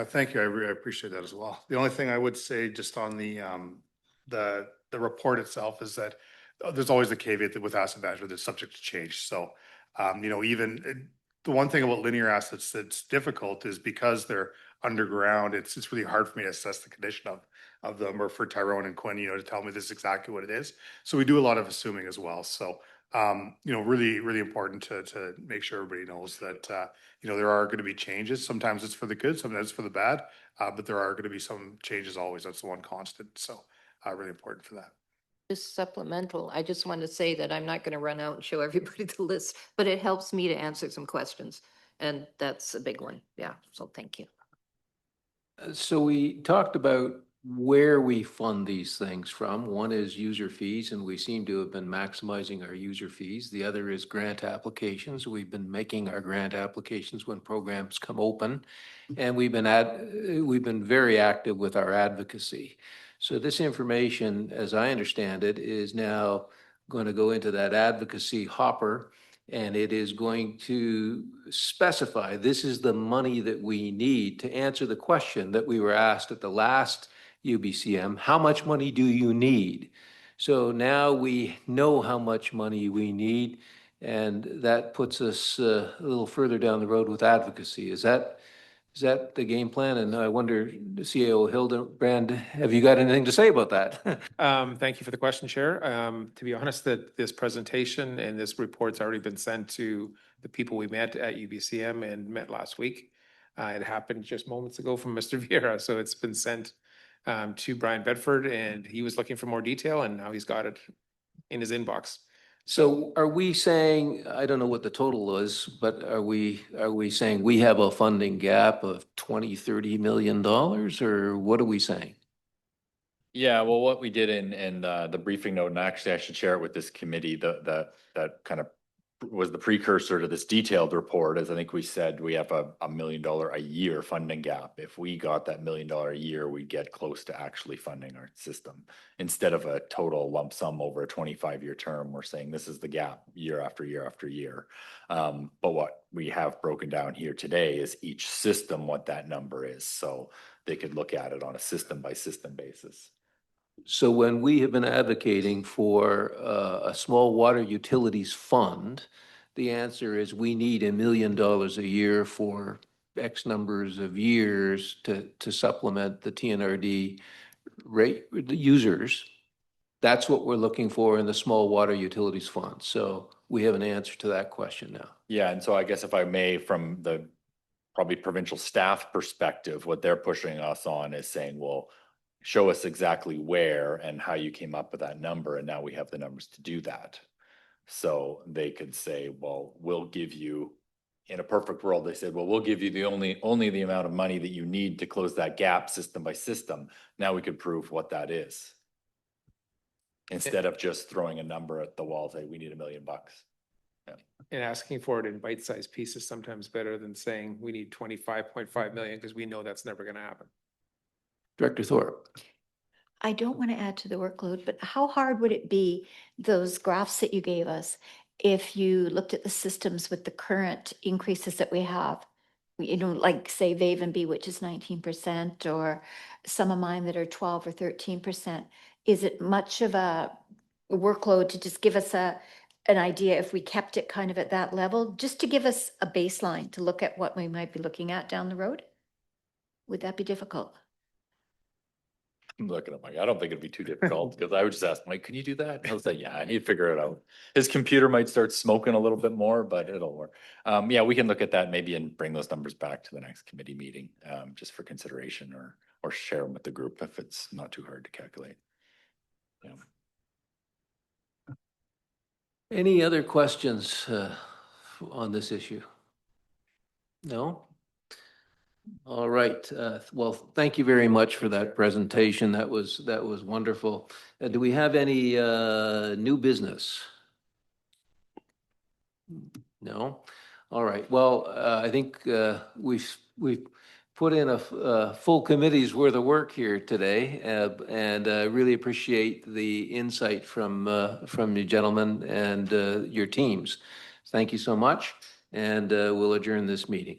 Speaker 2: Thank you. I appreciate that as well. The only thing I would say just on the report itself is that there's always the caveat that with asset management, it's subject to change. So, even the one thing about linear assets that's difficult is because they're underground, it's really hard for me to assess the condition of them, or for Tyrone and Quinn, to tell me this is exactly what it is. So we do a lot of assuming as well. So, really, really important to make sure everybody knows that, there are going to be changes. Sometimes it's for the good, sometimes it's for the bad, but there are going to be some changes always. That's the one constant. So, really important for that.
Speaker 14: Just supplemental, I just want to say that I'm not going to run out and show everybody the list, but it helps me to answer some questions. And that's a big one. Yeah. So thank you.
Speaker 1: So we talked about where we fund these things from. One is user fees, and we seem to have been maximizing our user fees. The other is grant applications. We've been making our grant applications when programs come open. And we've been very active with our advocacy. So this information, as I understand it, is now going to go into that advocacy hopper, and it is going to specify this is the money that we need to answer the question that we were asked at the last UBCM, how much money do you need? So now we know how much money we need, and that puts us a little further down the road with advocacy. Is that the game plan? And I wonder, CAO Hildebrand, have you got anything to say about that?
Speaker 10: Thank you for the question, Chair. To be honest, that this presentation and this report's already been sent to the people we met at UBCM and met last week. It happened just moments ago from Mr. Vieira, so it's been sent to Brian Bedford, and he was looking for more detail, and now he's got it in his inbox.
Speaker 1: So are we saying, I don't know what the total is, but are we saying we have a funding gap of 20, $30 million, or what are we saying?
Speaker 8: Yeah, well, what we did in the briefing note, and actually I should share it with this committee, that kind of was the precursor to this detailed report, as I think we said, we have a $1 million a year funding gap. If we got that $1 million a year, we'd get close to actually funding our system. Instead of a total lump sum over a 25-year term, we're saying this is the gap year after year after year. But what we have broken down here today is each system, what that number is. So they could look at it on a system by system basis.
Speaker 1: So when we have been advocating for a small water utilities fund, the answer is we need $1 million a year for X numbers of years to supplement the TNRD rate, the users. That's what we're looking for in the small water utilities fund. So we have an answer to that question now.
Speaker 8: Yeah, and so I guess if I may, from the probably provincial staff perspective, what they're pushing us on is saying, well, show us exactly where and how you came up with that number. And now we have the numbers to do that. So they could say, well, we'll give you, in a perfect world, they said, well, we'll give you the only the amount of money that you need to close that gap system by system. Now we could prove what that is. Instead of just throwing a number at the wall, say, we need $1 million. Yeah.
Speaker 10: And asking for it in bite-sized pieces sometimes better than saying we need 25.5 million, because we know that's never going to happen.
Speaker 1: Director Thorpe.
Speaker 5: I don't want to add to the workload, but how hard would it be, those graphs that you gave us, if you looked at the systems with the current increases that we have? You know, like say Vavenby, which is 19%, or some of mine that are 12 or 13%. Is it much of a workload to just give us an idea if we kept it kind of at that level, just to give us a baseline to look at what we might be looking at down the road? Would that be difficult?
Speaker 8: I'm looking at Mike. I don't think it'd be too difficult, because I would just ask Mike, can you do that? He'll say, yeah, I need to figure it out. His computer might start smoking a little bit more, but it'll work. Yeah, we can look at that maybe and bring those numbers back to the next committee meeting, just for consideration, or share them with the group if it's not too hard to calculate. Yeah.
Speaker 1: Any other questions on this issue? No? All right. Well, thank you very much for that presentation. That was wonderful. Do we have any new business? No? All right. Well, I think we've put in a full committee's worth of work here today, and I really appreciate the insight from you gentlemen and your teams. Thank you so much, and we'll adjourn this meeting.